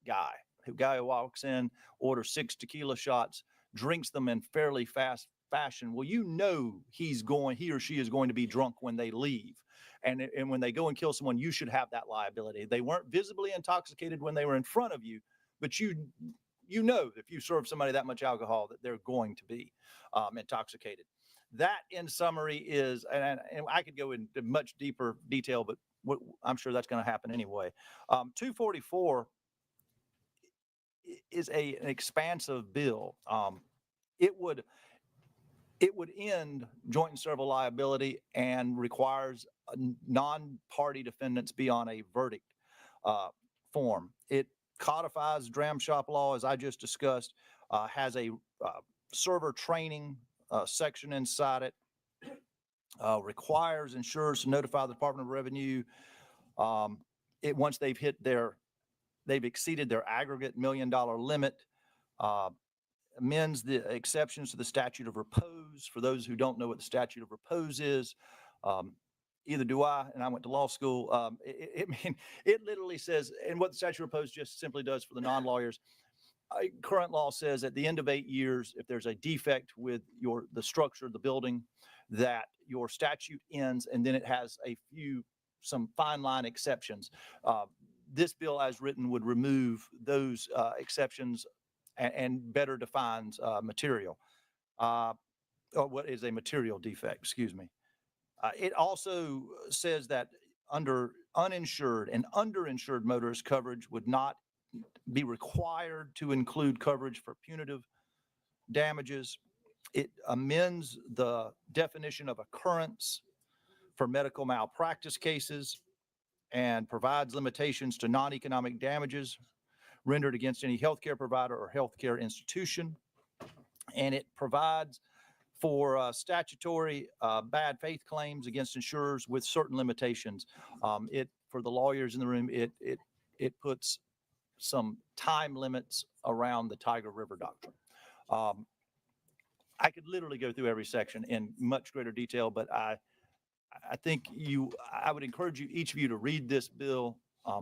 guy who walks in, orders 6 tequila shots, drinks them in fairly fast fashion. Well, you know he or she is going to be drunk when they leave. And when they go and kill someone, you should have that liability. They weren't visibly intoxicated when they were in front of you, but you know if you serve somebody that much alcohol that they're going to be intoxicated. That, in summary, is, and I could go into much deeper detail, but I'm sure that's going to happen anyway. 244 is an expansive bill. It would end joint and several liability and requires non-party defendants be on a verdict form. It codifies dram shop law, as I just discussed, has a server training section inside it, requires insurers to notify the Department of Revenue once they've exceeded their aggregate $1 million limit, amends the exceptions to the statute of repose. For those who don't know what the statute of repose is, either do I, and I went to law school. It literally says, and what the statute of repose just simply does for the non-lawyers, current law says at the end of 8 years, if there's a defect with the structure of the building, that your statute ends, and then it has some fine line exceptions. This bill as written would remove those exceptions and better defines material, or what is a material defect, excuse me. It also says that under uninsured and underinsured motorist coverage would not be required to include coverage for punitive damages. It amends the definition of occurrence for medical malpractice cases and provides limitations to non-economic damages rendered against any healthcare provider or healthcare institution. And it provides for statutory bad faith claims against insurers with certain limitations. For the lawyers in the room, it puts some time limits around the Tiger River Doctrine. I could literally go through every section in much greater detail, but I think I would encourage each of you to read this bill. I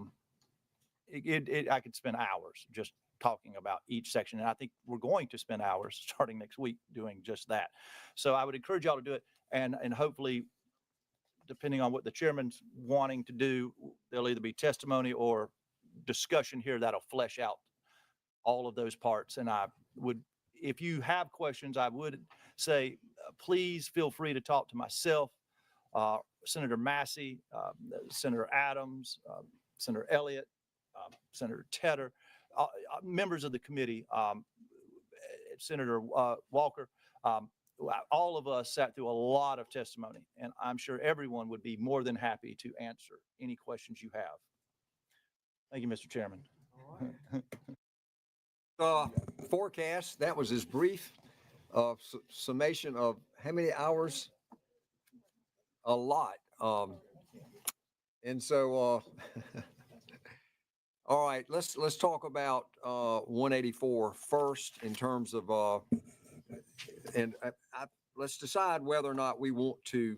could spend hours just talking about each section, and I think we're going to spend hours starting next week doing just that. So I would encourage y'all to do it, and hopefully, depending on what the chairman's wanting to do, there'll either be testimony or discussion here that'll flesh out all of those parts. And if you have questions, I would say, please feel free to talk to myself, Senator Massey, Senator Adams, Senator Elliott, Senator Tedder, members of the committee, Senator Walker. All of us sat through a lot of testimony, and I'm sure everyone would be more than happy to answer any questions you have. Thank you, Mr. Chairman. Forecast, that was his brief summation of how many hours? A lot. And so, all right, let's talk about 184 first in terms of, let's decide whether or not we want to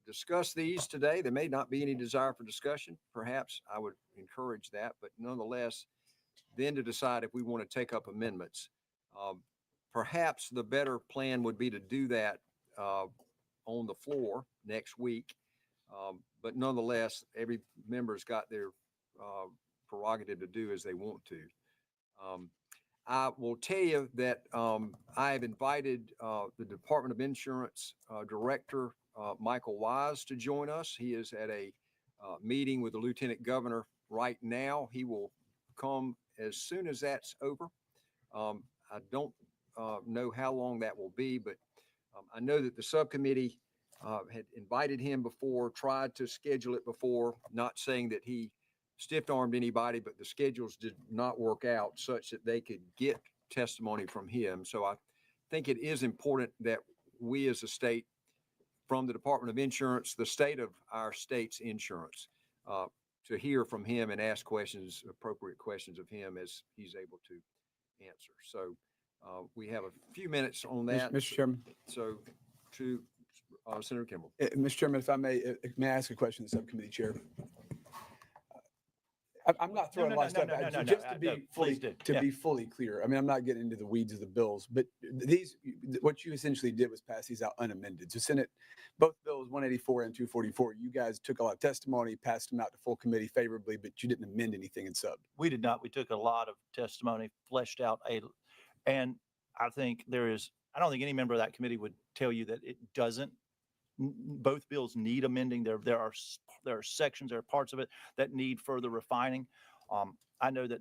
discuss these today. There may not be any desire for discussion. Perhaps I would encourage that, but nonetheless, then to decide if we want to take up amendments. Perhaps the better plan would be to do that on the floor next week. But nonetheless, every member's got their prerogative to do as they want to. I will tell you that I have invited the Department of Insurance Director, Michael Wise, to join us. He is at a meeting with the Lieutenant Governor right now. He will come as soon as that's over. I don't know how long that will be, but I know that the subcommittee had invited him before, tried to schedule it before, not saying that he stiff-armed anybody, but the schedules did not work out such that they could get testimony from him. So I think it is important that we as a state, from the Department of Insurance, the state of our state's insurance, to hear from him and ask questions, appropriate questions of him as he's able to answer. So we have a few minutes on that. Mr. Chairman. So to Senator Kimball. Mr. Chairman, if I may I ask a question to the subcommittee chair? I'm not No, throwing no, a lot no, of no, stuff no, at no, you, no, just to no, be please fully, do. Yeah. be fully clear. I mean, I'm not getting into the weeds of the bills, but what you essentially did was pass these out unamended. So Senate, both bills, 184 and 244, you guys took a lot of testimony, passed them out to full committee favorably, but you didn't amend anything in sub. We did not. We took a lot of testimony, fleshed out and I think I don't think any member of that committee would tell you that it doesn't. Both bills need amending. There are sections, there are parts of it that need further refining. I know that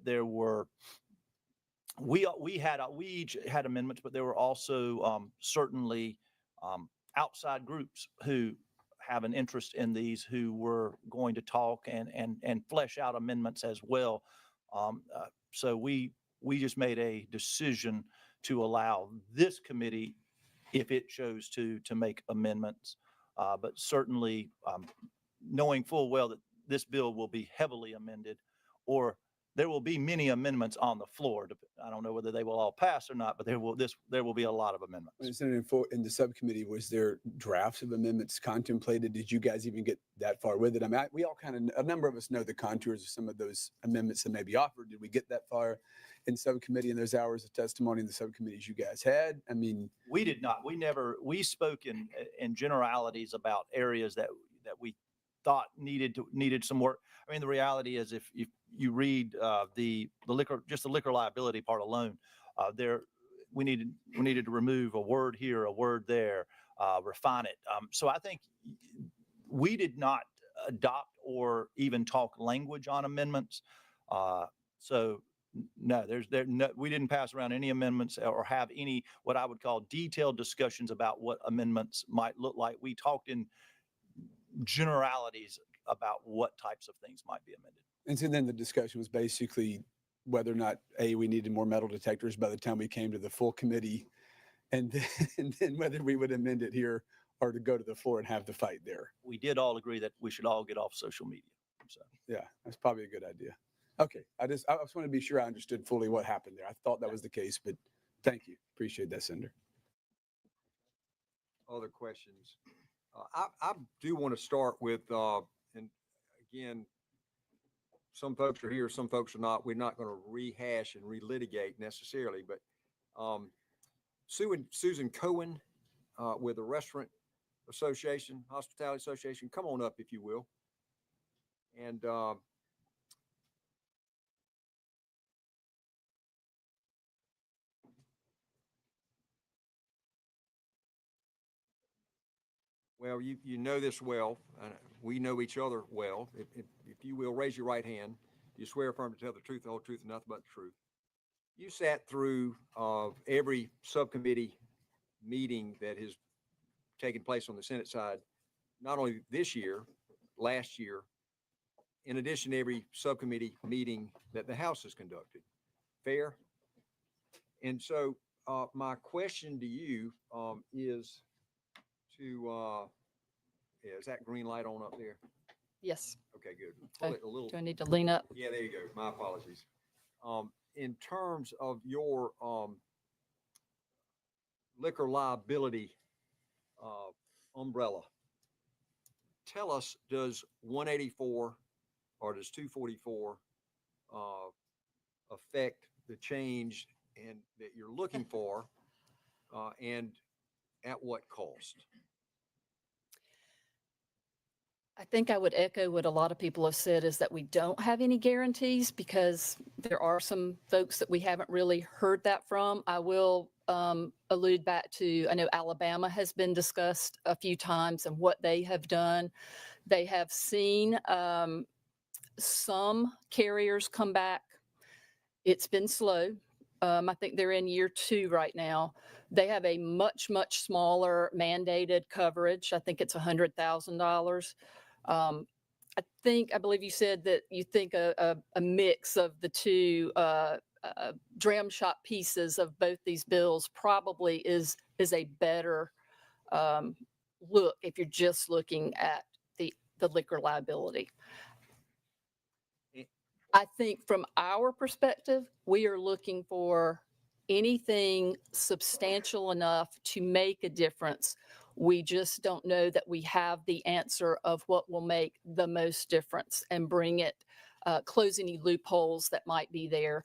we each had amendments, but there were also certainly outside groups who have an interest in these who were going to talk and flesh out amendments as well. So we just made a decision to allow this committee, if it chose to make amendments. But certainly knowing full well that this bill will be heavily amended, or there will be many amendments on the floor. I don't know whether they will all pass or not, but there will be a lot of amendments. In the subcommittee, was there drafts of amendments contemplated? Did you guys even get that far with it? I mean, we all a number of us know the contours of some of those amendments that may be offered. Did we get that far in subcommittee and those hours of testimony in the subcommittees you guys had? I mean, we did not. We spoke in generalities about areas that we thought needed some work. I mean, the reality is if you read the liquor liability part alone, we needed to remove a word here, a word there, refine it. So I think we did not adopt or even talk language on amendments. So no, we didn't pass around any amendments or have any what I would call detailed discussions about what amendments might look like. We talked in generalities about what types of things might be amended. and so then the discussion was basically whether or not, we needed more metal detectors by the time we came to the full committee, and then whether we would amend it here or to go to the floor and have the fight there. We did all agree that we should all get off social media. So Yeah, that's probably a good idea. Okay, I just want to be sure I understood fully what happened there. I thought that was the case, but thank you. Appreciate that, Senator. Other questions? I do want to start with, and again, some folks are here, some folks are not. We're not going to rehash and relitigate necessarily, but Susan Cohen with the Restaurant Association, Hospitality Association, come on up if you will. And well, you know this well, and we know each other well. If you will, raise your right hand. Do you swear affirm to tell the truth, the whole truth, and nothing but the truth? You sat through every subcommittee meeting that has taken place on the Senate side, not only this year, last year, in addition to every subcommittee meeting that the House has conducted. Fair? And so my question to you is to, is that green light on up there? Yes. Okay, good. Pull it a little. Do I need to lean up? Yeah, there you go. My apologies. In terms of your liquor liability umbrella, tell us, does 184 or does 244 affect the change and that you're looking for, and at what cost? I think I would echo what a lot of people have said, is that we don't have any guarantees because there are some folks that we haven't really heard that from. I will allude back to, I know Alabama has been discussed a few times and what they have done. They have seen some carriers come back. It's been slow. I think they're in year 2 right now. They have a much, much smaller mandated coverage. I think it's $100,000. I believe you said that you think a mix of the two dram shop pieces of both these bills probably is a better look if you're just looking at the liquor liability. I think from our perspective, we are looking for anything substantial enough to make a difference. We just don't know that we have the answer of what will make the most difference and bring it close any loopholes that might be there.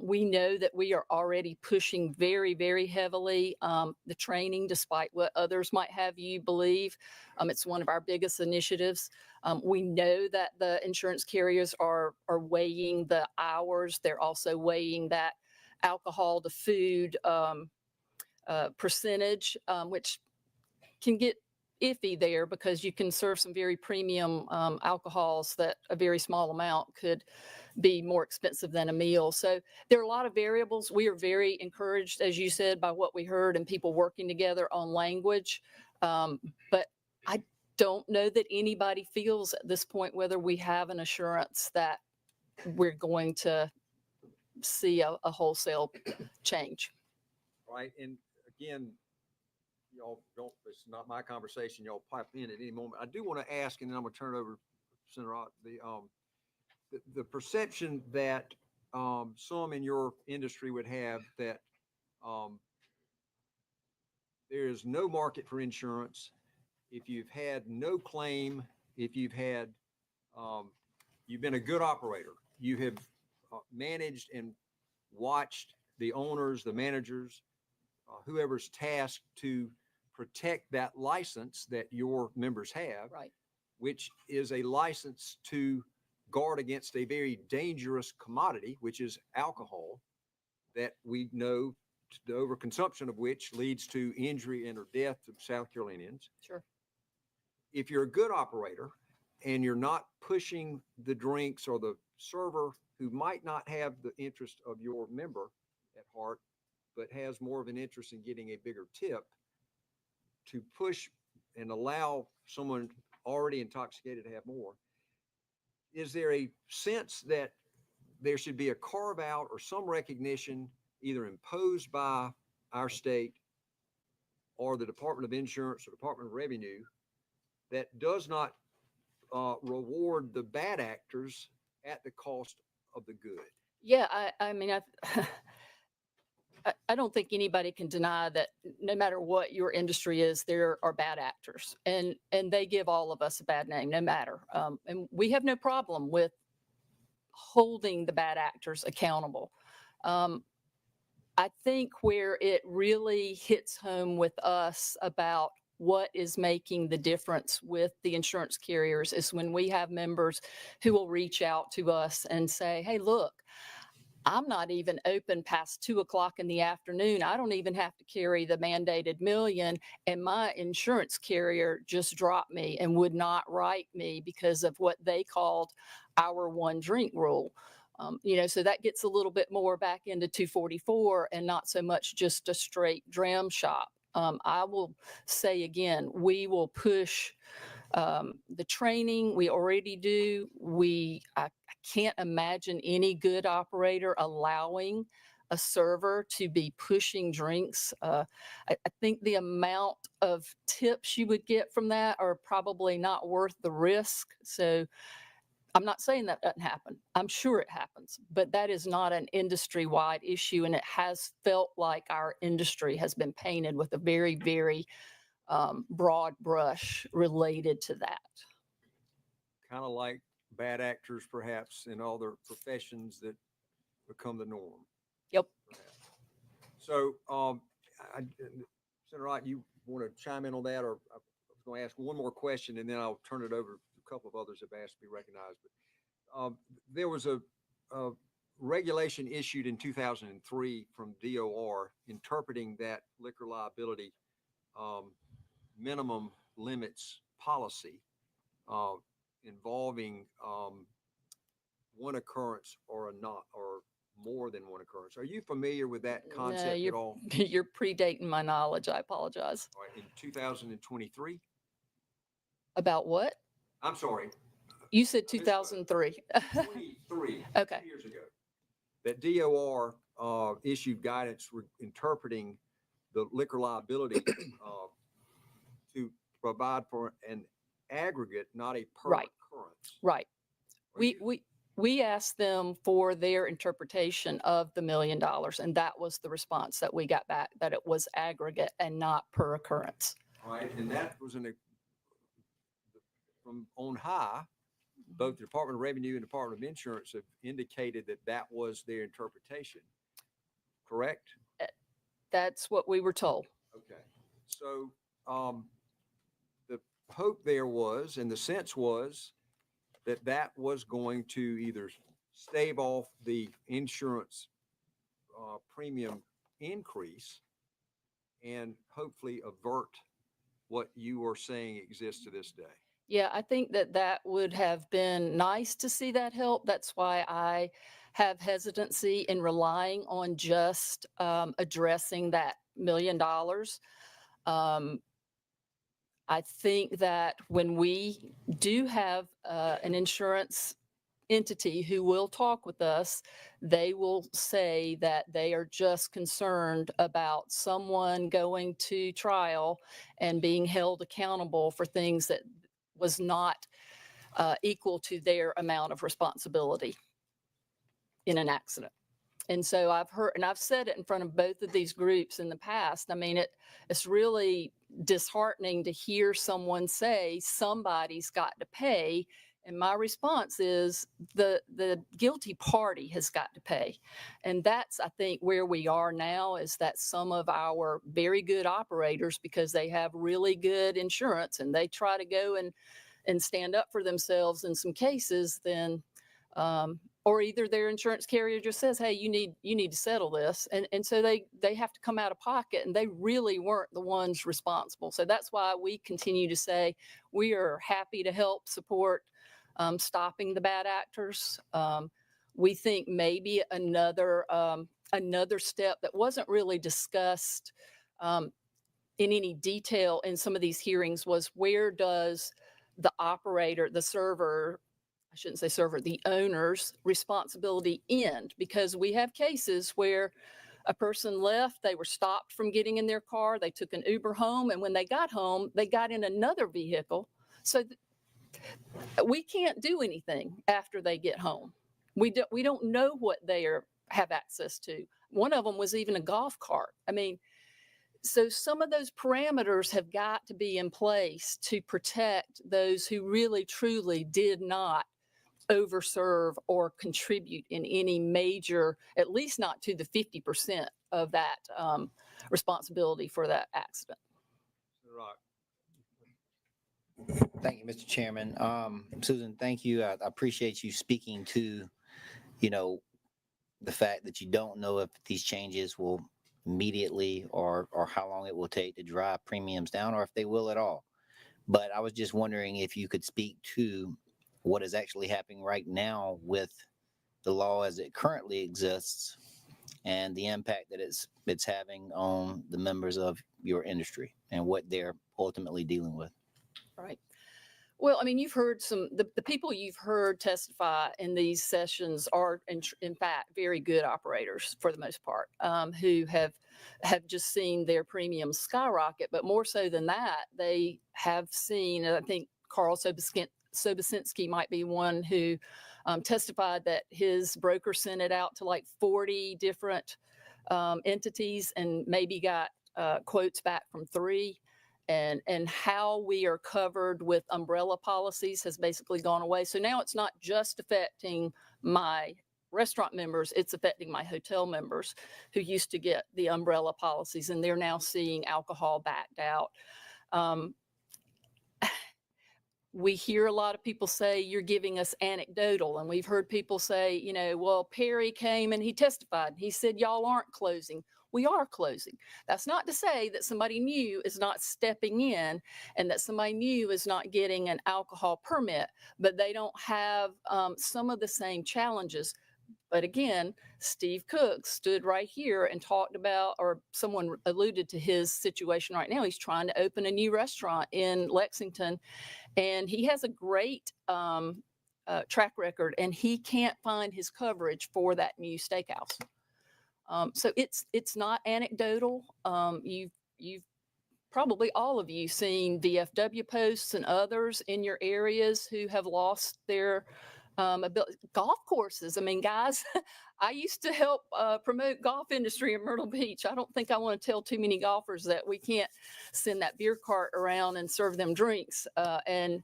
We know that we are already pushing very, very heavily the training, despite what others might have you believe. It's one of our biggest initiatives. We know that the insurance carriers are weighing the hours. They're also weighing that alcohol to food percentage, which can get iffy there because you can serve some very premium alcohols that a very small amount could be more expensive than a meal. So there are a lot of variables. We are very encouraged, as you said, by what we heard and people working together on language. But I don't know that anybody feels at this point whether we have an assurance that we're going to see a wholesale change. Right. And again, y'all don't, it's not my conversation. Y'all pipe in at any moment. I do want to ask, and then I'm going to turn it over to Senator Ott, the perception that some in your industry would have that there is no market for insurance if you've had no claim, if you've had, you've been a good operator, you have managed and watched the owners, the managers, whoever's tasked to protect that license that your members have, Right. which is a license to guard against a very dangerous commodity, which is alcohol, that we know the overconsumption of which leads to injury and or death of South Carolinians. Sure. If you're a good operator and you're not pushing the drinks or the server who might not have the interest of your member at heart, but has more of an interest in getting a bigger tip, to push and allow someone already intoxicated to have more, is there a sense that there should be a carve out or some recognition either imposed by our state or the Department of Insurance or Department of Revenue that does not reward the bad actors at the cost of the good? Yeah, I mean, I don't think anybody can deny that no matter what your industry is, there are bad actors, and they give all of us a bad name, no matter. And we have no problem with holding the bad actors accountable. I think where it really hits home with us about what is making the difference with the insurance carriers is when we have members who will reach out to us and say, hey, look, I'm not even open past 2 o'clock in the afternoon. I don't even have to carry the mandated million. And my insurance carrier just dropped me and would not write me because of what they called our one drink rule. So that gets a little bit more back into 244 and not so much just a straight dram shop. I will say again, we will push the training. We already do. I can't imagine any good operator allowing a server to be pushing drinks. I think the amount of tips you would get from that are probably not worth the risk. So I'm not saying that doesn't happen. I'm sure it happens, but that is not an industry-wide issue. And it has felt like our industry has been painted with a very, very broad brush related to that. Kind of like bad actors, perhaps, in other professions that become the norm. Yep. Perhaps. So, Senator Wright, you want to chime in on that, or I was going to ask one more question, and then I'll turn it over to a couple of others that have asked to be recognized. But there was a regulation issued in 2003 from DOR interpreting that liquor liability minimum limits policy involving one occurrence or more than one occurrence. Are you familiar with that concept at all? You're predating my knowledge. I apologize. All right, in 2023? About what? I'm sorry. You said 2003. 23. Okay. 2 years ago. That DOR issued guidance interpreting the liquor liability to provide for an aggregate, not a per occurrence. Right. We asked them for their interpretation of the $1 million, and that was the response that we got back, that it was aggregate and not per occurrence. All right, and that was from on high, both the Department of Revenue and Department of Insurance have indicated that that was their interpretation, correct? That's what we were told. Okay. So the hope there was, and the sense was, that that was going to either stave off the insurance premium increase and hopefully avert what you are saying exists to this day. Yeah, I think that that would have been nice to see that help. That's why I have hesitancy in relying on just addressing that $1 million. I think that when we do have an insurance entity who will talk with us, they will say that they are just concerned about someone going to trial and being held accountable for things that was not equal to their amount of responsibility in an accident. And so I've heard, and I've said it in front of both of these groups in the past. I mean, it's really disheartening to hear someone say somebody's got to pay. And my response is the guilty party has got to pay. And that's, I think, where we are now, is that some of our very good operators, because they have really good insurance and they try to go and stand up for themselves in some cases, then or either their insurance carrier just says, hey, you need to settle this. And so they have to come out of pocket, and they really weren't the ones responsible. So that's why we continue to say we are happy to help support stopping the bad actors. We think maybe another step that wasn't really discussed in any detail in some of these hearings was, where does the operator, the server, I shouldn't say server, the owner's responsibility end? Because we have cases where a person left, they were stopped from getting in their car, they took an Uber home, and when they got home, they got in another vehicle. So we can't do anything after they get home. We don't know what they have access to. One of them was even a golf cart. I mean, so some of those parameters have got to be in place to protect those who really truly did not overserve or contribute in any major, at least not to the 50% of that responsibility for that accident. Thank you, Mr. Chairman. Susan, thank you. I appreciate you speaking to, the fact that you don't know if these changes will immediately or how long it will take to drive premiums down, or if they will at all. But I was just wondering if you could speak to what is actually happening right now with the law as it currently exists and the impact that it's having on the members of your industry and what they're ultimately dealing with. Right. Well, I mean, you've heard the people you've heard testify in these sessions are, in fact, very good operators for the most part, who have just seen their premiums skyrocket. But more so than that, they have seen, and I think Carl Sobosinski might be one who testified that his broker sent it out to like 40 different entities and maybe got quotes back from 3. And how we are covered with umbrella policies has basically gone away. So now it's not just affecting my restaurant members, it's affecting my hotel members who used to get the umbrella policies, and they're now seeing alcohol backed out. We hear a lot of people say, you're giving us anecdotal, and we've heard people say, well, Perry came and he testified. He said, y'all aren't closing. We are closing. That's not to say that somebody new is not stepping in and that somebody new is not getting an alcohol permit, but they don't have some of the same challenges. But again, Steve Cook stood right here and talked about, or someone alluded to his situation right now. He's trying to open a new restaurant in Lexington, and he has a great track record, and he can't find his coverage for that new steakhouse. So it's not anecdotal. You've probably all of you seen VFW posts and others in your areas who have lost their golf courses. I mean, guys, I used to help promote golf industry in Myrtle Beach. I don't think I want to tell too many golfers that we can't send that beer cart around and serve them drinks. And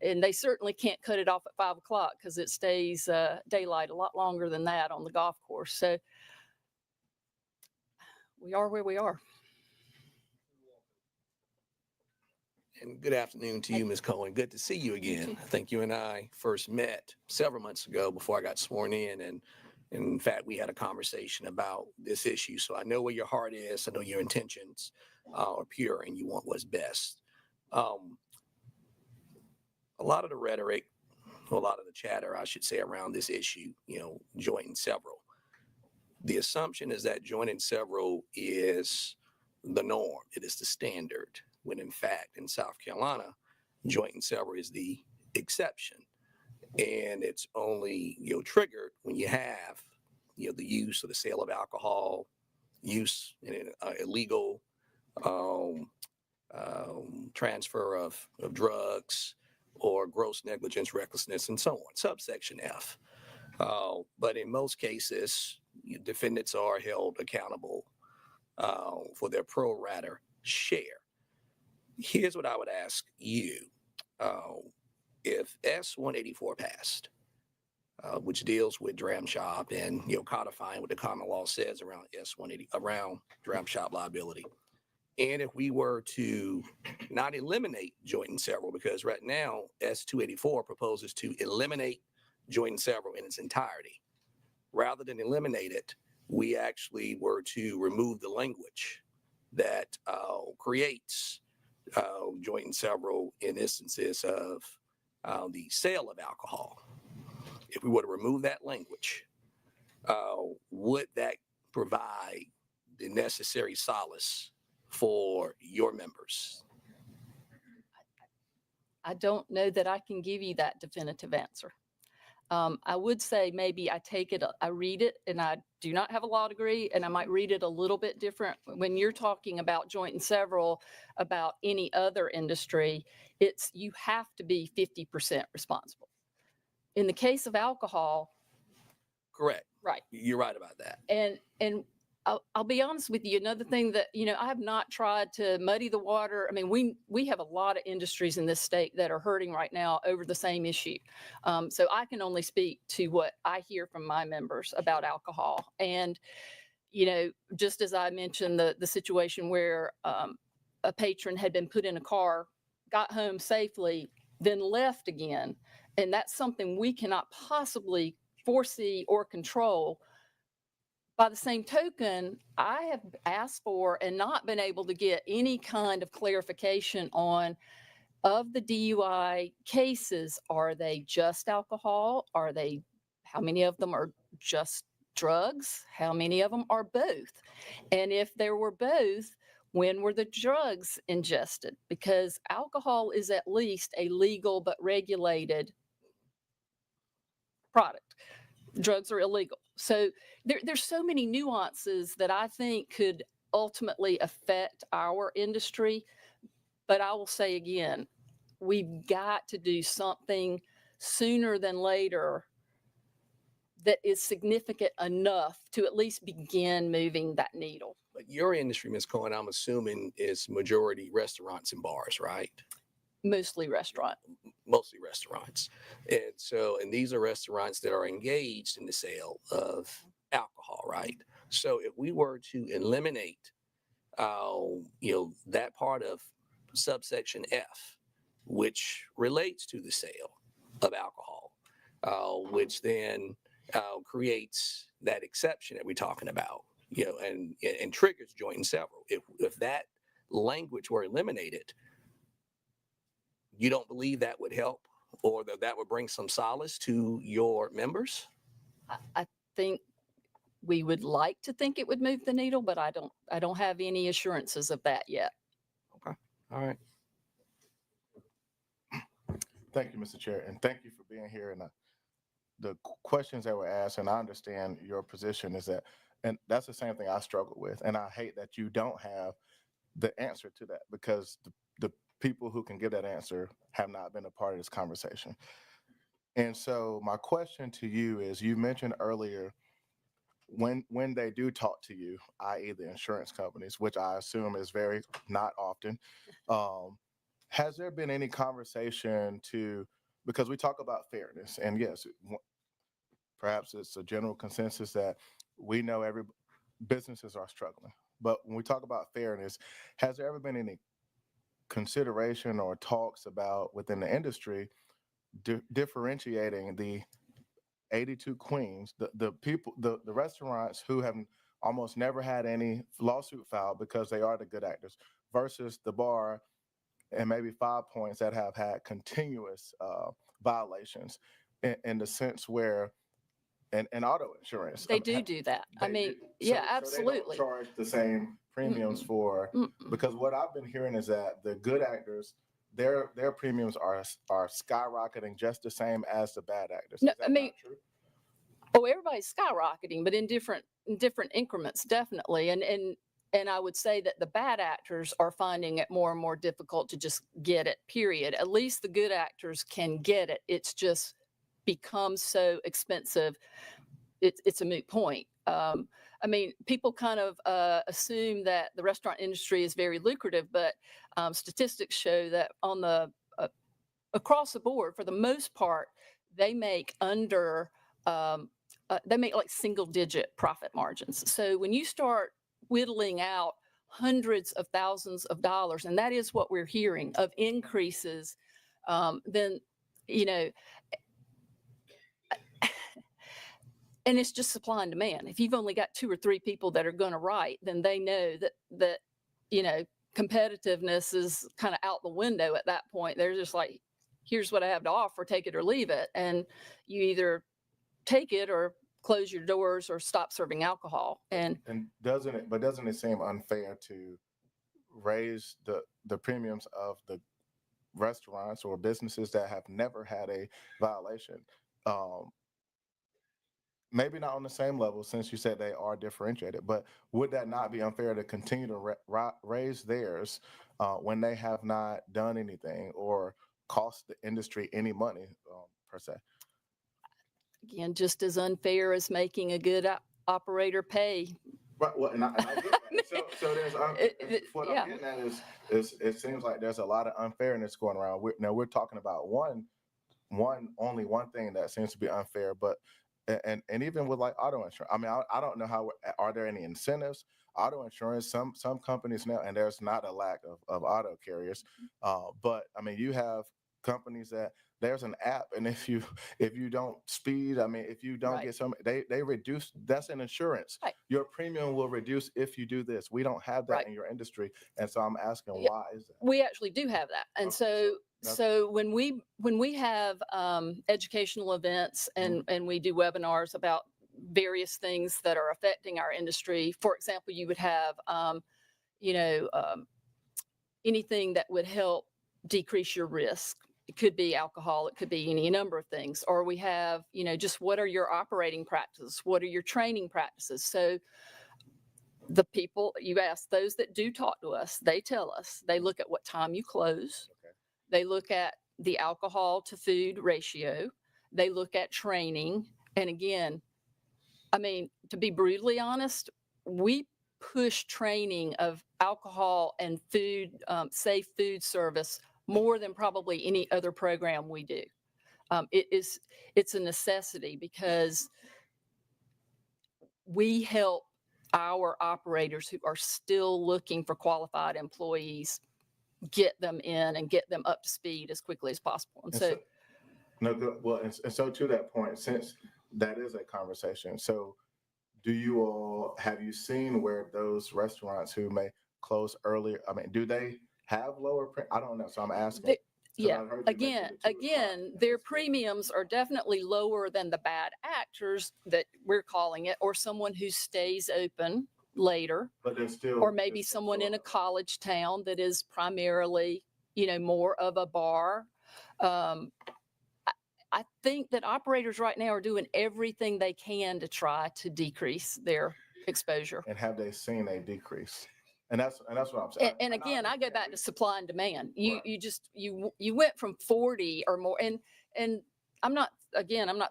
And they certainly can't cut it off at 5 o'clock because it stays daylight a lot longer than that on the golf course. So we are where we are. And good afternoon to you, Ms. Cohen. Good to see you again. too. I think you and I first met several months ago before I got sworn in. And in fact, we had a conversation about this issue. So I know where your heart is. I know your intentions are pure and you want what's best. A lot of the rhetoric, a lot of the chatter, I should say, around this issue, joint and several. The assumption is that joint and several is the norm. It is the standard. When in fact, in South Carolina, joint and several is the exception. And it's only, triggered when you have, the use or the sale of alcohol, use in illegal transfer of drugs, or gross negligence, recklessness, and so on, subsection F. But in most cases, defendants are held accountable for their pro rata share. Here's what I would ask you. If S.244 passed, which deals with dram shop and codifying what the common law says around around dram shop liability, and if we were to not eliminate joint and several, because right now S.284 proposes to eliminate joint and several in its entirety, rather than eliminate it, we actually were to remove the language that creates joint and several in instances of the sale of alcohol. If we were to remove that language, would that provide the necessary solace for your members? I don't know that I can give you that definitive answer. I would say maybe I take it, I read it, and I do not have a law degree, and I might read it a little bit different. When you're talking about joint and several, about any other industry, it's you have to be 50% responsible. In the case of alcohol, Correct. right. You're right about that. And I'll be honest with you. Another thing that, I have not tried to muddy the water. I mean, we have a lot of industries in this state that are hurting right now over the same issue. So I can only speak to what I hear from my members about alcohol. And, just as I mentioned, the situation where a patron had been put in a car, got home safely, then left again. And that's something we cannot possibly foresee or control. By the same token, I have asked for and not been able to get any kind of clarification on, of the DUI cases, are they just alcohol? How many of them are just drugs? How many of them are both? And if there were both, when were the drugs ingested? Because alcohol is at least a legal but regulated product. Drugs are illegal. So there's so many nuances that I think could ultimately affect our industry. But I will say again, we've got to do something sooner than later that is significant enough to at least begin moving that needle. But your industry, Ms. Cohen, I'm assuming is majority restaurants and bars, right? Mostly restaurant. Mostly restaurants. And these are restaurants that are engaged in the sale of alcohol, right? So if we were to eliminate, that part of subsection F, which relates to the sale of alcohol, which then creates that exception that we're talking about, and triggers joint and several. If that language were eliminated, you don't believe that would help, or that would bring some solace to your members? I think we would like to think it would move the needle, but I don't have any assurances of that yet. Okay. All right. Thank you, Mr. Chair, and thank you for being here. And the questions that were asked, and I understand your position is that, and that's the same thing I struggle with. And I hate that you don't have the answer to that, because the people who can give that answer have not been a part of this conversation. And so my question to you is, you mentioned earlier when they do talk to you, i.e. the insurance companies, which I assume is very not often, has there been any conversation because we talk about fairness, and yes, perhaps it's a general consensus that we know every businesses are struggling. But when we talk about fairness, has there ever been any consideration or talks about within the industry differentiating the 82 queens, the people, the restaurants who have almost never had any lawsuit filed because they are the good actors, versus the bar and maybe 5 points that have had continuous violations in the sense where, and auto insurance. They do that. I They mean, do. yeah, So they don't absolutely. charge the same premiums Mm-mm, for, mm-mm. because what I've been hearing is that the good actors, their premiums are skyrocketing just the same as the bad actors. No, Is that I mean, not true? oh, everybody's skyrocketing, but in different increments, definitely. And I would say that the bad actors are finding it more and more difficult to just get it, period. At least the good actors can get it. It's just become so expensive. It's a moot point. I mean, people kind of assume that the restaurant industry is very lucrative, but statistics show that on the across the board, for the most part, they make under they make like single digit profit margins. So when you start whittling out hundreds of thousands of dollars, and that is what we're hearing of increases, then, you know, and it's just supply and demand. If you've only got 2 or 3 people that are going to write, then they know that, you know, competitiveness is kind of out the window at that point. They're just like, here's what I have to offer, take it or leave it. And you either take it or close your doors or stop serving alcohol. And doesn't it seem unfair to raise the premiums of the restaurants or businesses that have never had a violation? Um, Maybe not on the same level, since you said they are differentiated, but would that not be unfair to continue to raise theirs when they have not done anything or cost the industry any money, per se? again, just as unfair as making a good operator pay. Right. Well, and I get that. So there's what Yeah. I'm getting at is it seems like there's a lot of unfairness going around. We're talking about only one thing that seems to be unfair, but and even with like auto insurance, I mean, I don't know how, are there any incentives? Auto insurance, some companies now, and there's not a lack of auto carriers, but I mean, you have companies that there's an app, and if you don't speed, I mean, if you don't Right. get some, they reduce. That's an insurance. Right. Your premium will reduce if you do this. We don't have that Right. in your industry, and so I'm asking, Yeah. why is that? We actually do have that. And Okay, so when we have educational events and we do webinars about various things that are affecting our industry, for example, you would have you know, anything that would help decrease your risk. It could be alcohol, it could be any number of things. Or we have, you know, just what are your operating practices? What are your training practices? So the people, you ask those that do talk to us, they tell us, they look at what time you close. Okay. They look at the alcohol to food ratio. They look at training. And again, I mean, to be brutally honest, we push training of alcohol and food, safe food service more than probably any other program we do. It's a necessity because we help our operators who are still looking for qualified employees get them in and get them up to speed as quickly as possible. And so no, good. Well, and so to that point, since that is a conversation, so have you seen where those restaurants who may close earlier, I mean, do they have lower, I don't know, so I'm asking. yeah, again, their premiums are definitely lower than the bad actors that we're calling it, or someone who stays open later, but they're still, or maybe someone in a college town that is primarily, you know, more of a bar. I think that operators right now are doing everything they can to try to decrease their exposure. And have they seen a decrease? And that's what I'm saying. And again, I go back to supply and demand. You went from 40 or more, and I'm not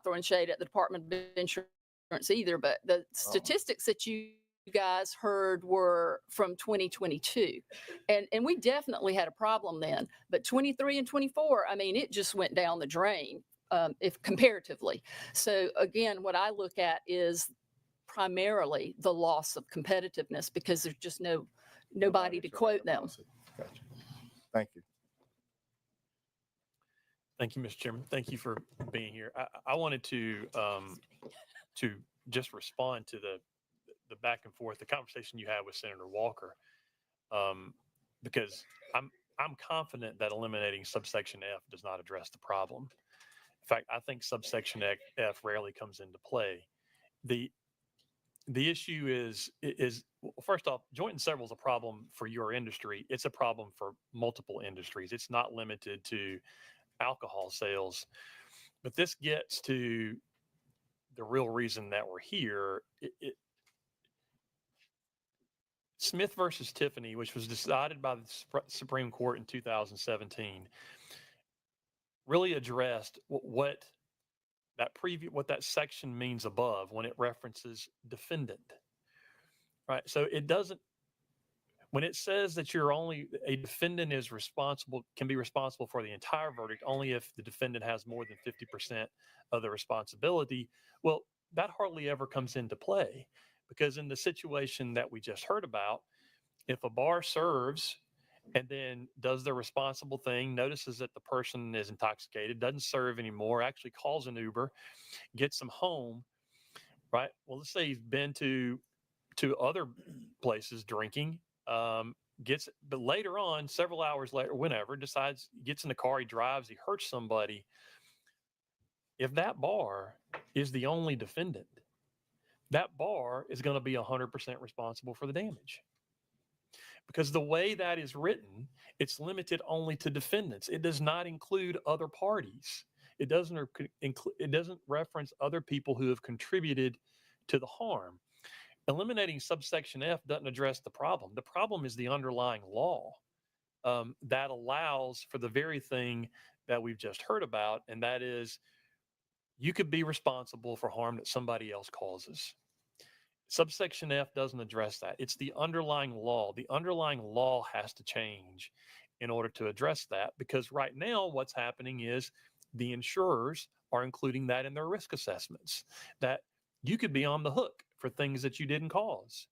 throwing shade at the Department of Insurance either, but the statistics that you you guys heard were from 2022. And we definitely had a problem then. But 23 and 24, I mean, it just went down the drain, if comparatively. So again, what I look at is primarily the loss of competitiveness because there's just nobody to showing quote the them. policy. Gotcha. Thank you. Thank you, Mr. Chairman. Thank you for being here. I wanted to just respond to the back and forth, the conversation you had with Senator Walker, because I'm confident that eliminating subsection F does not address the problem. In fact, I think subsection F rarely comes into play. The issue is well, first off, joint and several is a problem for your industry. It's a problem for multiple industries. It's not limited to alcohol sales. But this gets to the real reason that we're here. Smith versus Tiffany, which was decided by the Supreme Court in 2017, really addressed what that section means above when it references defendant. Right. So it doesn't, when it says that a defendant is can be responsible for the entire verdict only if the defendant has more than 50% of the responsibility. Well, that hardly ever comes into play, because in the situation that we just heard about, if a bar serves and then does the responsible thing, notices that the person is intoxicated, doesn't serve anymore, actually calls an Uber, gets them home, right? Well, let's say he's been to other places drinking, but later on, several hours later, whenever, gets in the car, he drives, he hurts somebody. If that bar is the only defendant, that bar is going to be 100% responsible for the damage. Because the way that is written, it's limited only to defendants. It does not include other parties. It doesn't reference other people who have contributed to the harm. Eliminating subsection F doesn't address the problem. The problem is the underlying law that allows for the very thing that we've just heard about, and that is you could be responsible for harm that somebody else causes. Subsection F doesn't address that. It's the underlying law. The underlying law has to change in order to address that, because right now what's happening is the insurers are including that in their risk assessments, that you could be on the hook for things that you didn't cause.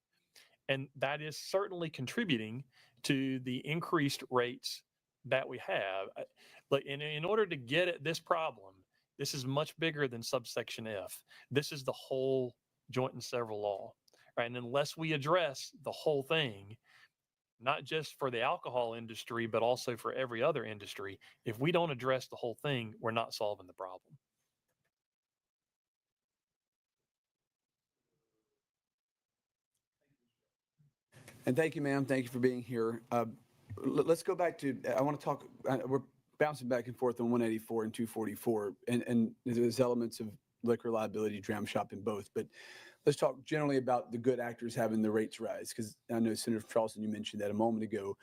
And that is certainly contributing to the increased rates that we have. But in order to get at this problem, this is much bigger than subsection F. This is the whole joint and several law, right? And unless we address the whole thing, not just for the alcohol industry, but also for every other industry, if we don't address the whole thing, we're not solving the problem. And thank you, ma'am. Thank you for being here. Let's go back to, I want to talk, we're bouncing back and forth on 184 and 244, and there's elements of liquor liability, dram shop in both. But let's talk generally about the good actors having the rates rise, because I know Senator Charleston, you mentioned that a moment ago.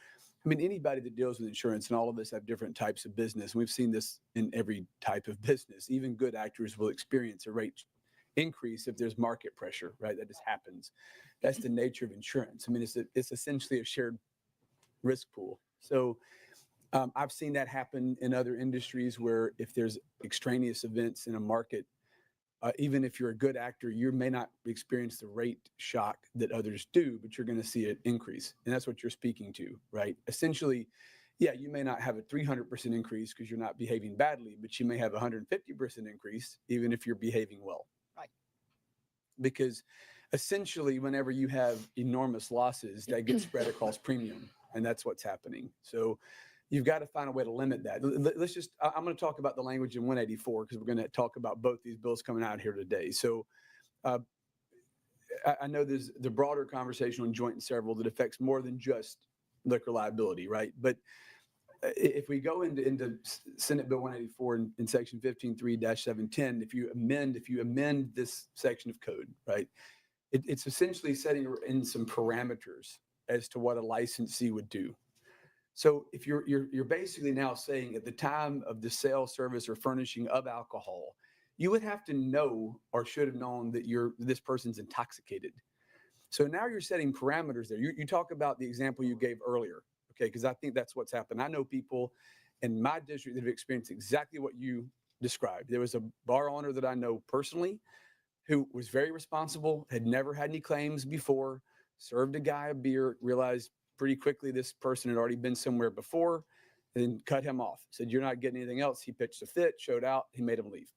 I mean, anybody that deals with insurance, and all of us have different types of business, and we've seen this in every type of business. Even good actors will experience a rate increase if there's market pressure, right? That just happens. That's the nature of insurance. I mean, it's essentially a shared risk pool. So I've seen that happen in other industries where if there's extraneous events in a market, even if you're a good actor, you may not experience the rate shock that others do, but you're going to see an increase. And that's what you're speaking to, right? Essentially, yeah, you may not have a 300% increase because you're not behaving badly, but you may have a 150% increase even if you're behaving well. Right. Because essentially, whenever you have enormous losses, that gets spread across premium, and that's what's happening. So you've got to find a way to limit that. Let's just, I'm going to talk about the language in 184 because we're going to talk about both these bills coming out here today. So I know there's the broader conversation on joint and several that affects more than just liquor liability, right? But if we go into Senate Bill 184 in section 15.3-710, if you amend this section of code, right, it's essentially setting in some parameters as to what a licensee would do. So if you're basically now saying at the time of the sale, service, or furnishing of alcohol, you would have to know or should have known that this person's intoxicated. So now you're setting parameters there. You talk about the example you gave earlier, okay? Because I think that's what's happened. I know people in my district that have experienced exactly what you described. There was a bar owner that I know personally who was very responsible, had never had any claims before, served a guy a beer, realized pretty quickly this person had already been somewhere before, and then cut him off. Said, "You're not getting anything else." He pitched a fit, showed out, he made him leave.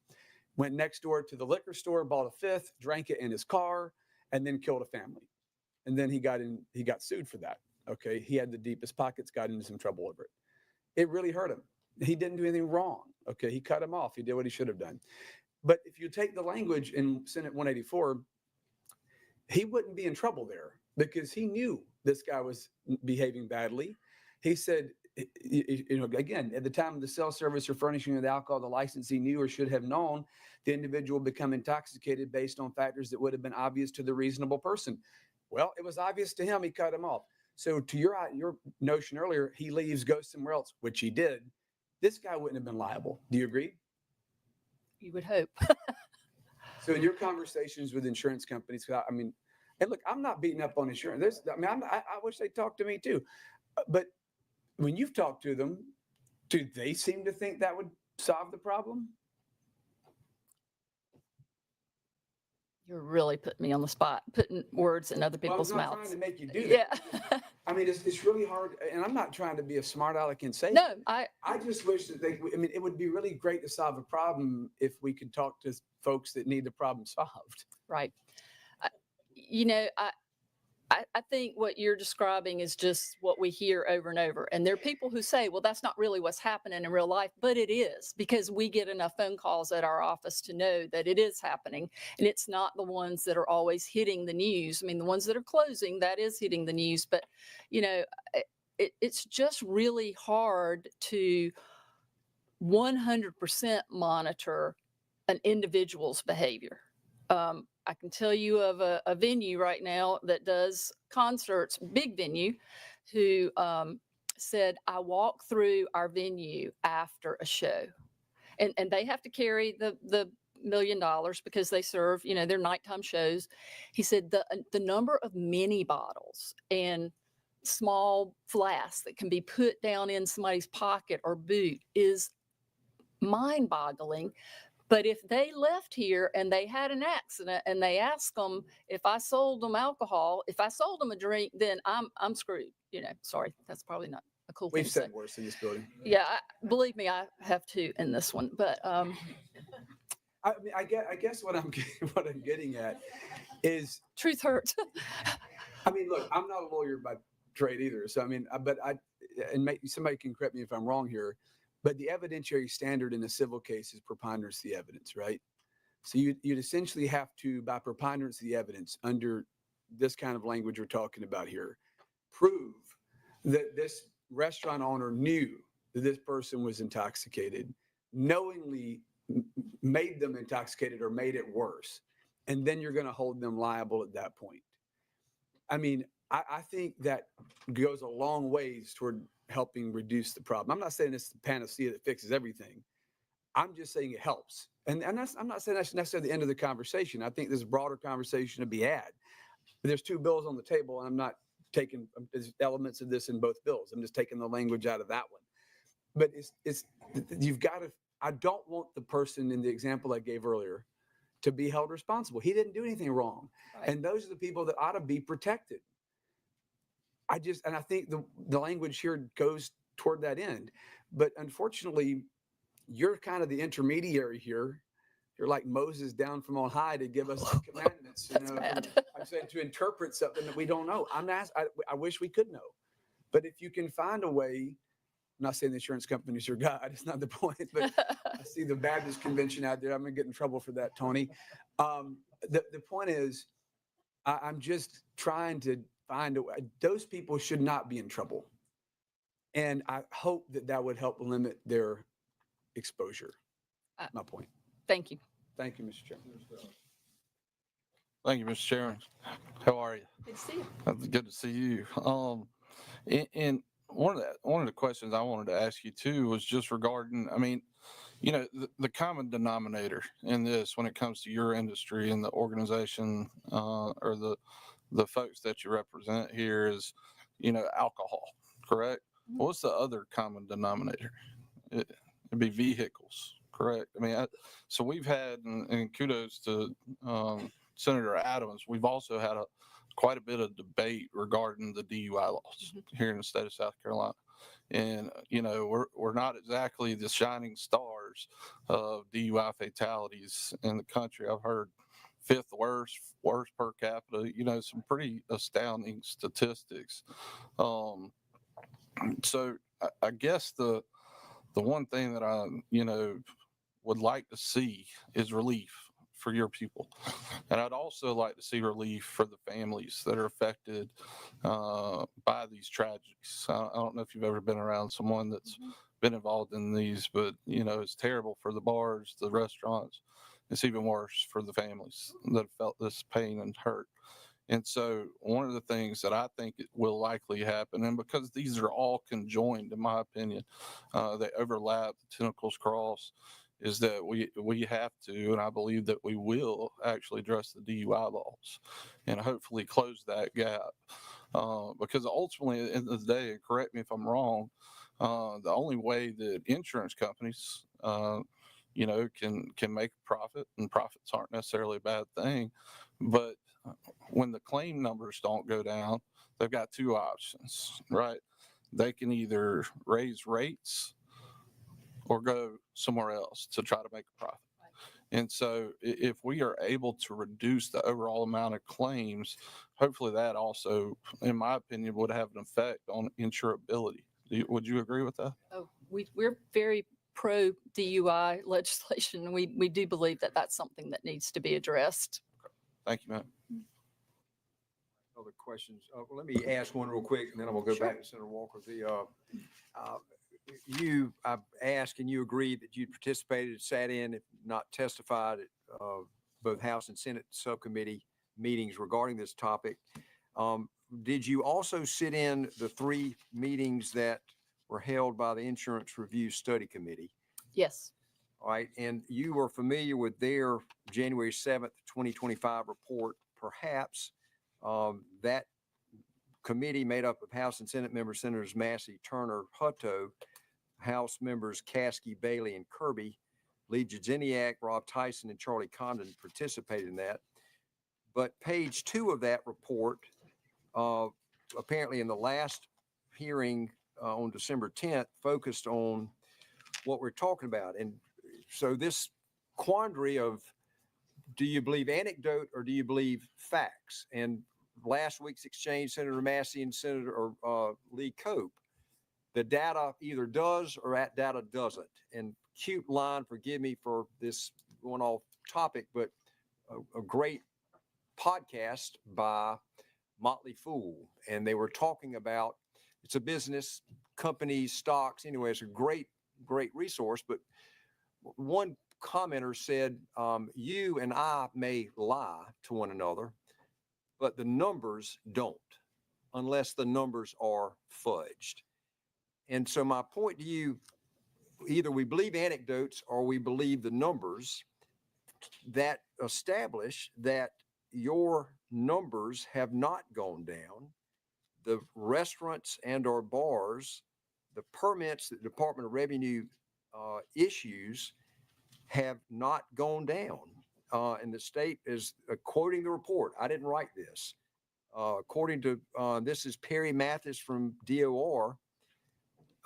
Went next door to the liquor store, bought a fifth, drank it in his car, and then killed a family. And then he got sued for that. Okay. He had the deepest pockets, got into some trouble over it. It really hurt him. He didn't do anything wrong. Okay. He cut him off. He did what he should have done. But if you take the language in Senate 184, he wouldn't be in trouble there because he knew this guy was behaving badly. He said, again, at the time of the cell service or furnishing of the alcohol, the licensee knew or should have known the individual become intoxicated based on factors that would have been obvious to the reasonable person. Well, it was obvious to him. He cut him off. So to your notion earlier, he leaves, goes somewhere else, which he did. This guy wouldn't have been liable. Do you agree? You would hope. So in your conversations with insurance companies, I mean, and look, I'm not beating up on insurance. I wish they'd talk to me too. But when you've talked to them, do they seem to think that would solve the problem? You're really putting me on the spot, putting words in other people's I'm not mouths. trying to make you do Yeah. that. I mean, it's really hard, and I'm not trying to be a smart aleck and say. No, I just wish that it would be really great to solve a problem if we could talk to folks that need the problem solved. right. I think what you're describing is just what we hear over and over. And there are people who say, well, that's not really what's happening in real life, but it is, because we get enough phone calls at our office to know that it is happening. And it's not the ones that are always hitting the news. I mean, the ones that are closing, that is hitting the news. But, it's just really hard to 100% monitor an individual's behavior. I can tell you of a venue right now that does concerts, big venue, who said, I walk through our venue after a show. And they have to carry the $1 million because they serve, their nighttime shows. He said the number of mini bottles and small flasks that can be put down in somebody's pocket or boot is mind-boggling. But if they left here and they had an accident and they asked them if I sold them alcohol, if I sold them a drink, then I'm screwed. Sorry, that's probably not a cool thing We've to say. said worse in this building. Yeah, believe me, I have to in this one. But I mean, I guess what I'm getting at is truth hurts. I mean, look, I'm not a lawyer by trade either. So I mean, somebody can correct me if I'm wrong here. But the evidentiary standard in a civil case is preponderance of the evidence, right? So you'd essentially have to, by preponderance of the evidence, under this kind of language we're talking about here, prove that this restaurant owner knew that this person was intoxicated, knowingly made them intoxicated or made it worse. And then you're going to hold them liable at that point. I mean, I think that goes a long ways toward helping reduce the problem. I'm not saying it's the panacea that fixes everything. I'm just saying it helps. And I'm not saying that's necessarily the end of the conversation. I think there's a broader conversation to be had. There's two bills on the table, and I'm not taking there's elements of this in both bills. I'm just taking the language out of that one. But you've got to, I don't want the person in the example I gave earlier to be held responsible. He didn't do anything wrong. Right. And those are the people that ought to be protected. I think the language here goes toward that end. But unfortunately, you're kind of the intermediary here. You're like Moses down from on high to give us the commandments. That's bad. I'm saying to interpret something that we don't know. I wish we could know. But if you can find a way, I'm not saying the insurance companies are God. It's not the point. But I see the Baptist convention out there. I'm going to get in trouble for that, Tony. The point is, I'm just trying to find a way. Those people should not be in trouble. And I hope that would help limit their exposure. My point. Thank you. Thank you, Mr. Chairman. Thank you, Mr. Chairman. How are you? Good to see you. Good to see you. And one of the questions I wanted to ask you too was just regarding, I mean, the common denominator in this when it comes to your industry and the organization or the folks that you represent here is, alcohol, correct? What's the other common denominator? It'd be vehicles, correct? I mean, so we've had, and kudos to Senator Adams, we've also had quite a bit of debate regarding the DUI laws here in the state of South Carolina. And, we're not exactly the shining stars of DUI fatalities in the country. I've heard fifth worst per capita, some pretty astounding statistics. So I guess the one thing that I, would like to see is relief for your people. And I'd also like to see relief for the families that are affected by these tragedies. I don't know if you've ever been around someone that's been involved in these, but, it's terrible for the bars, the restaurants. It's even worse for the families that have felt this pain and hurt. And so one of the things that I think will likely happen, and because these are all conjoined, in my opinion, they overlap, the tentacles cross, is that we have to, and I believe that we will actually address the DUI laws and hopefully close that gap. Because ultimately, at the end of the day, and correct me if I'm wrong, the only way that insurance companies, can make a profit, and profits aren't necessarily a bad thing, but when the claim numbers don't go down, they've got two options, right? They can either raise rates or go somewhere else to try to make a profit. And so if we are able to reduce the overall amount of claims, hopefully that also, in my opinion, would have an effect on insurability. Would you agree with that? Oh, we're very pro DUI legislation. We do believe that that's something that needs to be addressed. Thank you, Matt. Other questions? Well, let me ask one real quick, and then I'm gonna go Sure. back to Senator Walker. I've asked, and you agreed that you participated, sat in, if not testified at both House and Senate subcommittee meetings regarding this topic. Did you also sit in the 3 meetings that were held by the Insurance Review Study Committee? Yes. All right, and you were familiar with their January 7th, 2025 report, perhaps. That committee made up of House and Senate members, Senators Massey, Turner, Hutto, House members Caskey, Bailey, and Kirby. Lee Jedziniak, Rob Tyson, and Charlie Condon participated in that. But page 2 of that report, apparently in the last hearing on December 10th, focused on what we're talking about. And so this quandary of, do you believe anecdote or do you believe facts? And last week's exchange, Senator Massey and Senator Lee Cope, the data either does or that data doesn't. And cute line, forgive me for this going off topic, but a great podcast by Motley Fool. And they were talking about, it's a business, companies, stocks. Anyway, it's a great resource. But one commenter said, you and I may lie to one another, but the numbers don't, unless the numbers are fudged. And so my point to you, either we believe anecdotes or we believe the numbers that establish that your numbers have not gone down. The restaurants and or bars, the permits that the Department of Revenue issues have not gone down. And the state is quoting the report. I didn't write this. According to, this is Perry Mathis from DOR,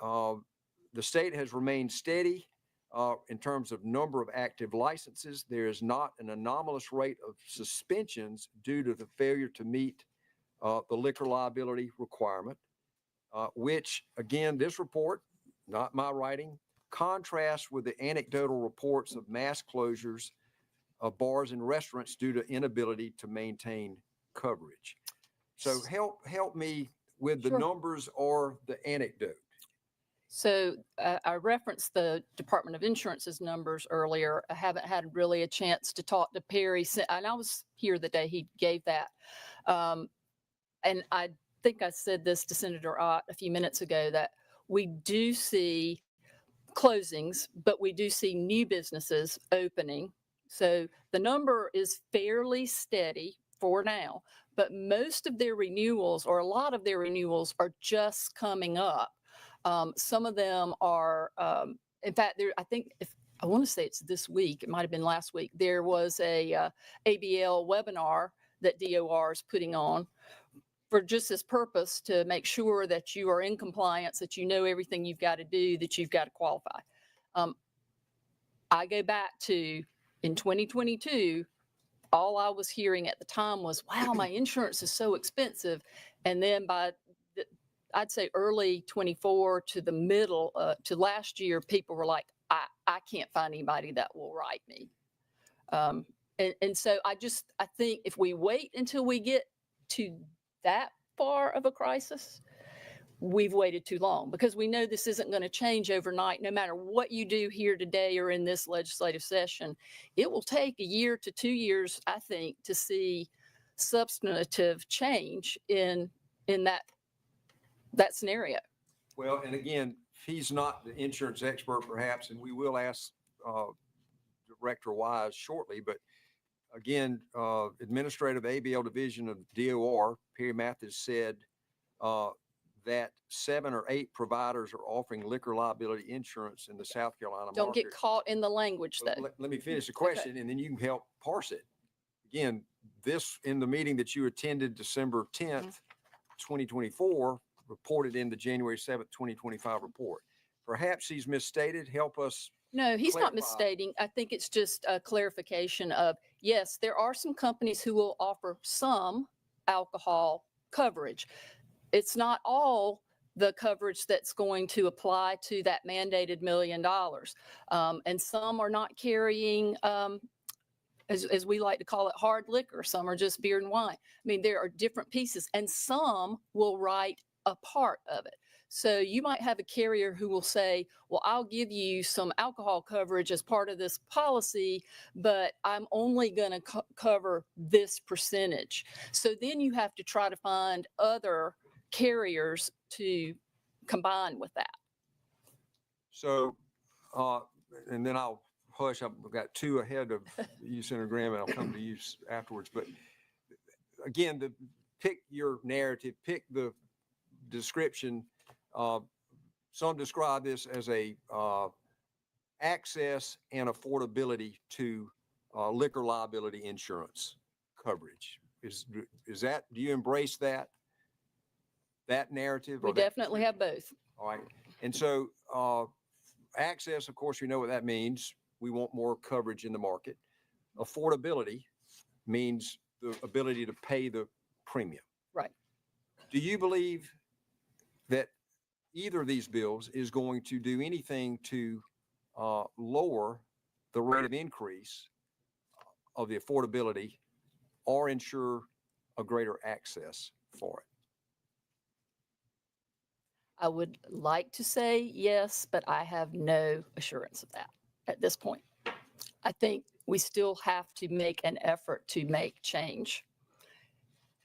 the state has remained steady in terms of number of active licenses. There is not an anomalous rate of suspensions due to the failure to meet the liquor liability requirement, which, again, this report, not my writing, contrasts with the anecdotal reports of mass closures of bars and restaurants due to inability to maintain coverage. So help me with the Sure. numbers or the anecdote. So I referenced the Department of Insurance's numbers earlier. I haven't had really a chance to talk to Perry, and I was here the day he gave that. And I think I said this to Senator Ott a few minutes ago, that we do see closings, but we do see new businesses opening. So the number is fairly steady. for now. But most of their renewals, or a lot of their renewals, are just coming up. Some of them are, in fact, I think if I want to say it's this week, it might have been last week, there was a ABL webinar that DOR is putting on for just this purpose, to make sure that you are in compliance, that you know everything you've got to do, that you've got to qualify. I go back to in 2022, all I was hearing at the time was, wow, my insurance is so expensive. And then by, I'd say early 24 to the middle, to last year, people were like, I can't find anybody that will write me. And so I think if we wait until we get to that far of a crisis, we've waited too long, because we know this isn't going to change overnight. No matter what you do here today or in this legislative session, it will take a year to 2 years, I think, to see substantive change in that scenario. Well, and again, he's not the insurance expert perhaps, and we will ask Director Wise shortly, but again, Administrative ABL Division of DOR, Perry Mathis, said that 7 or 8 providers are offering liquor liability insurance in the South Carolina Don't market. get caught in the language, though. Let me finish the question, and then you can help parse it. Again, this, in the meeting that you attended December 10th, 2024, reported in the January 7th, 2025 report. Perhaps he's misstated. Help us. No, he's not clarify. misstating. I think it's just a clarification of, yes, there are some companies who will offer some alcohol coverage. It's not all the coverage that's going to apply to that mandated $1 million. And some are not carrying, as we like to call it, hard liquor. Some are just beer and wine. I mean, there are different pieces, and some will write a part of it. So you might have a carrier who will say, well, I'll give you some alcohol coverage as part of this policy, but I'm only going to cover this percentage. So then you have to try to find other carriers to combine with that. So, and then I'll hush. I've got 2 ahead of you, Senator Graham, and I'll come to you afterwards. But again, pick your narrative, pick the description. Some describe this as a access and affordability to liquor liability insurance coverage. Is that, do you embrace that narrative? We definitely have both. All right. And so access, of course, we know what that means. We want more coverage in the market. Affordability means the ability to pay the premium. Right. Do you believe that either of these bills is going to do anything to lower the rate of increase of the affordability or ensure a greater access for it? I would like to say yes, but I have no assurance of that at this point. I think we still have to make an effort to make change,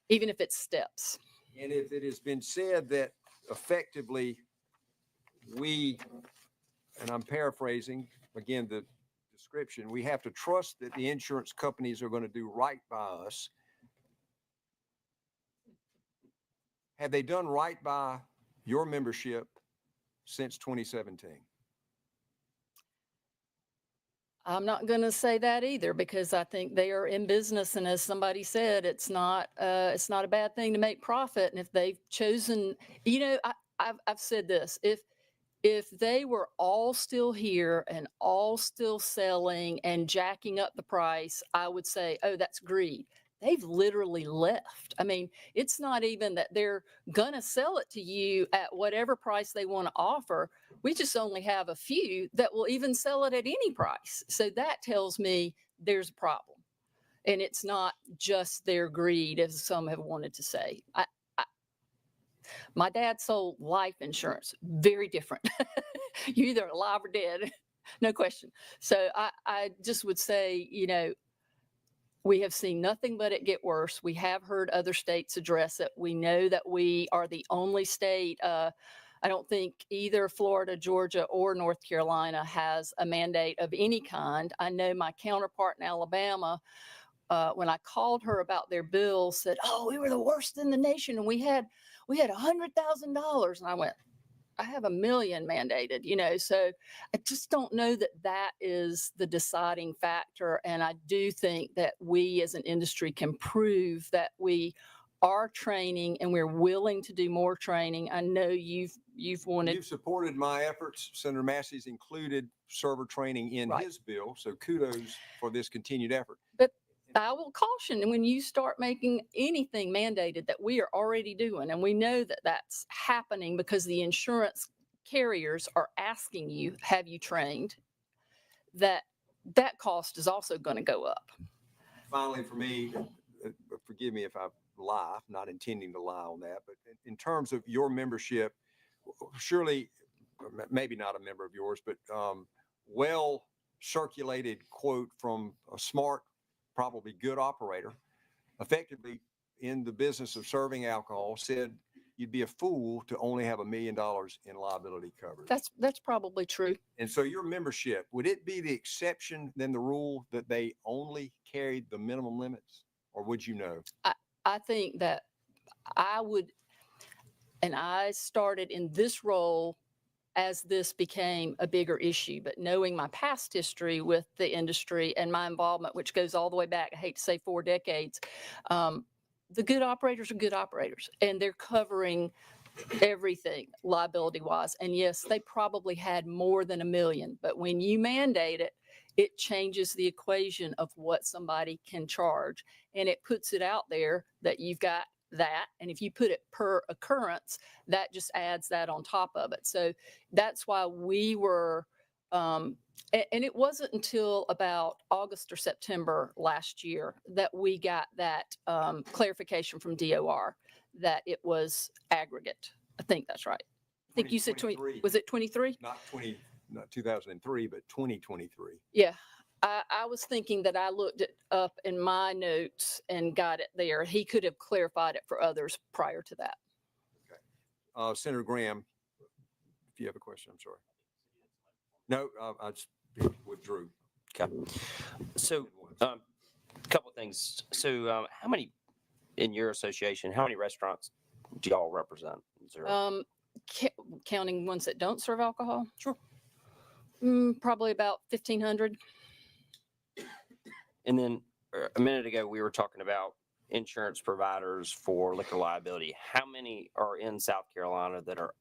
even if it's steps. And if it has been said that effectively we, and I'm paraphrasing again the description, we have to trust that the insurance companies are going to do right by us. Have they done right by your membership since 2017? I'm not going to say that either, because I think they are in business, and as somebody said, it's not a bad thing to make profit. And if they've chosen, I've said this: if they were all still here and all still selling and jacking up the price, I would say, oh, that's greed. They've literally left. I mean, it's not even that they're going to sell it to you at whatever price they want to offer. We just only have a few that will even sell it at any price. So that tells me there's a problem. And it's not just their greed, as some have wanted to say. My dad sold life insurance, very different. You're either alive or dead, no question. So I just would say, we have seen nothing but it get worse. We have heard other states address it. We know that we are the only state. I don't think either Florida, Georgia, or North Carolina has a mandate of any kind. I know my counterpart in Alabama when I called her about their bill, said, "Oh, we were the worst in the nation, and we had $100,000." And I went, "I have $1 million mandated," So I just don't know that that is the deciding factor. And I do think that we as an industry can prove that we are training and we're willing to do more training. I know you've wanted. You've supported my efforts. Senator Massey's included server training in Right. his bill. So kudos for this continued effort. But I will caution when you start making anything mandated that we are already doing, and we know that that's happening because the insurance carriers are asking you, have you trained? That cost is also going to go up. Finally, for me, forgive me if I lie, not intending to lie on that, but in terms of your membership, surely, maybe not a member of yours, but well circulated quote from a smart, probably good operator, effectively in the business of serving alcohol, said you'd be a fool to only have $1 million in liability coverage. That's probably true. And so your membership, would it be the exception than the rule that they only carried the minimum limits, or would you know? I think that I would, and I started in this role as this became a bigger issue, but knowing my past history with the industry and my involvement, which goes all the way back, I hate to say 4 decades, the good operators are good operators, and they're covering everything liability wise. And yes, they probably had more than $1 million, but when you mandate it, it changes the equation of what somebody can charge. And it puts it out there that you've got that. And if you put it per occurrence, that just adds that on top of it. So that's why we were, and it wasn't until about August or September last year that we got that clarification from DOR that it was aggregate. I think that's right. I think you said 20, was it 23? Not 2003, but 2023. Yeah. I was thinking that I looked it up in my notes and got it there. He could have clarified it for others prior to that. Okay. Senator Graham, if you have a question, I'm sorry. No, I just withdrew. Okay. So, a couple of things. So, how many in your association? How many restaurants do y'all represent? Is there Counting ones that don't serve alcohol? Sure. Probably about 1,500. And then a minute ago, we were talking about insurance providers for liquor liability. How many are in South Carolina that are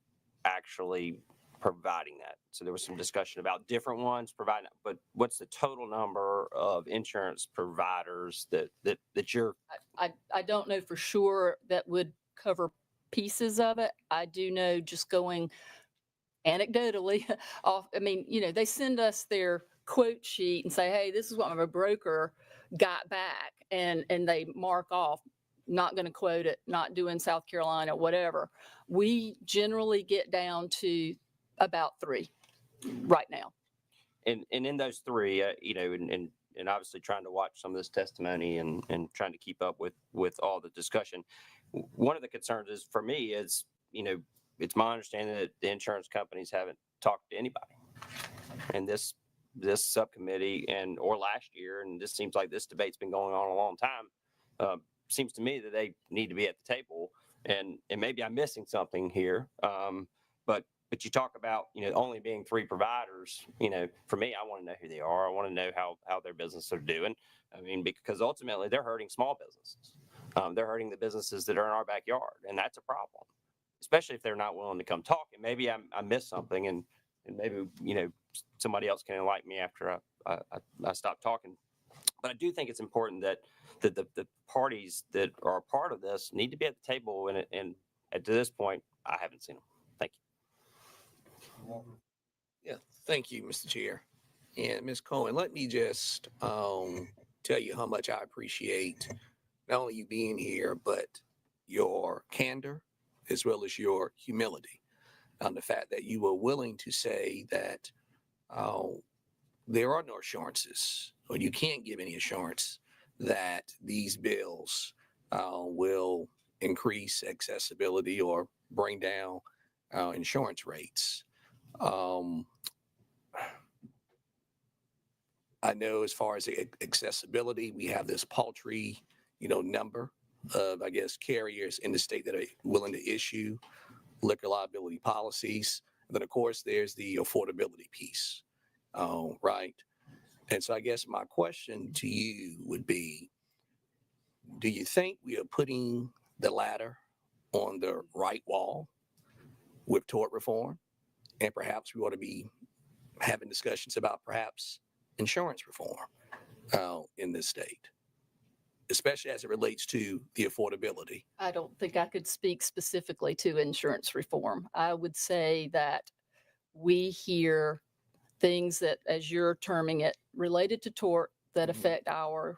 actually providing that? So there was some discussion about different ones providing it, but what's the total number of insurance providers that you're? I don't know for sure that would cover pieces of it. I do know, just going anecdotally off, I mean, they send us their quote sheet and say, hey, this is what my broker got back, and they mark off, not going to quote it, not doing South Carolina, whatever. We generally get down to about 3 right now. And in those 3, and obviously trying to watch some of this testimony and trying to keep up with all the discussion. One of the concerns is for me is, it's my understanding that the insurance companies haven't talked to anybody. And this subcommittee or last year, and this seems like this debate's been going on a long time, seems to me that they need to be at the table. And maybe I'm missing something here, but you talk about, only being 3 providers, for me, I want to know who they are. I want to know how their businesses are doing. I mean, because ultimately they're hurting small businesses. They're hurting the businesses that are in our backyard. And that's a problem, especially if they're not willing to come talk. And maybe I missed something, and maybe, somebody else can enlighten me after I stop talking. But I do think it's important that the parties that are a part of this need to be at the table. And to this point, I haven't seen them. Thank you. Yeah, thank you, Mr. Chair. And Ms. Cohen, let me just tell you how much I appreciate not only you being here, but your candor as well as your humility on the fact that you were willing to say that there are no assurances, or you can't give any assurance that these bills will increase accessibility or bring down insurance rates. I know as far as accessibility, we have this paltry, number of, I guess, carriers in the state that are willing to issue liquor liability policies. And then, of course, there's the affordability piece, right? And so I guess my question to you would be, do you think we are putting the ladder on the right wall with tort reform? And perhaps we ought to be having discussions about perhaps insurance reform in this state, especially as it relates to the affordability. I don't think I could speak specifically to insurance reform. I would say that we hear things that, as you're terming it, related to tort that Mhm. affect our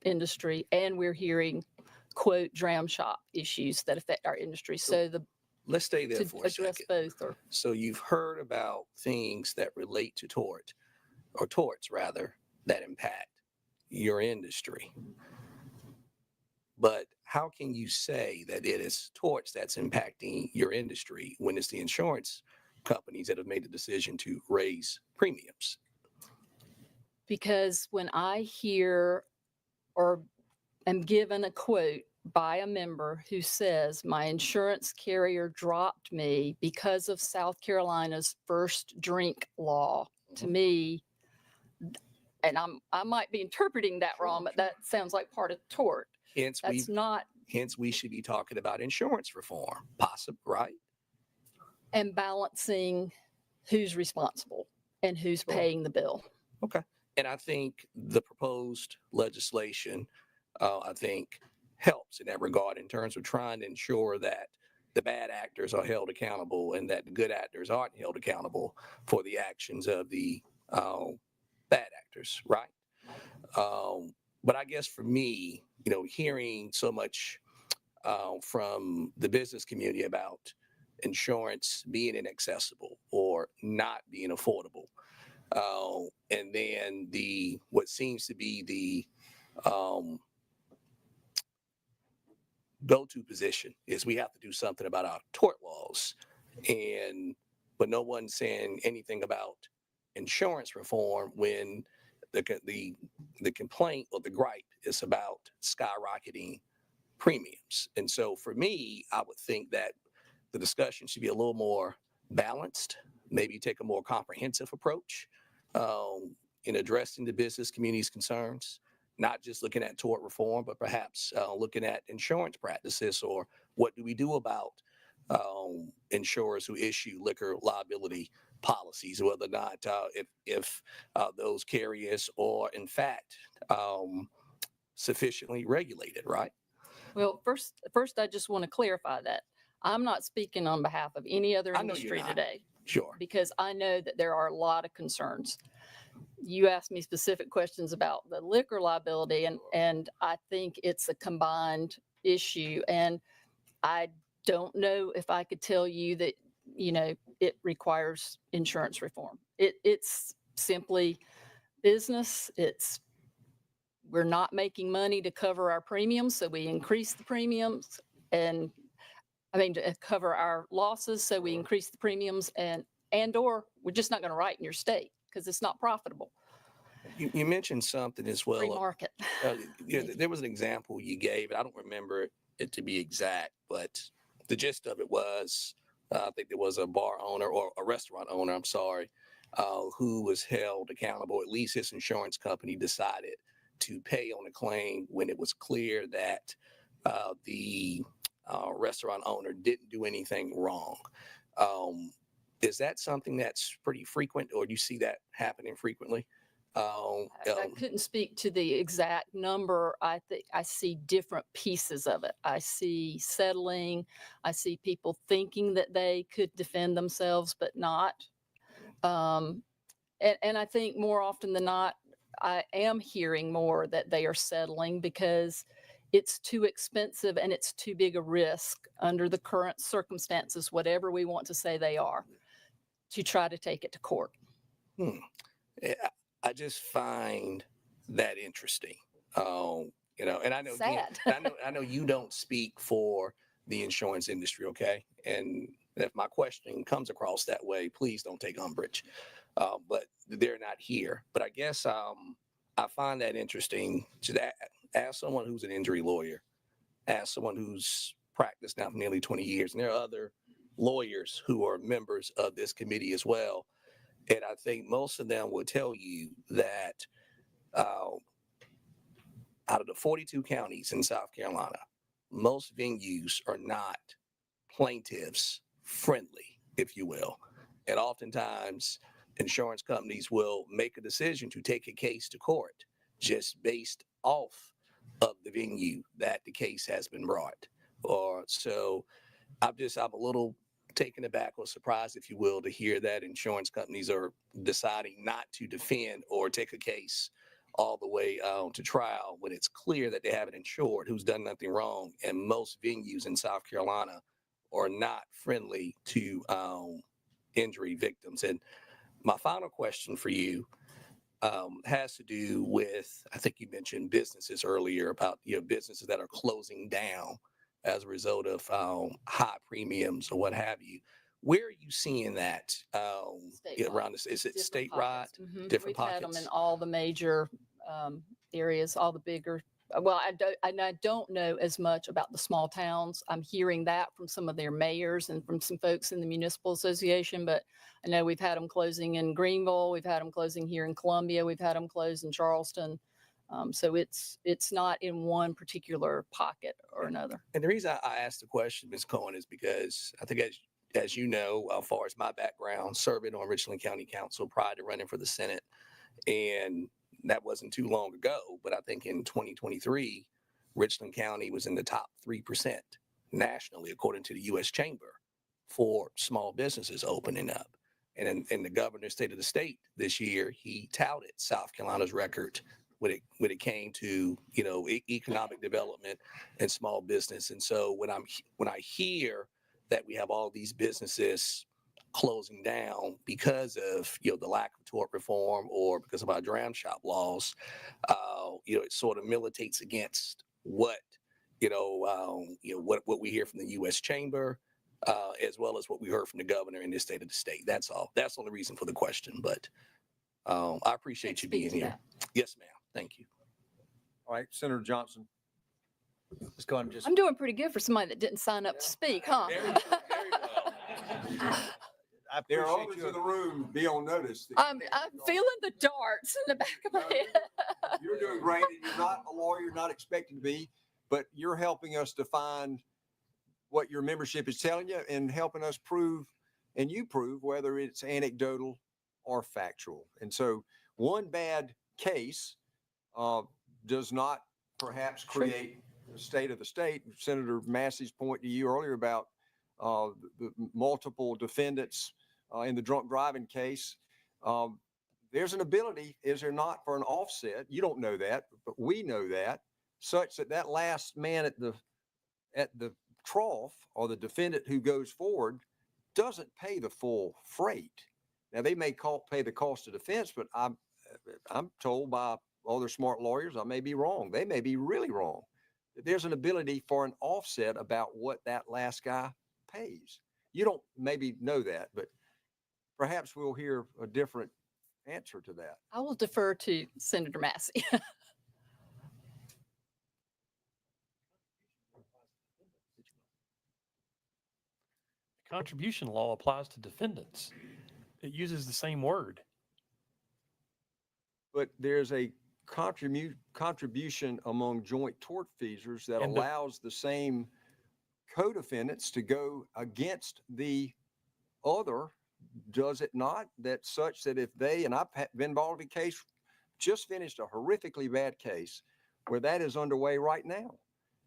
industry, and we're hearing, quote, dram shop issues that affect our industry. So Let's stay there to for a address second. both or So you've heard about things that relate to tort, or torts rather, that impact your industry. But how can you say that it is torts that's impacting your industry when it's the insurance companies that have made the decision to raise premiums? because when I hear or am given a quote by a member who says, my insurance carrier dropped me because of South Carolina's first drink law, to Mhm. me, and I might be interpreting that Sure, wrong, but sure. that sounds like part of tort. Hence, That's not, we should be talking about insurance reform, possible, right? and balancing who's responsible and who's Sure. paying the bill. Okay. And I think the proposed legislation, I think, helps in that regard in terms of trying to ensure that the bad actors are held accountable and that the good actors aren't held accountable for the actions of the bad actors, right? But I guess for me, hearing so much from the business community about insurance being inaccessible or not being affordable, and then what seems to be the go-to position is we have to do something about our tort laws, but no one's saying anything about insurance reform when the complaint or the gripe is about skyrocketing premiums. And so for me, I would think that the discussion should be a little more balanced, maybe take a more comprehensive approach in addressing the business community's concerns, not just looking at tort reform, but perhaps looking at insurance practices, or what do we do about insurers who issue liquor liability policies, whether or not if those carriers are in fact sufficiently regulated, right? Well, first, I just want to clarify that I'm not speaking on behalf of any other I know you're industry not. today, Sure. because I know that there are a lot of concerns. You asked me specific questions about the liquor liability, and I think it's a combined issue. And I don't know if I could tell you that, it requires insurance reform. It's simply business. We're not making money to cover our premiums, so we increase the premiums, and to cover our losses, so we increase the premiums, or we're just not going to write in your state because it's not profitable. You mentioned something as Free well. market. There was an example you gave, and I don't remember it to be exact, but the gist of it was, I think there was a bar owner or a restaurant owner, I'm sorry, who was held accountable. At least his insurance company decided to pay on a claim when it was clear that the restaurant owner didn't do anything wrong. Is that something that's pretty frequent, or do you see that happening frequently? I couldn't speak to the exact number. I think I see different pieces of it. I see settling. I see people thinking that they could defend themselves, but not. And I think more often than not, I am hearing more that they are settling because it's too expensive and it's too big a risk under the current circumstances, whatever we want to say they are, to try to take it to court. I just find that interesting. And I know, Sad. I know you don't speak for the insurance industry, okay? And if my question comes across that way, please don't take umbrage. But they're not here. But I guess I find that interesting. Ask someone who's an injury lawyer, ask someone who's practiced now for nearly 20 years, and there are other lawyers who are members of this committee as well. And I think most of them will tell you that out of the 42 counties in South Carolina, most venues are not plaintiffs friendly, if you will. And oftentimes, insurance companies will make a decision to take a case to court just based off of the venue that the case has been brought. Or so I'm a little taken aback or surprised, if you will, to hear that insurance companies are deciding not to defend or take a case all the way to trial when it's clear that they have an insured who's done nothing wrong. And most venues in South Carolina are not friendly to injury victims. And my final question for you has to do with, I think you mentioned businesses earlier about businesses that are closing down as a result of high premiums or what have you. Where are you seeing that around this? Is it statewide? Different We've had them in pockets? all the major areas, all the bigger. Well, I don't know as much about the small towns. I'm hearing that from some of their mayors and from some folks in the municipal association, but I know we've had them closing in Greenville. We've had them closing here in Columbia. We've had them close in Charleston. So it's not in one particular pocket or another. And the reason I asked the question, Ms. Cohen, is because I think as you know, as far as my background, serving on Richland County Council prior to running for the Senate, and that wasn't too long ago, but I think in 2023, Richland County was in the top 3% nationally, according to the U.S. Chamber, for small businesses opening up. And in the governor's state of the state this year, he touted South Carolina's record when it came to economic development and small business. And so when I hear that we have all these businesses closing down because of the lack of tort reform or because of our dram shop laws, it sort of militates against what what we hear from the U.S. Chamber, as well as what we heard from the governor in this state of the state. That's all. That's the only reason for the question. But I appreciate you being here. Yes, ma'am. Thank you. All right, Senator Johnson. Let's go ahead and just. I'm doing pretty good for somebody that didn't sign up to speak, huh? Very well. There are others in the room, be on notice. I'm feeling the darts in the back of my head. You're doing great, and you're not a lawyer, not expected to be, but you're helping us define what your membership is telling you and helping us prove, and you prove whether it's anecdotal or factual. And so one bad case does not perhaps create the state of the state. Senator Massey's point to you earlier about the multiple defendants in the drunk driving case. There's an ability, is there not, for an offset? You don't know that, but we know that, such that last man at the trough, or the defendant who goes forward, doesn't pay the full freight. Now they may pay the cost of defense, but I'm told by other smart lawyers, I may be wrong. They may be really wrong. There's an ability for an offset about what that last guy pays. You don't maybe know that, but perhaps we'll hear a different answer to that. I will defer to Senator Massey. Contribution law applies to defendants. It uses the same word. But there's a contribution among joint tortfeasors that allows the same co-defendants to go against the other, does it not? That such that if they, and I've been involved in a case, just finished a horrifically bad case where that is underway right now.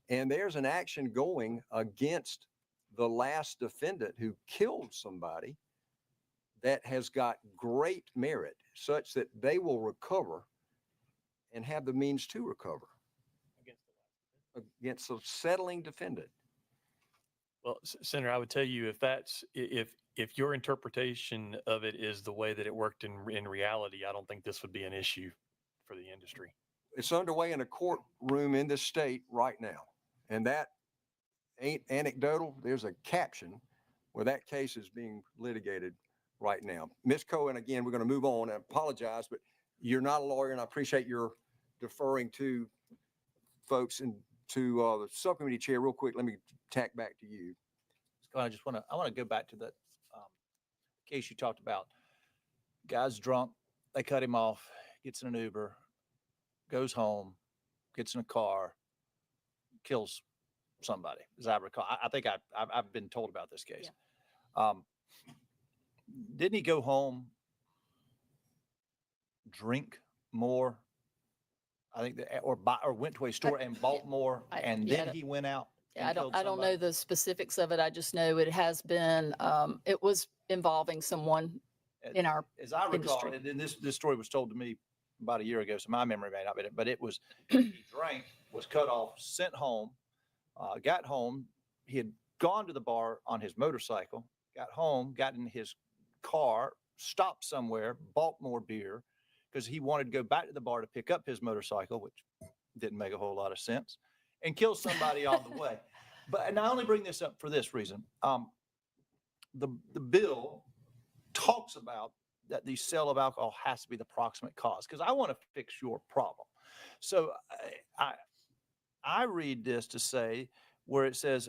And there's an action going against the last defendant who killed somebody that has got great merit, such that they will recover and have the means to recover against a settling defendant. Well, Senator, I would tell you if your interpretation of it is the way that it worked in reality, I don't think this would be an issue for the industry. It's underway in a courtroom in this state right now, and that ain't anecdotal. There's a caption where that case is being litigated right now. Ms. Cohen, again, we're going to move on. I apologize, but you're not a lawyer, and I appreciate your deferring to folks and to the subcommittee chair. Real quick, let me tack back to you. Scott, I want to go back to that case you talked about. Guy's drunk, they cut him off, gets in an Uber, goes home, gets in a car, kills somebody, as I recall. I think I've been told about this case. Yeah. Didn't he go home, drink more? I think that, or went to a store and bought more, and then he went out. Yeah, and I don't know somebody? the specifics of it. I just know it has been, it was involving someone in our As I recall, industry. and this story was told to me about a year ago, so my memory may not be it, but it was he drank, was cut off, sent home, got home. He had gone to the bar on his motorcycle, got home, got in his car, stopped somewhere, bought more beer because he wanted to go back to the bar to pick up his motorcycle, which didn't make a whole lot of sense, and kill somebody on the way. And I only bring this up for this reason. The bill talks about that the sale of alcohol has to be the proximate cause, because I want to fix your problem. So I read this to say, where it says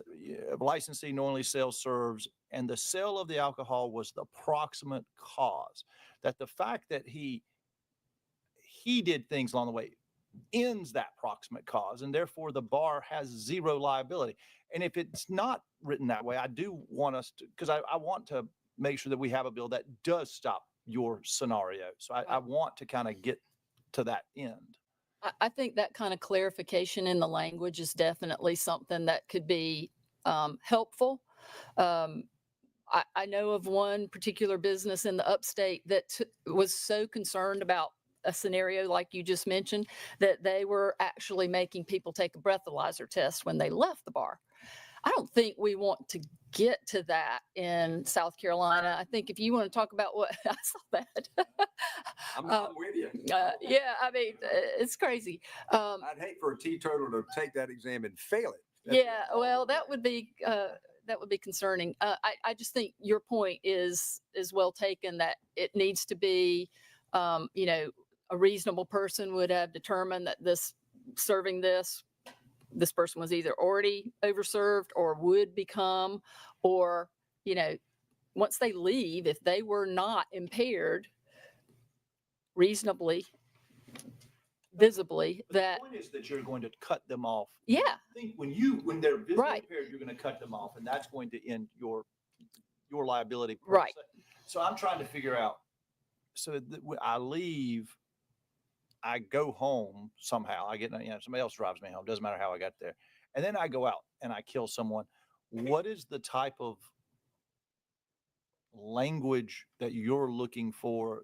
licensee knowingly sells, serves, and the sale of the alcohol was the proximate cause. That the fact that he did things along the way ends that proximate cause, and therefore the bar has zero liability. And if it's not written that way, I do want us to, because I want to make sure that we have a bill that does stop your scenario. So I want to kind of get to that end. I think that kind of clarification in the language is definitely something that could be helpful. I know of one particular business in the upstate that was so concerned about a scenario like you just mentioned that they were actually making people take a breathalyzer test when they left the bar. I don't think we want to get to that in South Carolina. I think if you want to talk about what I saw that. I'm with you. Yeah, I mean, it's crazy. I'd hate for a teetotaler to take that exam and fail it. Yeah, well, that would be concerning. I just think your point is well taken, that it needs to be, a reasonable person would have determined that serving this person was either already overserved or would become, or, once they leave, if they were not impaired reasonably, visibly, But that, the point is that you're going to cut them off. yeah, I think when they're visibly Right. impaired, you're going to cut them off, and that's going to end your liability. per Right. se. So I'm trying to figure out. So I leave, I go home somehow. I get, somebody else drives me home. Doesn't matter how I got there, and then I go out and I kill someone. What is the type of language that you're looking for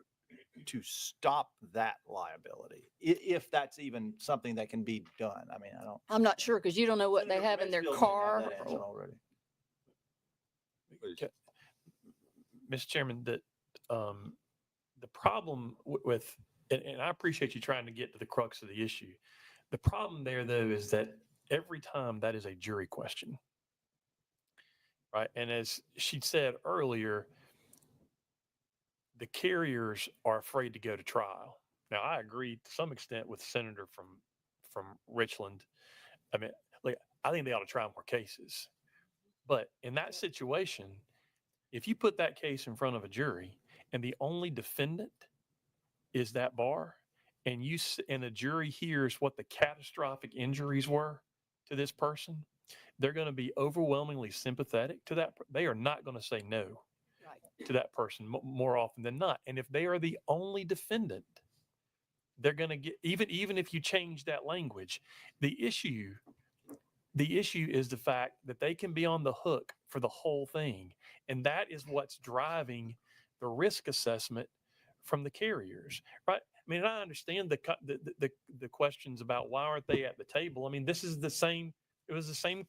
to stop that liability, if that's even something that can be done? I mean, I'm not sure, because you don't know what they Senator have in their Mansfield may have car. that answer already. Mr. Chairman, that the problem with, and I appreciate you trying to get to the crux of the issue. The problem there, though, is that every time that is a jury question, right? And as she said earlier, the carriers are afraid to go to trial. Now, I agree to some extent with the senator from Richland. I mean, like, I think they ought to try more cases. But in that situation, if you put that case in front of a jury and the only defendant is that bar, and the jury hears what the catastrophic injuries were to this person, they're going to be overwhelmingly sympathetic to that. They are not going to say no to that person more often than not. And if they are the only defendant, they're going to get, even if you change that language, the issue is the fact that they can be on the hook for the whole thing. And that is what's driving the risk assessment from the carriers, right? I mean, I understand the questions about why aren't they at the table. I mean, this is the same. It was the same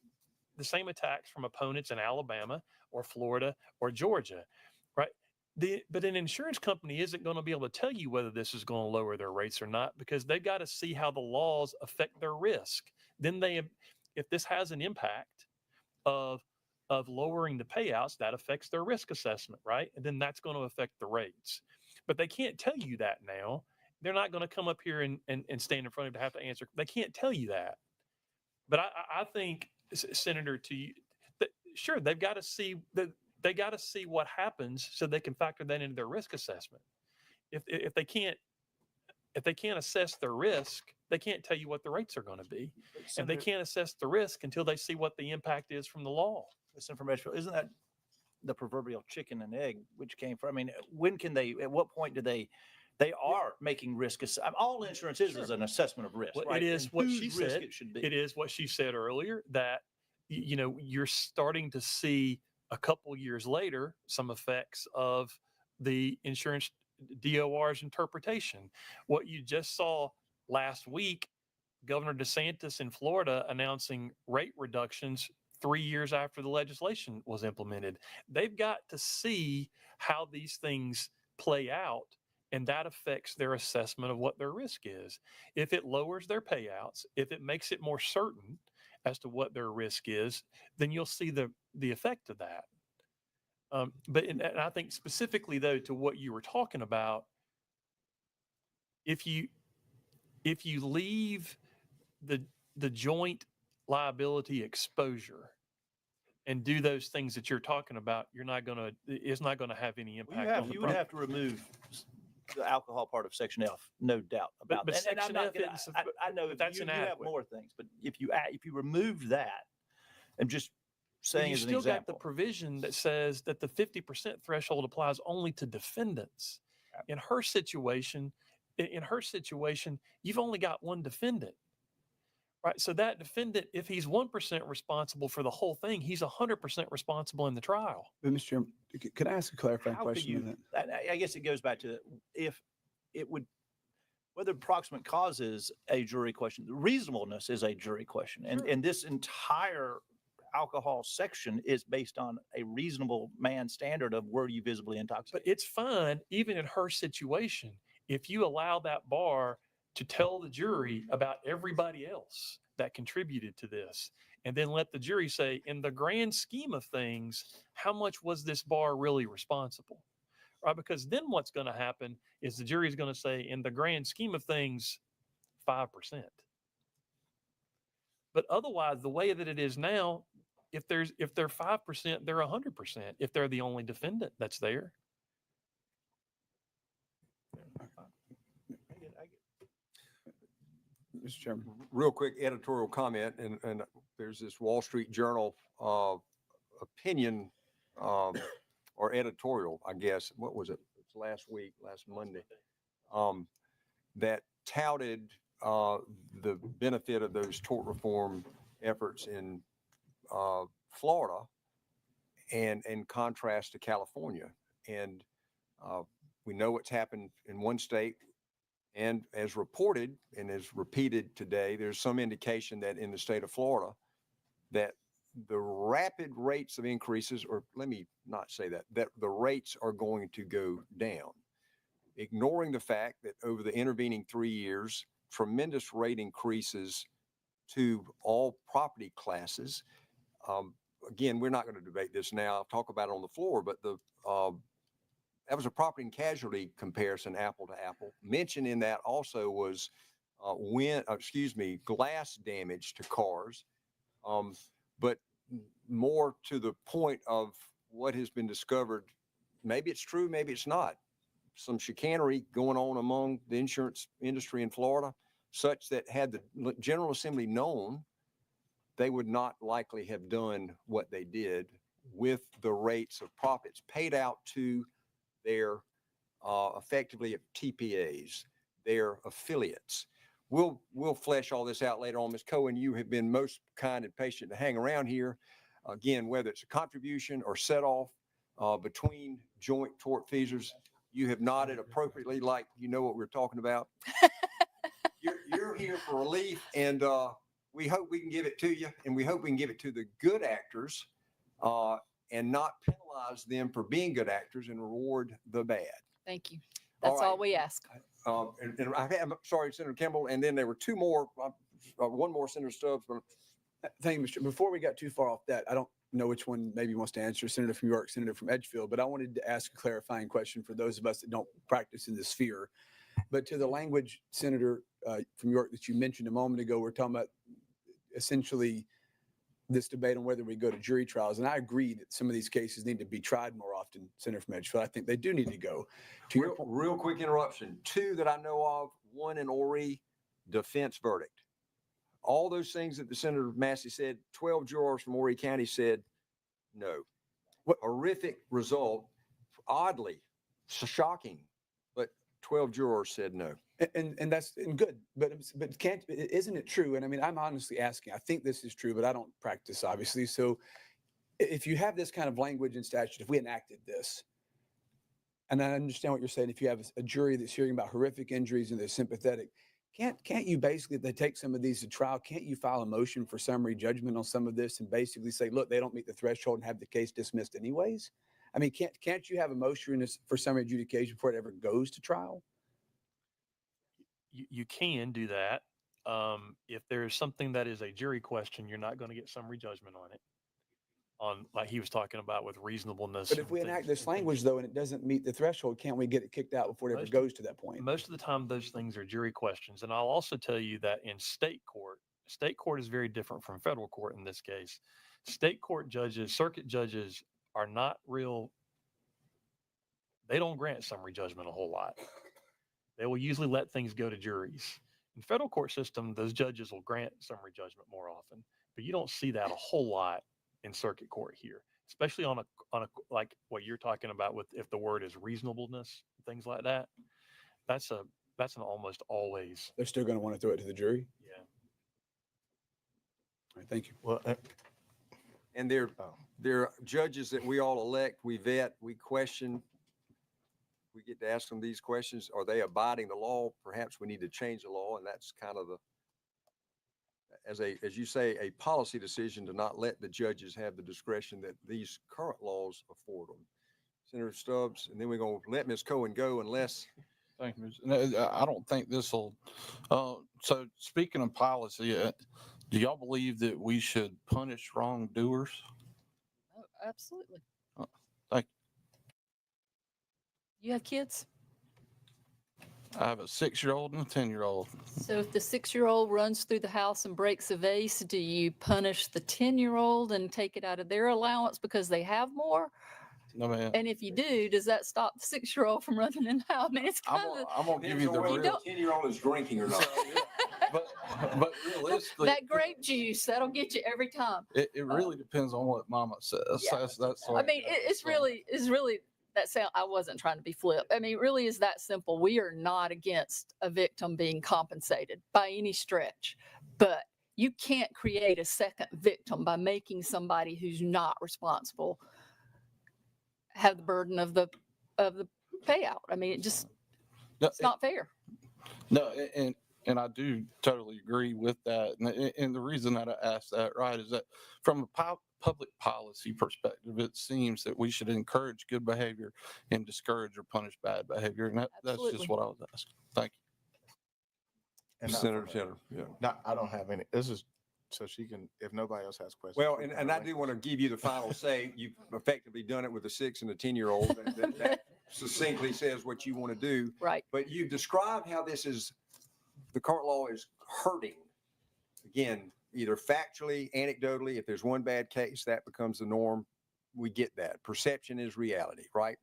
attacks from opponents in Alabama or Florida or Georgia, right? But an insurance company isn't going to be able to tell you whether this is going to lower their rates or not, because they've got to see how the laws affect their risk. Then if this has an impact of lowering the payouts, that affects their risk assessment, right? And then that's going to affect the rates. But they can't tell you that now. they're not going to come up here and stand in front of you to have to answer. They can't tell you that. But I think, Senator, to you, that sure, they've got to see that they got to see what happens so they can factor that into their risk assessment. If they can't assess their risk, they can't tell you what the rates are going to be. And they can't assess the risk until they see what the impact is from the law. This information, isn't that the proverbial chicken and egg, which came from? I mean, when can they? At what point do they are making risk? All insurance is an assessment of risk. Well, right? It is And what whose she risk said. It should be. It is what she said earlier, that you're starting to see a couple years later some effects of the insurance DOR's interpretation. What you just saw last week, Governor DeSantis in Florida announcing rate reductions 3 years after the legislation was implemented. They've got to see how these things play out, and that affects their assessment of what their risk is. If it lowers their payouts, if it makes it more certain as to what their risk is, then you'll see the effect of that. And I think specifically, though, to what you were talking about, if you leave the joint liability exposure and do those things that you're talking about, it's not gonna have any impact on the You would have to remove the alcohol part of Section F, no doubt about But that. And I'm Section not F gonna- is- I know but that's you have inadequate. more things, but if you remove that, and just But saying you as an still got the example, provision that says that the 50% threshold applies only to defendants. In her situation, you've only got one defendant, right? So that defendant, if he's 1% responsible for the whole thing, he's 100% responsible in the trial. But Mr. Chairman, could I ask a clarifying how could question on you? that? I guess it goes back to if it would. Whether proximate cause is a jury question, the reasonableness is a jury question. And, Sure. and this entire alcohol section is based on a reasonable man standard of were you visibly But intoxicated. it's fine, even in her situation, if you allow that bar to tell the jury about everybody else that contributed to this, and then let the jury say, in the grand scheme of things, how much was this bar really responsible? Right? Because then what's going to happen is the jury is going to say, in the grand scheme of things, 5%. But otherwise, the way that it is now, if they're 5%, they're 100%. If they're the only defendant that's there. Mr. Chairman. Real quick editorial comment, and there's this Wall Street Journal opinion or editorial, I guess. What was it? It's last Monday, that touted the benefit of those tort reform efforts in Florida, and in contrast to California. And we know what's happened in one state. And as reported and as repeated today, there's some indication that in the state of Florida, that the rapid rates of increases, or let me not say that the rates are going to go down, ignoring the fact that over the intervening 3 years, tremendous rate increases to all property classes. Again, we're not going to debate this now. I'll talk about it on the floor, but that was a property and casualty comparison, apple to apple. Mentioned in that also was glass damage to cars. But more to the point of what has been discovered, maybe it's true, maybe it's not. Some chicanery going on among the insurance industry in Florida, such that had the General Assembly known, they would not likely have done what they did with the rates of profits paid out to their effectively TPAs, their affiliates. We'll flesh all this out later on. Ms. Cohen, you have been most kind and patient to hang around here. Again, whether it's a contribution or set off between joint tortfeasors, you have nodded appropriately like you know what we're talking about. You're here for relief, and we hope we can give it to you, and we hope we can give it to the good actors and not penalize them for being good actors and reward the bad. Thank you. All That's all right. we ask. I'm sorry, Senator Kimball, and then there were two more, one more, Senator Stubbs. But Thank you, Mr. Before we got too far off that, I don't know which one maybe wants to answer, Senator from York, Senator from Edgefield, but I wanted to ask a clarifying question for those of us that don't practice in the sphere. But to the language, Senator, from York, that you mentioned a moment ago, we're talking about essentially this debate on whether we go to jury trials. And I agree that some of these cases need to be tried more often, Senator from Edgefield. I think they do need to go. To your point, Real quick interruption. 2 that I know of, 1 in Horry, defense verdict. All those things that the Senator Massey said, 12 jurors from Horry County said no. What horrific result, oddly, shocking, but 12 jurors said no. and that's good, but isn't it true? And I mean, I'm honestly asking. I think this is true, but I don't practice, obviously. So, if you have this kind of language in statute, if we enacted this, and I understand what you're saying, if you have a jury that's hearing about horrific injuries and they're sympathetic, can't you basically, if they take some of these to trial, can't you file a motion for summary judgment on some of this and basically say, look, they don't meet the threshold and have the case dismissed anyways? I mean, can't you have a motion for summary adjudication before it ever goes to trial? You can do that. If there's something that is a jury question, you're not going to get summary judgment on it. On like he was talking about with reasonableness. But if we enact this language though, and it doesn't meet the threshold, can't we get it kicked out before it ever goes to that point? Most of the time, those things are jury questions. And I'll also tell you that in state court is very different from federal court in this case. State court judges, circuit judges are not real. They don't grant summary judgment a whole lot. They will usually let things go to juries. In federal court system, those judges will grant summary judgment more often, but you don't see that a whole lot in circuit court here, especially on a like what you're talking about with if the word is reasonableness, things like that. That's an almost always. They're still going to want to throw it to the jury. Yeah. All right, thank you. Well, And they're judges that we all elect, we vet, we question. We get to ask them these questions. Are they abiding the law? Perhaps we need to change the law. And that's kind of as you say, a policy decision to not let the judges have the discretion that these current laws afford them. Senator Stubbs, and then we're going to let Ms. Cohen go unless. Thank you. No, I don't think this will. So speaking of policy, do y'all believe that we should punish wrongdoers? Oh, absolutely. Thank You have kids? I have a 6-year-old and a 10-year-old. So if the 6-year-old runs through the house and breaks a vase, do you punish the 10-year-old and take it out of their allowance because they have more? No, man. And if you do, does that stop the 6-year-old from running in the house? I mean, it's kind of. I'm gonna give you the real. 10-year-old is drinking or not. But realistically, That grape juice, that'll get you every time. it really depends on what Mama says. Yeah. That's I mean, it's really that sound. I wasn't trying to be flip. I mean, it really is that simple. We are not against a victim being compensated by any stretch, but you can't create a second victim by making somebody who's not responsible have the burden of the payout. I mean, it's not fair. No, and I do totally agree with that. And the reason that I asked that, right, is that from a public policy perspective, it seems that we should encourage good behavior and discourage or punish bad behavior. And that's just what I was asking. Thank you. and Senator Taylor, yeah. No, I don't have any. This is so she can, if nobody else has questions. Well, and I do want to give you the final say. You've effectively done it with a 6 and a 10-year-old. That succinctly says what you want to do. Right. But you've described how the current law is hurting. Again, either factually, anecdotally, if there's one bad case, that becomes the norm. We get that. Perception is reality, right?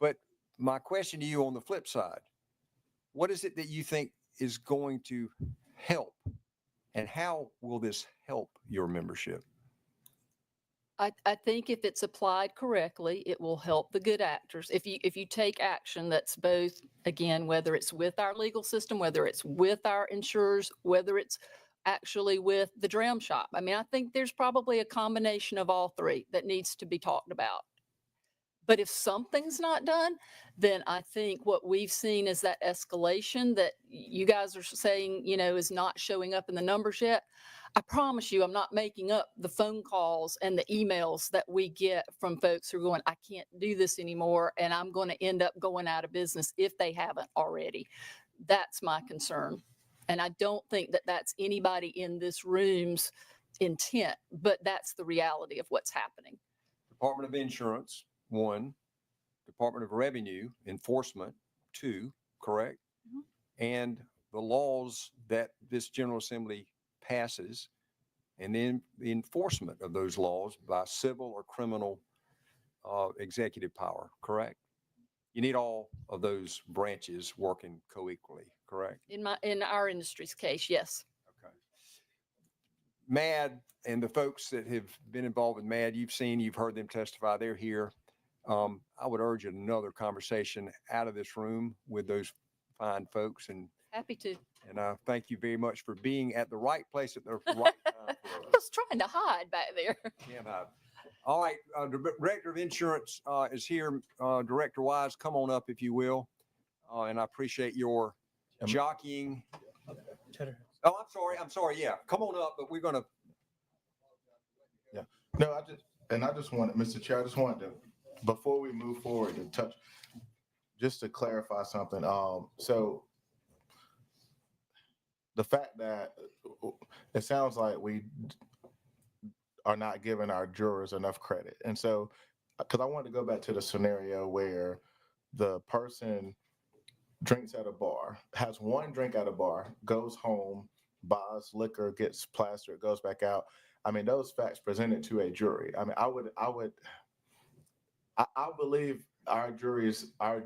But my question to you on the flip side, what is it that you think is going to help? And how will this help your membership? I think if it's applied correctly, it will help the good actors. If you take action that's both, again, whether it's with our legal system, whether it's with our insurers, whether it's actually with the dram shop. I mean, I think there's probably a combination of all three that needs to be talked about. But if something's not done, then I think what we've seen is that escalation that you guys are saying, is not showing up in the numbers yet. I promise you, I'm not making up the phone calls and the emails that we get from folks who are going, I can't do this anymore, and I'm going to end up going out of business if they haven't already. That's my concern. And I don't think that that's anybody in this room's intent, but that's the reality of what's happening. Department of Insurance, 1. Department of Revenue Enforcement, 2, correct? and the laws that this General Assembly passes, and then the enforcement of those laws by civil or criminal executive power, correct? You need all of those branches working co-equally, correct? In our industry's case, yes. Okay. MAD and the folks that have been involved with MAD, you've heard them testify, they're here. I would urge another conversation out of this room with those fine folks, and Happy to. I thank you very much for being at the right place at the right time I for us. was trying to hide back there. Can't hide. All right, the Director of Insurance is here. Director Wise, come on up if you will. And I appreciate your jockeying. Oh, I'm sorry. Yeah, come on up, but we're going to. Yeah. No, I just wanted, Mr. Chair, I just wanted to, before we move forward, to touch, just to clarify something. So the fact that it sounds like we are not giving our jurors enough credit. And so, because I wanted to go back to the scenario where the person drinks at a bar, has one drink at a bar, goes home, buys liquor, gets plastered, goes back out. I mean, those facts presented to a jury. I mean, I believe our juries are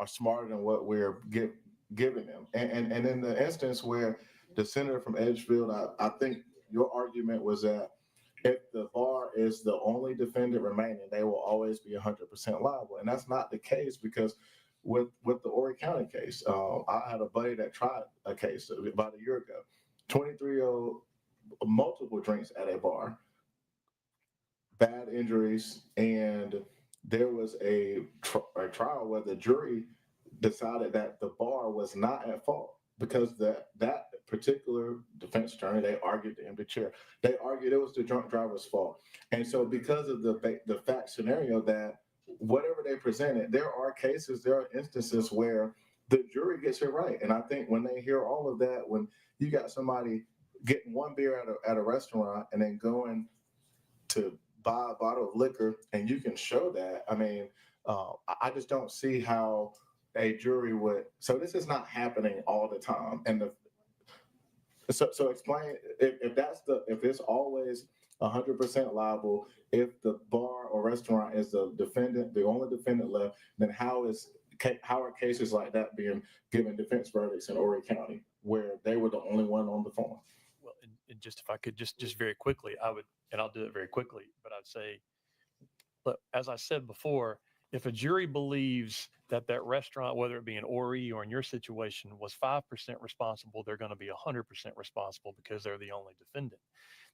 smarter than what we're giving them. And in the instance where the senator from Edgefield, I think your argument was that if the bar is the only defendant remaining, they will always be 100% liable. And that's not the case, because with the Horry County case, I had a buddy that tried a case about a year ago, 23-year-old, multiple drinks at a bar, bad injuries, and there was a trial where the jury decided that the bar was not at fault, because that particular defense attorney, they argued the empty chair. They argued it was the drunk driver's fault. And so because of the fact scenario that whatever they presented, there are instances where the jury gets it right. And I think when they hear all of that, when you got somebody getting one beer at a restaurant and then going to buy a bottle of liquor, and you can show that, I mean, I just don't see how a jury would. So this is not happening all the time. And so explain if it's always 100% liable, if the bar or restaurant is the only defendant left, then how are cases like that being given defense verdicts in Horry County where they were the only one on the phone? Well, and just if I could just very quickly, and I'll do it very quickly, but I'd say, look, as I said before, if a jury believes that restaurant, whether it be in Horry or in your situation, was 5% responsible, they're going to be 100% responsible because they're the only defendant.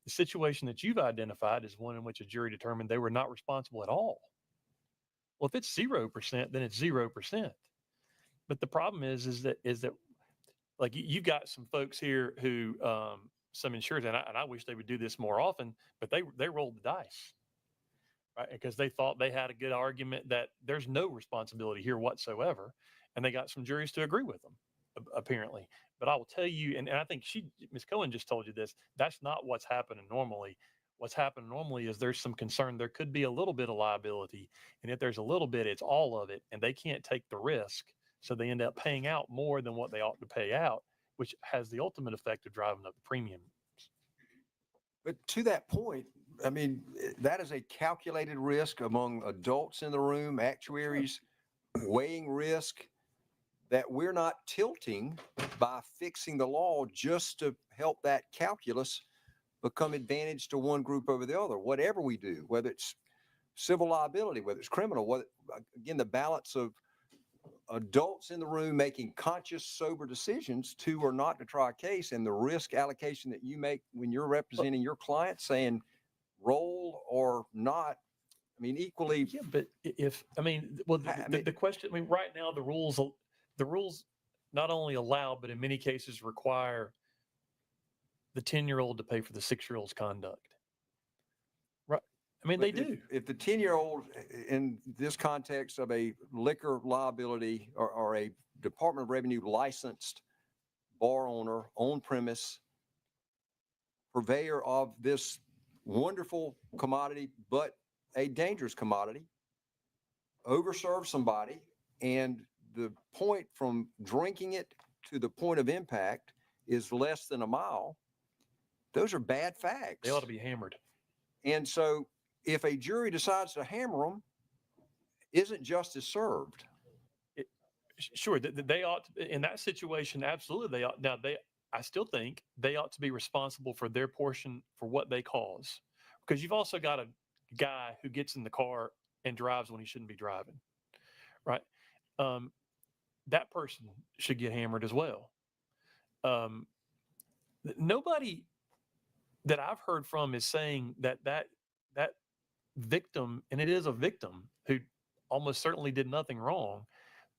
The situation that you've identified is one in which a jury determined they were not responsible at all. Well, if it's 0%, then it's 0%. But the problem is that like you've got some folks here who some insurers, and I wish they would do this more often, but they rolled the dice, right? Because they thought they had a good argument that there's no responsibility here whatsoever, and they got some juries to agree with them, apparently. But I will tell you, and I think Ms. Cohen just told you this, that's not what's happening normally. What's happening normally is there's some concern there could be a little bit of liability, and if there's a little bit, it's all of it, and they can't take the risk, so they end up paying out more than what they ought to pay out, which has the ultimate effect of driving up the premium. But to that point, I mean, that is a calculated risk among adults in the room, actuaries weighing risk that we're not tilting by fixing the law just to help that calculus become advantage to one group over the other. Whatever we do, whether it's civil liability, whether it's criminal, again, the balance of adults in the room making conscious, sober decisions to or not to try a case, and the risk allocation that you make when you're representing your client, saying roll or not. I mean, equally. Yeah, but the question, I mean, right now the rules not only allow, but in many cases require the 10-year-old to pay for the 6-year-old's conduct. Right. I mean, they do. If the 10-year-old in this context of a liquor liability or a Department of Revenue licensed bar owner, on premise, purveyor of this wonderful commodity, but a dangerous commodity, overserve somebody, and the point from drinking it to the point of impact is less than a mile, those are bad facts. They ought to be hammered. And so if a jury decides to hammer them, isn't justice served? Sure, they ought to, in that situation, absolutely they ought. Now I still think they ought to be responsible for their portion for what they cause, because you've also got a guy who gets in the car and drives when he shouldn't be driving, right? That person should get hammered as well. Nobody that I've heard from is saying that victim, and it is a victim who almost certainly did nothing wrong.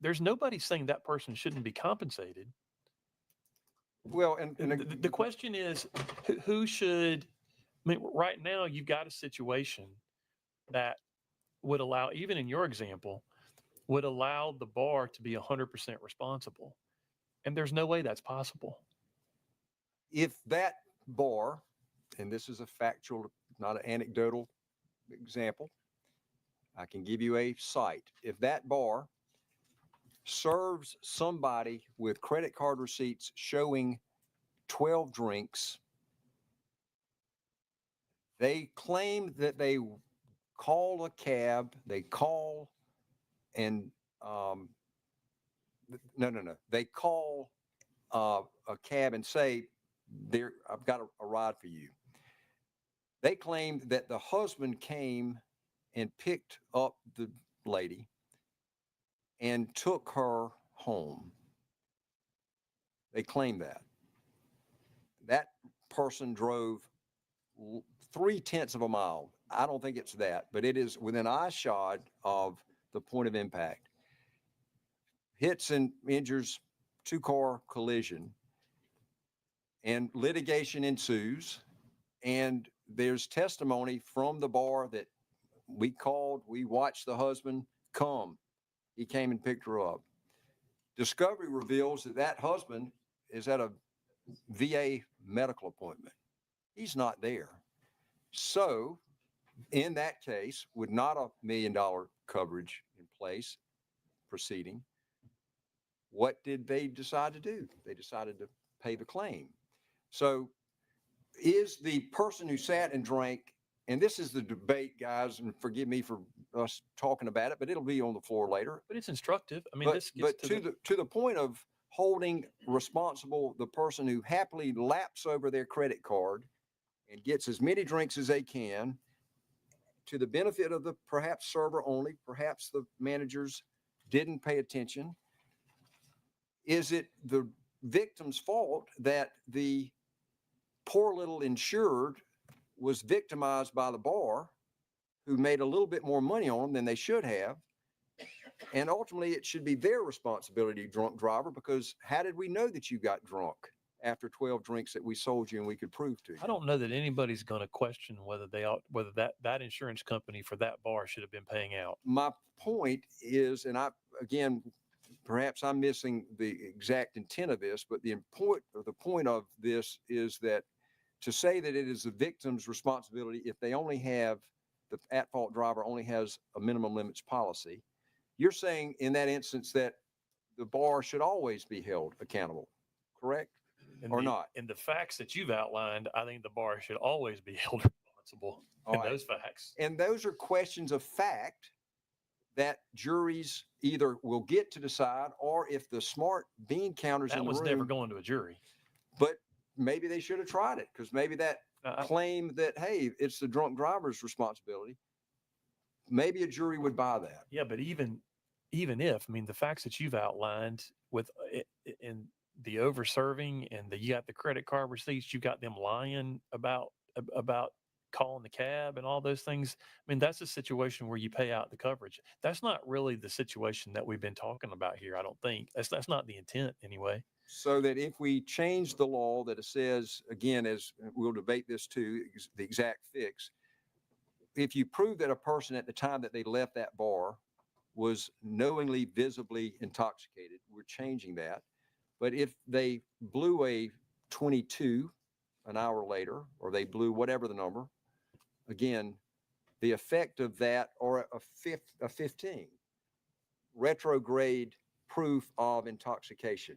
There's nobody saying that person shouldn't be compensated. Well, and The question is, who should? I mean, right now you've got a situation that would allow, even in your example, would allow the bar to be 100% responsible, and there's no way that's possible. if that bar, and this is a factual, not an anecdotal example, I can give you a site. If that bar serves somebody with credit card receipts showing 12 drinks, they claim that they call a cab, they call and, no. They call a cab and say, I've got a ride for you. They claimed that the husband came and picked up the lady and took her home. They claim that. That person drove 3/10 of a mile. I don't think it's that, but it is within eyeshot of the point of impact. Hits and injures, 2-car collision, and litigation ensues. And there's testimony from the bar that we called, we watched the husband come. He came and picked her up. Discovery reveals that that husband is at a VA medical appointment. He's not there. So in that case, with not $1 million coverage in place proceeding, what did they decide to do? They decided to pay the claim. So is the person who sat and drank, and this is the debate, guys, and forgive me for us talking about it, but it'll be on the floor later. But it's instructive. I mean, But, this gets to the point of holding responsible the person who happily laps over their credit card and gets as many drinks as they can, to the benefit of the perhaps server only, perhaps the managers didn't pay attention. Is it the victim's fault that the poor little insured was victimized by the bar, who made a little bit more money on them than they should have? And ultimately, it should be their responsibility, drunk driver, because how did we know that you got drunk after 12 drinks that we sold you and we could prove to you? I don't know that anybody's going to question whether that insurance company for that bar should have been paying out. My point is, and again, perhaps I'm missing the exact intent of this, but the point of this is that to say that it is the victim's responsibility if they only have, the at-fault driver only has a minimum limits policy, you're saying in that instance that the bar should always be held accountable, correct? Not? In the facts that you've outlined, I think the bar should always be held responsible in those facts. And those are questions of fact that juries either will get to decide, or if the smart bean counters in the room. That was never going to a jury. But maybe they should have tried it, because maybe that claim that, hey, it's the drunk driver's responsibility, maybe a jury would buy that. Yeah, but even if, I mean, the facts that you've outlined with in the over-serving and you got the credit card receipts, you got them lying about calling the cab and all those things. I mean, that's a situation where you pay out the coverage. That's not really the situation that we've been talking about here. I don't think that's not the intent anyway. So that if we change the law that it says, again, as we'll debate this too, the exact fix, if you prove that a person at the time that they left that bar was knowingly, visibly intoxicated, we're changing that. But if they blew a 22 an hour later, or they blew whatever the number, again, the effect of that, or a 15, retrograde proof of intoxication.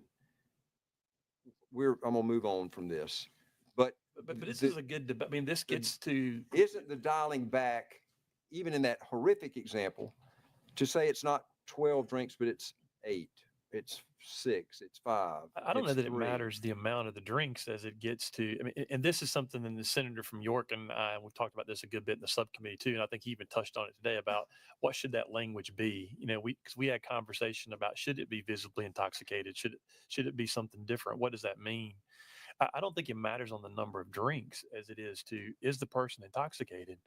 I'm gonna move on from this, but But this the- is a good debate. I mean, this gets to, isn't the dialing back, even in that horrific example, to say it's not 12 drinks, but it's 8, it's 6, it's 5. I don't know it's that it 3. matters the amount of the drinks as it gets to, I mean, and this is something that the senator from York and I, we've talked about this a good bit in the subcommittee too. And I think he even touched on it today about what should that language be? You know, because we had conversation about, should it be visibly intoxicated? Should it be something different? What does that mean? I don't think it matters on the number of drinks as it is to, is the person intoxicated?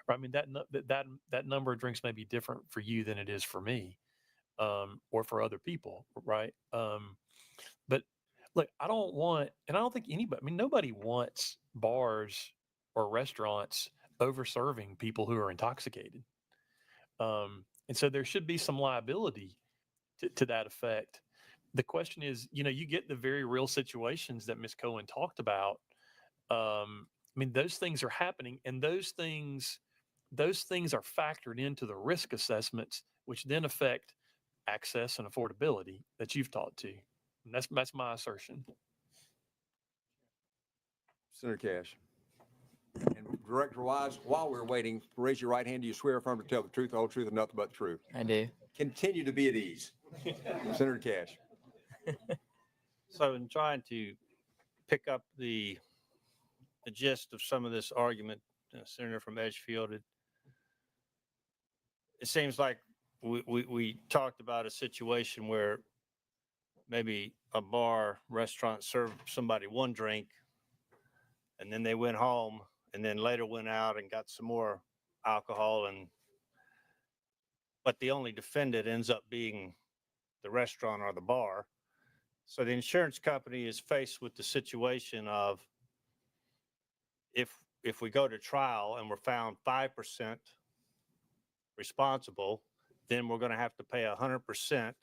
Or, I mean, that number of drinks may be different for you than it is for me, or for other people, right? But look, I don't want, and I don't think anybody, I mean, nobody wants bars or restaurants over serving people who are intoxicated. And so there should be some liability to that effect. The question is, you know, you get the very real situations that Ms. Cohen talked about. I mean, those things are happening, and those things are factored into the risk assessments, which then affect access and affordability that you've talked to. And that's my assertion. Senator Cash. And Director Wise, while we're waiting, raise your right hand. Do you swear affirm to tell the truth, the whole truth, and nothing but the truth? I do. Continue to be at ease. Senator Cash. So in trying to pick up the gist of some of this argument, Senator from Edgefield, it seems like we talked about a situation where maybe a bar, restaurant served somebody one drink, and then they went home, and then later went out and got some more alcohol, but the only defendant ends up being the restaurant or the bar. So the insurance company is faced with the situation of, if we go to trial and we're found 5% responsible, then we're going to have to pay 100%.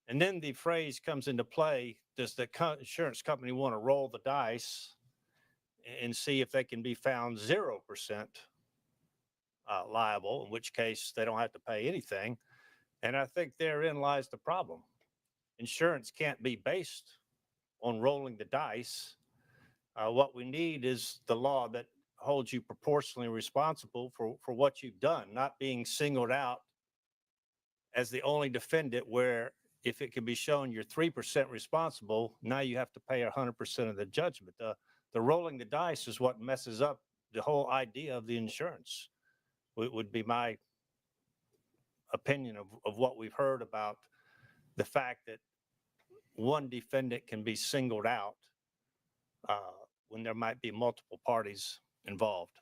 And then the phrase comes into play, does the insurance company want to roll the dice and see if they can be found 0% liable, in which case they don't have to pay anything? And I think therein lies the problem. Insurance can't be based on rolling the dice. What we need is the law that holds you proportionally responsible for what you've done, not being singled out as the only defendant, where if it can be shown you're 3% responsible, now you have to pay 100% of the judgment. The rolling the dice is what messes up the whole idea of the insurance. It would be my opinion of what we've heard about the fact that one defendant can be singled out when there might be multiple parties involved.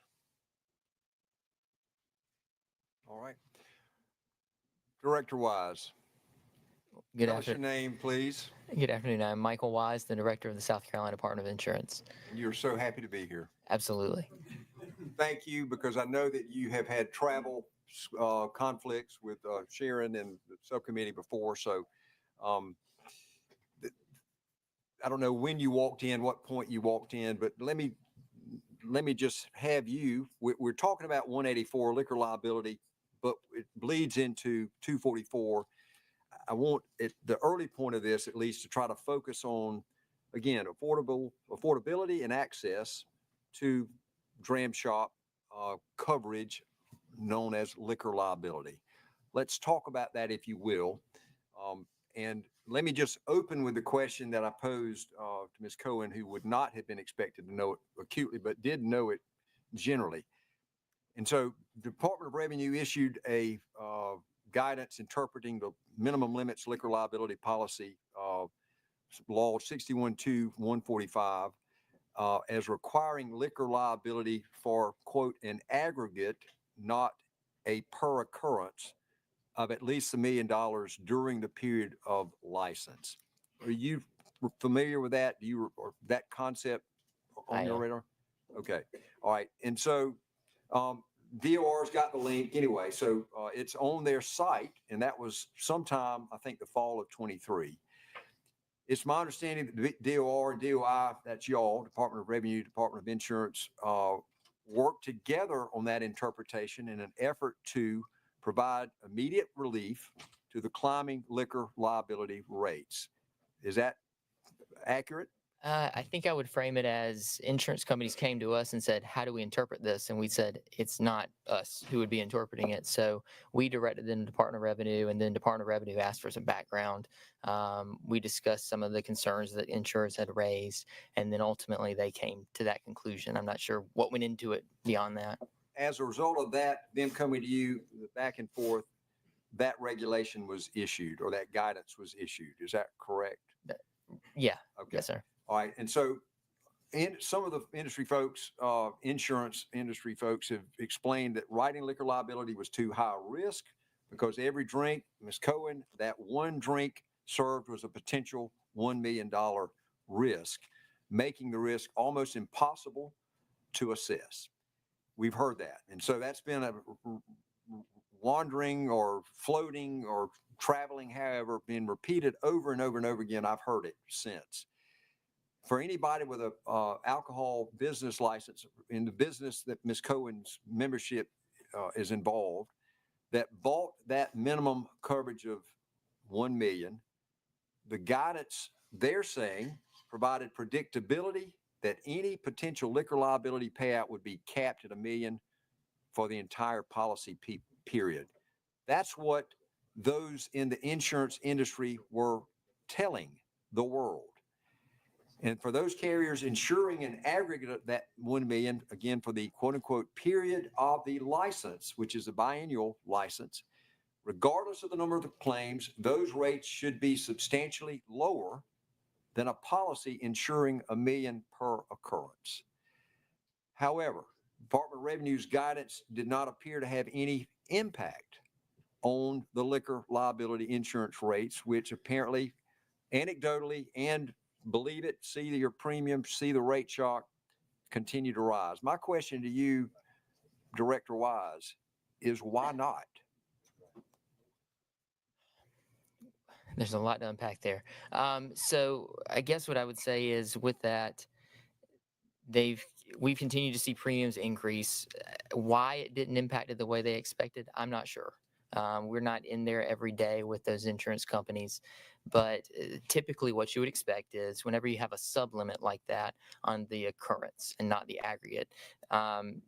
All right. Director Wise. Good Tell us your afternoon. name, please. Good afternoon. I'm Michael Wise, the director of the South Carolina Department of Insurance. You're so happy to be here. Absolutely. Thank you, because I know that you have had travel conflicts with Sharon and the subcommittee before. So I don't know when you walked in, what point you walked in, but let me just have you. We're talking about 184 liquor liability, but it bleeds into 244. I want the early point of this, at least, to try to focus on, again, affordability and access to dram shop coverage known as liquor liability. Let's talk about that, if you will. And let me just open with the question that I posed to Ms. Cohen, who would not have been expected to know it acutely, but did know it generally. And so the Department of Revenue issued a guidance interpreting the minimum limits liquor liability policy, law 61-2-145, as requiring liquor liability for, quote, an aggregate, not a per occurrence, of at least $1 million during the period of license. Are you familiar with that? Or that concept on your radar? Okay. All right. And so DOR's got the link anyway. So it's on their site, and that was sometime, I think, the fall of 23. It's my understanding that DOR and DOI, that's y'all, Department of Revenue, Department of Insurance, work together on that interpretation in an effort to provide immediate relief to the climbing liquor liability rates. Is that accurate? I think I would frame it as insurance companies came to us and said, how do we interpret this? And we said, it's not us who would be interpreting it. So we directed them to Department of Revenue, and then Department of Revenue asked for some background. We discussed some of the concerns that insurers had raised, and then ultimately they came to that conclusion. I'm not sure what went into it beyond that. As a result of that, them coming to you, the back and forth, that regulation was issued or that guidance was issued. Is that correct? Yeah. Okay. Yes, sir. All right. And so some of the industry folks, insurance industry folks have explained that writing liquor liability was too high a risk because every drink, Ms. Cohen, that one drink served was a potential $1 million risk, making the risk almost impossible to assess. We've heard that. And so that's been a wandering or floating or traveling, however, been repeated over and over and over again. I've heard it since. For anybody with a alcohol business license in the business that Ms. Cohen's membership is involved, that bought that minimum coverage of 1 million, the guidance they're saying provided predictability that any potential liquor liability payout would be capped at $1 million for the entire policy period. That's what those in the insurance industry were telling the world. And for those carriers insuring an aggregate of that 1 million, again, for the quote unquote period of the license, which is a biennial license, regardless of the number of the claims, those rates should be substantially lower than a policy insuring $1 million per occurrence. However, Department of Revenue's guidance did not appear to have any impact on the liquor liability insurance rates, which apparently anecdotally and believe it, see your premiums, see the rate shock continue to rise. My question to you, Director Wise, is why not? There's a lot to unpack there. So I guess what I would say is with that, we've continued to see premiums increase. Why it didn't impact it the way they expected, I'm not sure. We're not in there every day with those insurance companies, but typically what you would expect is whenever you have a sublimit like that on the occurrence and not the aggregate,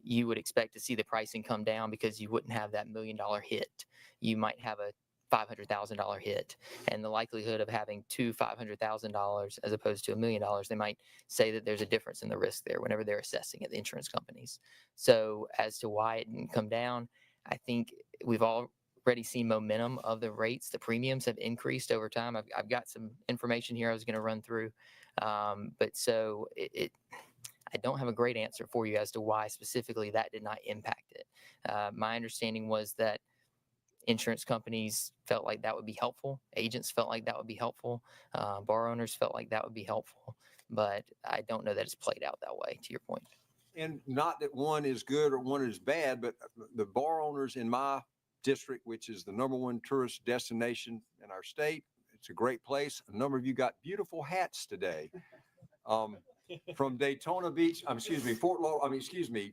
you would expect to see the pricing come down because you wouldn't have that $1 million hit. You might have a $500,000 hit, and the likelihood of having two $500,000 as opposed to $1 million, they might say that there's a difference in the risk there whenever they're assessing it, the insurance companies. So as to why it didn't come down, I think we've already seen momentum of the rates. The premiums have increased over time. I've got some information here I was going to run through, but so I don't have a great answer for you as to why specifically that did not impact it. My understanding was that insurance companies felt like that would be helpful. Agents felt like that would be helpful. Bar owners felt like that would be helpful. But I don't know that it's played out that way, to your point. And not that one is good or one is bad, but the bar owners in my district, which is the #1 tourist destination in our state, it's a great place. A number of you got beautiful hats today. From Daytona Beach,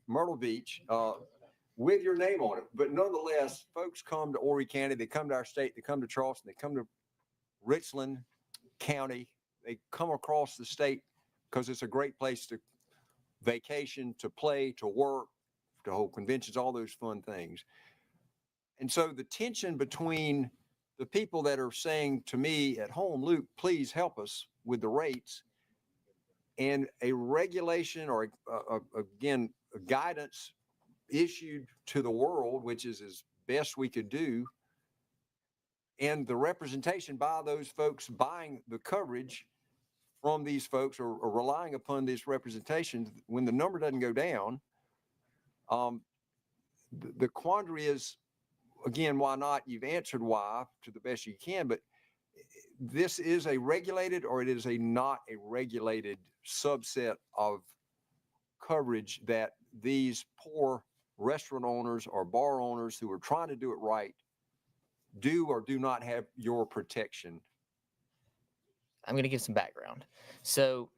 Myrtle Beach, with your name on it. But nonetheless, folks come to Horry County, they come to our state, they come to Charleston, they come to Richland County, they come across the state because it's a great place to vacation, to play, to work, to hold conventions, all those fun things. And so the tension between the people that are saying to me at home, Luke, please help us with the rates, and a regulation or again, a guidance issued to the world, which is as best we could do, and the representation by those folks buying the coverage from these folks or relying upon this representation, when the number doesn't go down, the quandary is, again, why not? You've answered why to the best you can, but this is a regulated or it is not a regulated subset of coverage that these poor restaurant owners or bar owners who are trying to do it right do or do not have your protection. I'm going to give some background. So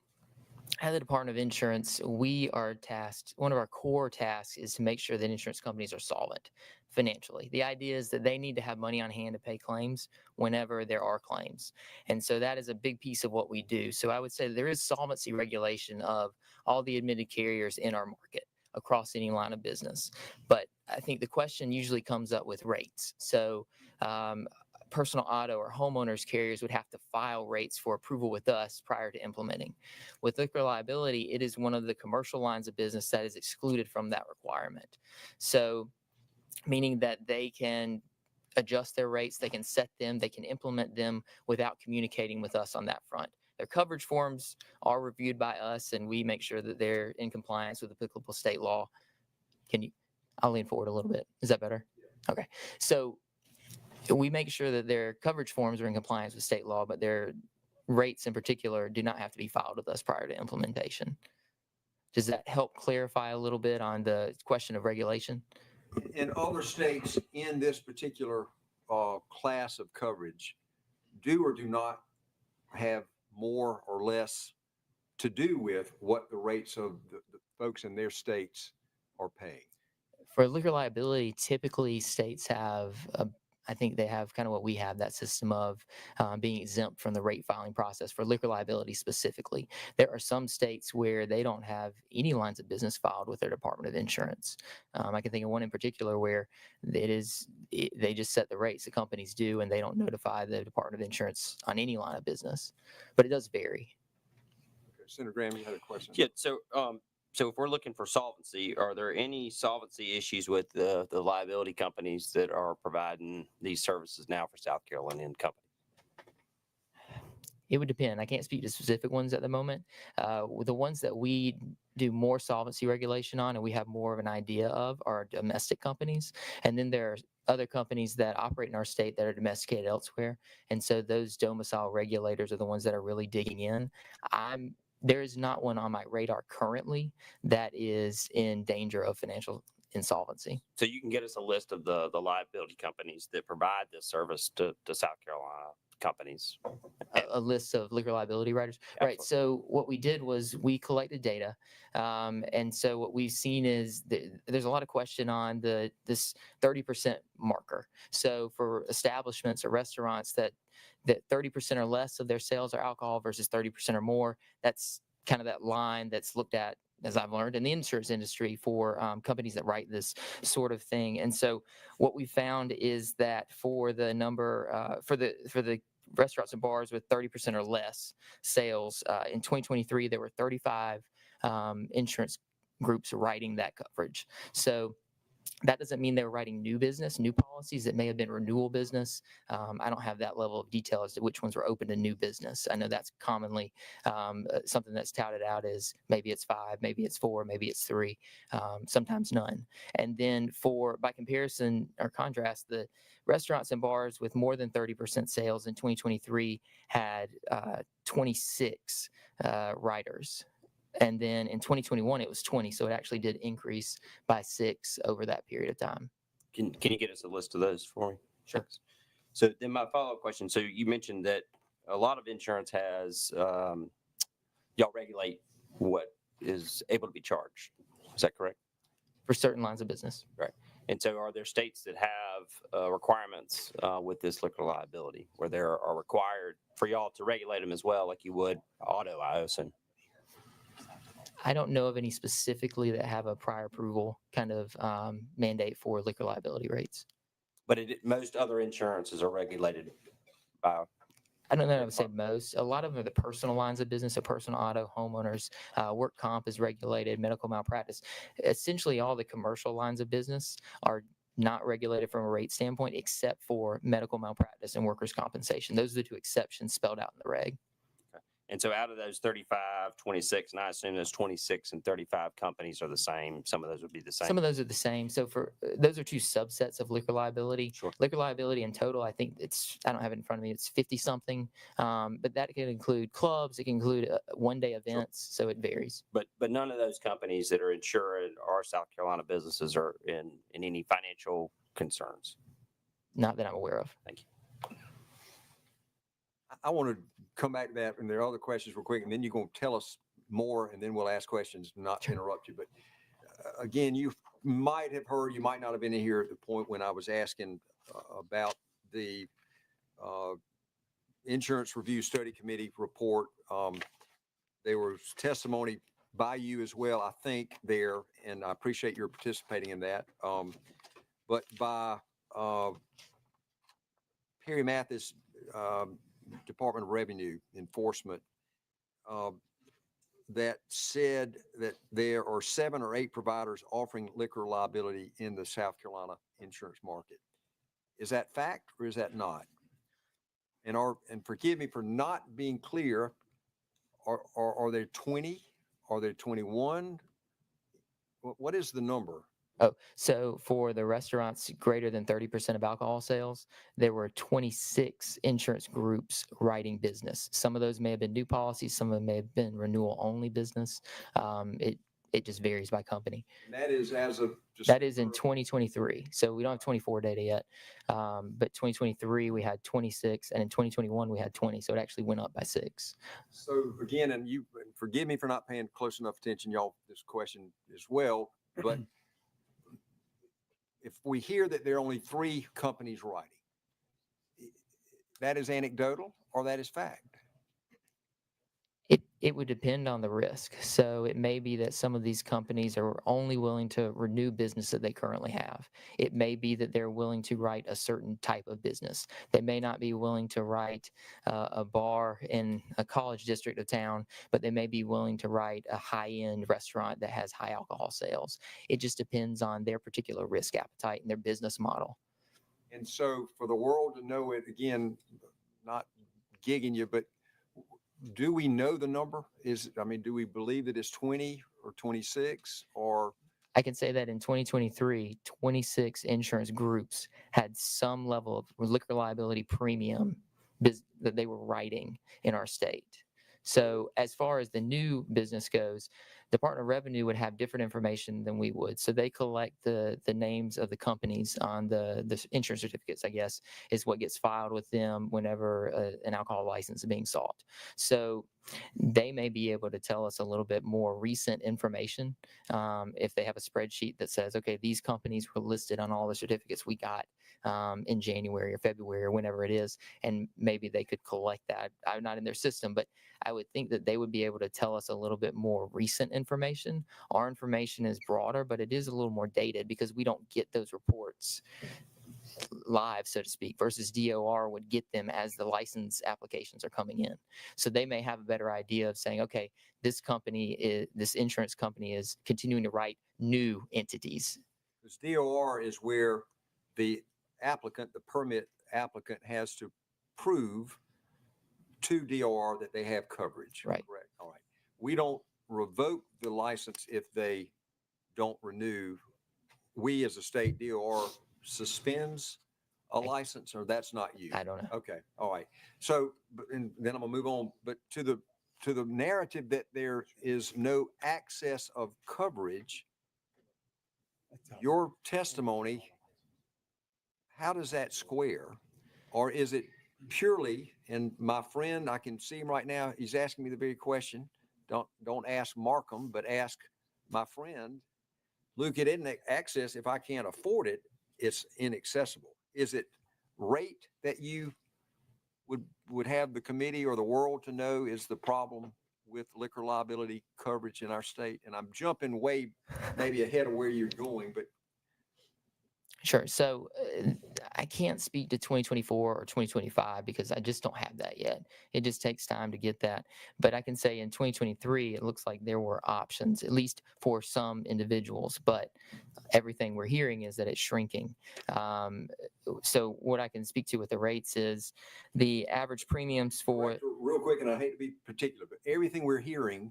at the Department of Insurance, we are tasked, one of our core tasks is to make sure that insurance companies are solvent. financially. The idea is that they need to have money on hand to pay claims whenever there are claims. And so that is a big piece of what we do. So I would say there is solvency regulation of all the admitted carriers in our market across any line of business. But I think the question usually comes up with rates. So personal auto or homeowners carriers would have to file rates for approval with us prior to implementing. With liquor liability, it is one of the commercial lines of business that is excluded from that requirement. So meaning that they can adjust their rates, they can set them, they can implement them without communicating with us on that front. Their coverage forms are reviewed by us, and we make sure that they're in compliance with applicable state law. I'll lean forward a little bit. Is that better? Okay. So we make sure that their coverage forms are in compliance with state law, but their rates in particular do not have to be filed with us prior to implementation. Does that help clarify a little bit on the question of regulation? In other states in this particular class of coverage, do or do not have more or less to do with what the rates of the folks in their states are paying? For liquor liability, typically states have I think they have kind of what we have, that system of being exempt from the rate filing process for liquor liability specifically. There are some states where they don't have any lines of business filed with their Department of Insurance. I can think of one in particular where they just set the rates the companies do, and they don't notify the Department of Insurance on any line of business. But it does vary. Okay, Senator Graham, you had a question. Yeah. So if we're looking for solvency, are there any solvency issues with the liability companies that are providing these services now for South Carolinian companies? It would depend. I can't speak to specific ones at the moment. The ones that we do more solvency regulation on and we have more of an idea of are domestic companies. And then there are other companies that operate in our state that are domesticated elsewhere. And so those domicile regulators are the ones that are really digging in. There is not one on my radar currently that is in danger of financial insolvency. So you can get us a list of the liability companies that provide this service to South Carolina companies. A list of liquor liability writers. Absolutely. Right. So what we did was we collected data. And so what we've seen is there's a lot of question on this 30% marker. So for establishments or restaurants that 30% or less of their sales are alcohol versus 30% or more, that's kind of that line that's looked at, as I've learned, in the insurance industry for companies that write this sort of thing. And so what we found is that for the number, for the restaurants and bars with 30% or less sales, in 2023, there were 35 insurance groups writing that coverage. So that doesn't mean they were writing new business, new policies. It may have been renewal business. I don't have that level of detail as to which ones were open to new business. I know that's commonly something that's touted out as maybe it's 5, maybe it's 4, maybe it's 3, sometimes none. And then by comparison or contrast, the restaurants and bars with more than 30% sales in 2023 had 26 writers. And then in 2021, it was 20. So it actually did increase by 6 over that period of time. Can you get us a list of those for me? Sure. So then my follow-up question. So you mentioned that a lot of insurance has, y'all regulate what is able to be charged. Is that correct? For certain lines of business. Right. And so are there states that have requirements with this liquor liability where there are required for y'all to regulate them as well, like you would auto, I assume? I don't know of any specifically that have a prior approval kind of mandate for liquor liability rates. But most other insurances are regulated by. I don't know that I would say most. A lot of them are the personal lines of business, so personal auto, homeowners, work comp is regulated, medical malpractice. Essentially, all the commercial lines of business are not regulated from a rate standpoint, except for medical malpractice and workers' compensation. Those are the 2 exceptions spelled out in the reg. And so out of those 35, 26, and I assume those 26 and 35 companies are the same. Some of those would be the same. Some of those are the same. So for those are 2 subsets of liquor liability. Sure. Liquor liability in total, I think I don't have it in front of me, it's 50 something. But that can include clubs, it can include one-day events, so it varies. But none of those companies that are insured are South Carolina businesses are in any financial concerns. Not that I'm aware of. Thank you. I want to come back to that, and there are other questions real quick, and then you're going to tell us more, and then we'll ask questions, not to interrupt you. But again, you've might have heard, you might not have been in here at the point when I was asking about the Insurance Review Study Committee report. There was testimony by you as well, I think, there, and I appreciate your participating in that. But by Perry Mathis, Department of Revenue Enforcement, that said that there are 7 or 8 providers offering liquor liability in the South Carolina insurance market. Is that fact or is that not? And forgive me for not being clear, are there 20? Are there 21? What is the number? Oh, so for the restaurants greater than 30% of alcohol sales, there were 26 insurance groups writing business. Some of those may have been new policies, some of them may have been renewal only business. It just varies by company. And that is as of That is in 2023. So we don't have 24 data yet. But 2023, we had 26, and in 2021, we had 20. So it actually went up by 6. So again, and you forgive me for not paying close enough attention, y'all, this question as well, but if we hear that there are only 3 companies writing, that is anecdotal or that is fact? It would depend on the risk. So it may be that some of these companies are only willing to renew business that they currently have. It may be that they're willing to write a certain type of business. They may not be willing to write a bar in a college district of town, but they may be willing to write a high-end restaurant that has high alcohol sales. It just depends on their particular risk appetite and their business model. And so for the world to know it, again, not gigging you, but do we know the number? Do we believe that it's 20 or 26 or? I can say that in 2023, 26 insurance groups had some level of liquor liability premium that they were writing in our state. So as far as the new business goes, Department of Revenue would have different information than we would. So they collect the names of the companies on the insurance certificates, I guess, is what gets filed with them whenever an alcohol license is being sought. So they may be able to tell us a little bit more recent information if they have a spreadsheet that says, okay, these companies were listed on all the certificates we got in January or February or whenever it is, and maybe they could collect that. I'm not in their system, but I would think that they would be able to tell us a little bit more recent information. Our information is broader, but it is a little more dated because we don't get those reports live, so to speak, versus DOR would get them as the license applications are coming in. So they may have a better idea of saying, okay, this insurance company is continuing to write new entities. Because DOR is where the permit applicant has to prove to DOR that they have coverage. Right. Correct. All right. We don't revoke the license if they don't renew. We as a state, DOR suspends a license, or that's not you? I don't know. Okay. All right. So, and then I'm gonna move on, but to the narrative that there is no access of coverage, your testimony, how does that square? Or is it purely, and my friend, I can see him right now, he's asking me the very question. Don't ask Markham, but ask my friend. Luke, it isn't access. If I can't afford it, it's inaccessible. Is it rate that you would have the committee or the world to know is the problem with liquor liability coverage in our state? And I'm jumping way maybe ahead of where you're going, but. Sure. So I can't speak to 2024 or 2025 because I just don't have that yet. It just takes time to get that. But I can say in 2023, it looks like there were options, at least for some individuals. But everything we're hearing is that it's shrinking. So what I can speak to with the rates is the average premiums for. Real quick, and I hate to be particular, but everything we're hearing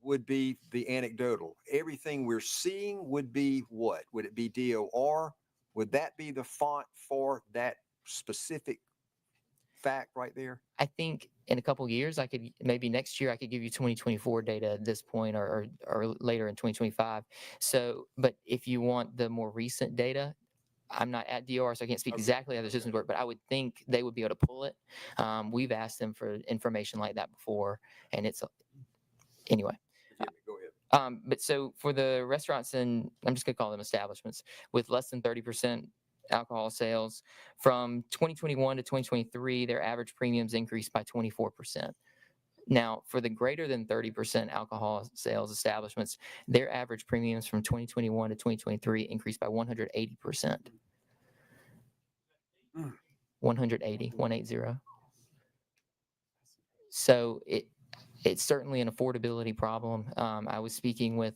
would be the anecdotal. Everything we're seeing would be what? Would it be DOR? Would that be the font for that specific fact right there? I think in a couple of years, maybe next year, I could give you 2024 data at this point or later in 2025. So, but if you want the more recent data, I'm not at DOR, so I can't speak exactly how the systems work, but I would think they would be able to pull it. We've asked them for information like that before, and it's anyway. Go ahead. But so for the restaurants, and I'm just gonna call them establishments with less than 30% alcohol sales, from 2021 to 2023, their average premiums increased by 24%. Now, for the greater than 30% alcohol sales establishments, their average premiums from 2021 to 2023 increased by 180%. 180. So it's certainly an affordability problem. I was speaking with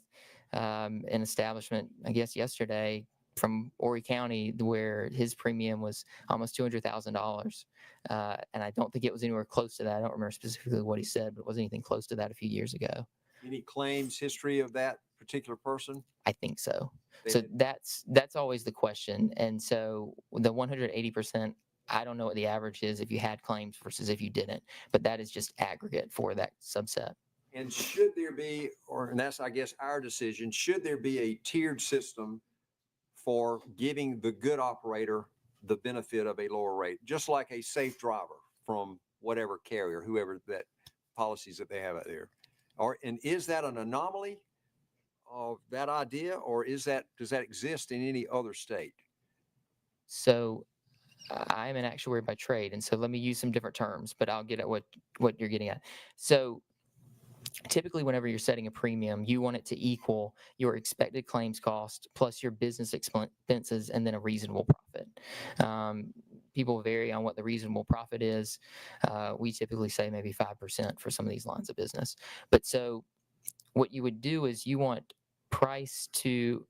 an establishment, I guess yesterday, from Horry County, where his premium was almost $200,000, and I don't think it was anywhere close to that. I don't remember specifically what he said, but it wasn't anything close to that a few years ago. Any claims history of that particular person? I think so. They So had- that's always the question. And so the 180%, I don't know what the average is if you had claims versus if you didn't, but that is just aggregate for that subset. And should there be, and that's, I guess, our decision, should there be a tiered system for giving the good operator the benefit of a lower rate, just like a safe driver from whatever carrier, whoever that policies that they have out there? And is that an anomaly of that idea, or does that exist in any other state? So I'm an actuary by trade, and so let me use some different terms, but I'll get at what you're getting at. So typically, whenever you're setting a premium, you want it to equal your expected claims cost plus your business expenses and then a reasonable profit. People vary on what the reasonable profit is. We typically say maybe 5% for some of these lines of business. But so what you would do is you want price to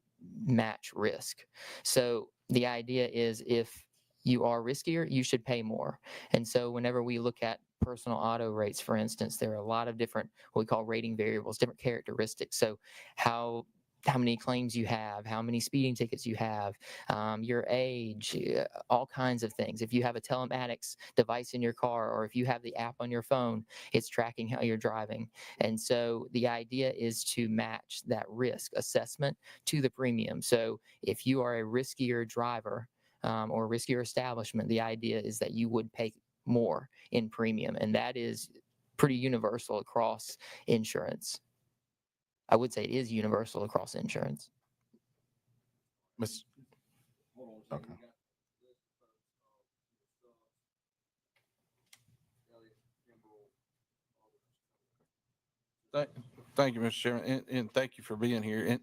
match risk. So the idea is if you are riskier, you should pay more. And so whenever we look at personal auto rates, for instance, there are a lot of different, what we call rating variables, different characteristics. So how many claims you have, how many speeding tickets you have, your age, all kinds of things. If you have a telematics device in your car, or if you have the app on your phone, it's tracking how you're driving. And so the idea is to match that risk assessment to the premium. So if you are a riskier driver or a riskier establishment, the idea is that you would pay more in premium. And that is pretty universal across insurance. I would say it is universal across insurance. Miss. Okay. Thank you, Mr. Chairman, and thank you for being here. And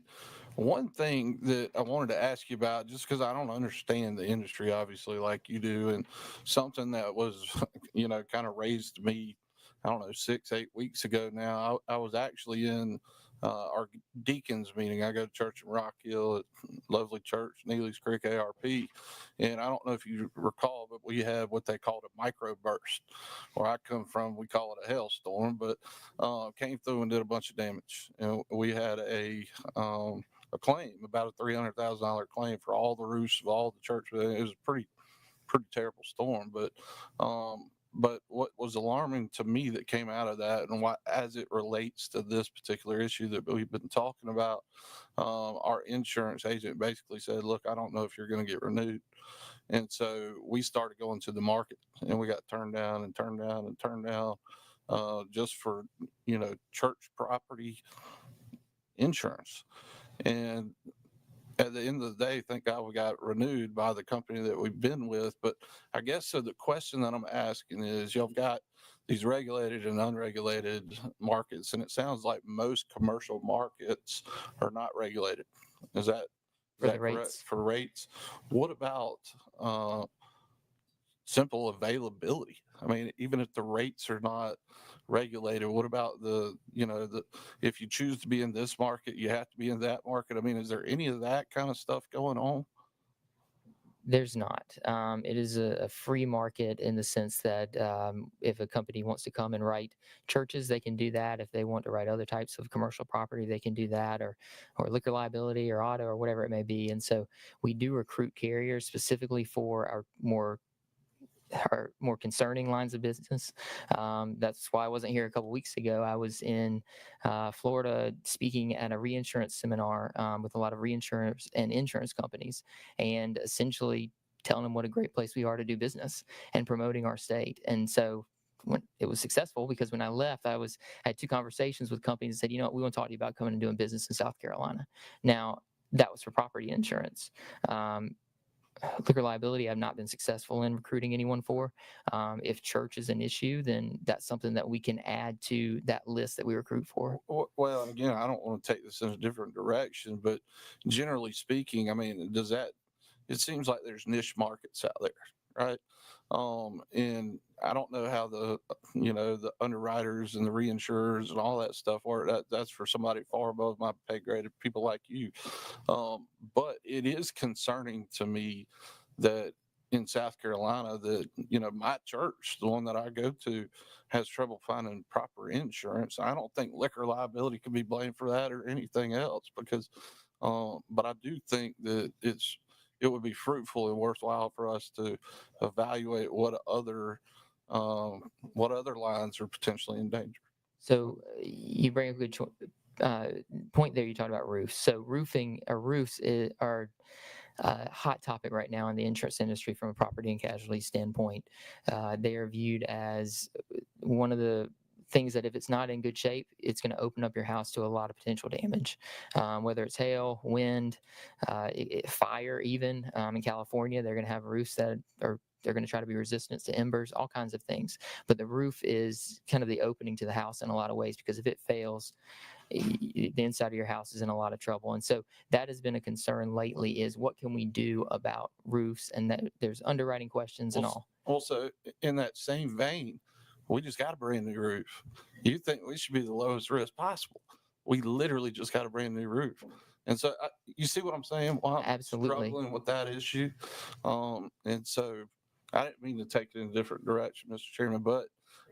one thing that I wanted to ask you about, just because I don't understand the industry, obviously, like you do, and something that was, kind of raised me, I don't know, 6-8 weeks ago now. I was actually in our deacons meeting. I go to church in Rock Hill at lovely church, Neely's Creek ARP. And I don't know if you recall, but we had what they called a microburst. Where I come from, we call it a hailstorm, but came through and did a bunch of damage. And we had a claim, about a $300,000 claim for all the roofs of all the church. It was a pretty terrible storm, but what was alarming to me that came out of that, and why, as it relates to this particular issue that we've been talking about, our insurance agent basically said, look, I don't know if you're going to get renewed. And so we started going to the market, and we got turned down and turned down and turned down just for, church property insurance. And at the end of the day, thank God we got renewed by the company that we've been with. But I guess so the question that I'm asking is, y'all got these regulated and unregulated markets, and it sounds like most commercial markets are not regulated. Is that For the correct? rates. For rates? What about simple availability? I mean, even if the rates are not regulated, what about if you choose to be in this market, you have to be in that market? I mean, is there any of that kind of stuff going on? There's not. It is a free market in the sense that if a company wants to come and write churches, they can do that. If they want to write other types of commercial property, they can do that, or liquor liability or auto or whatever it may be. And so we do recruit carriers specifically for our more concerning lines of business. That's why I wasn't here a couple weeks ago. I was in Florida speaking at a reinsurance seminar with a lot of reinsurance and insurance companies, and essentially telling them what a great place we are to do business and promoting our state. And so when it was successful, because when I left, I had 2 conversations with companies and said, you know what, we want to talk to you about coming and doing business in South Carolina. Now, that was for property insurance. Liquor liability, I've not been successful in recruiting anyone for. If church is an issue, then that's something that we can add to that list that we recruit for. Well, and again, I don't want to take this in a different direction, but generally speaking, I mean, it seems like there's niche markets out there, right? And I don't know how the underwriters and the reinsurers and all that stuff work. That's for somebody far above my pay grade, people like you. But it is concerning to me that in South Carolina that, my church, the one that I go to, has trouble finding proper insurance. I don't think liquor liability can be blamed for that or anything else because, but I do think that it would be fruitful and worthwhile for us to evaluate what other lines are potentially in danger. So you bring a good point there. You talked about roofs. So roofs are a hot topic right now in the insurance industry from a property and casualty standpoint. They are viewed as one of the things that if it's not in good shape, it's going to open up your house to a lot of potential damage, whether it's hail, wind, fire. Even in California, they're going to have roofs they're going to try to be resistant to embers, all kinds of things. But the roof is kind of the opening to the house in a lot of ways, because if it fails, the inside of your house is in a lot of trouble. And so that has been a concern lately, is what can we do about roofs, and that there's underwriting questions and all. Also, in that same vein, we just got a brand new roof. You think we should be the lowest risk possible? We literally just got a brand new roof. And so you see what I'm saying? Why I'm Absolutely struggling with that issue. And so I didn't mean to take it in a different direction, Mr. Chairman, but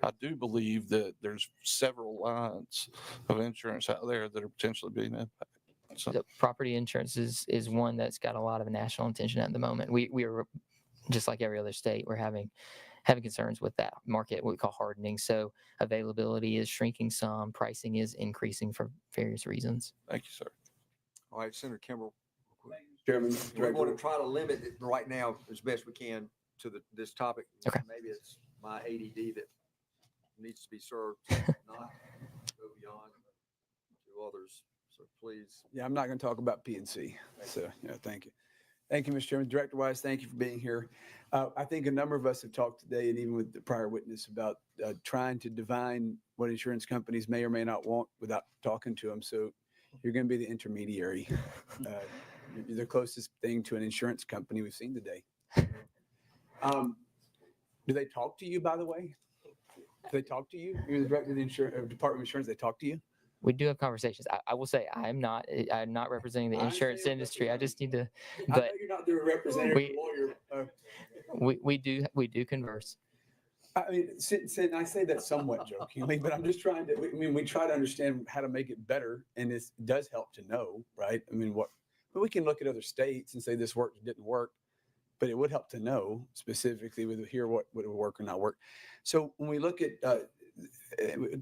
I do believe that there's several lines of insurance out there that are potentially being impacted. So Property insurance is one that's got a lot of national attention at the moment. We are just like every other state. We're having concerns with that market, what we call hardening. So availability is shrinking some, pricing is increasing for various reasons. thank you, sir. All right, Senator Kimball. Chairman, We want to try to limit it right now as best we can to this topic. Okay. Maybe it's my ADD that needs to be served, not go beyond to others. So please. Yeah, I'm not going to talk about PNC. So, thank you. Thank you, Mr. Chairman. Director Wise, thank you for being here. I think a number of us have talked today, and even with the prior witness, about trying to divine what insurance companies may or may not want without talking to them. So you're going to be the intermediary. You're the closest thing to an insurance company we've seen today. Do they talk to you, by the way? Do they talk to you? You're the director of the Department of Insurance. They talk to you? We do have conversations. I will say I'm not representing the insurance industry. I just need to. I know you're not the representative lawyer. We do converse. I mean, I say that somewhat jokingly, but I'm just trying to. We try to understand how to make it better, and it does help to know, right? I mean, we can look at other states and say this worked or didn't work, but it would help to know specifically what would work or not work. So when we look at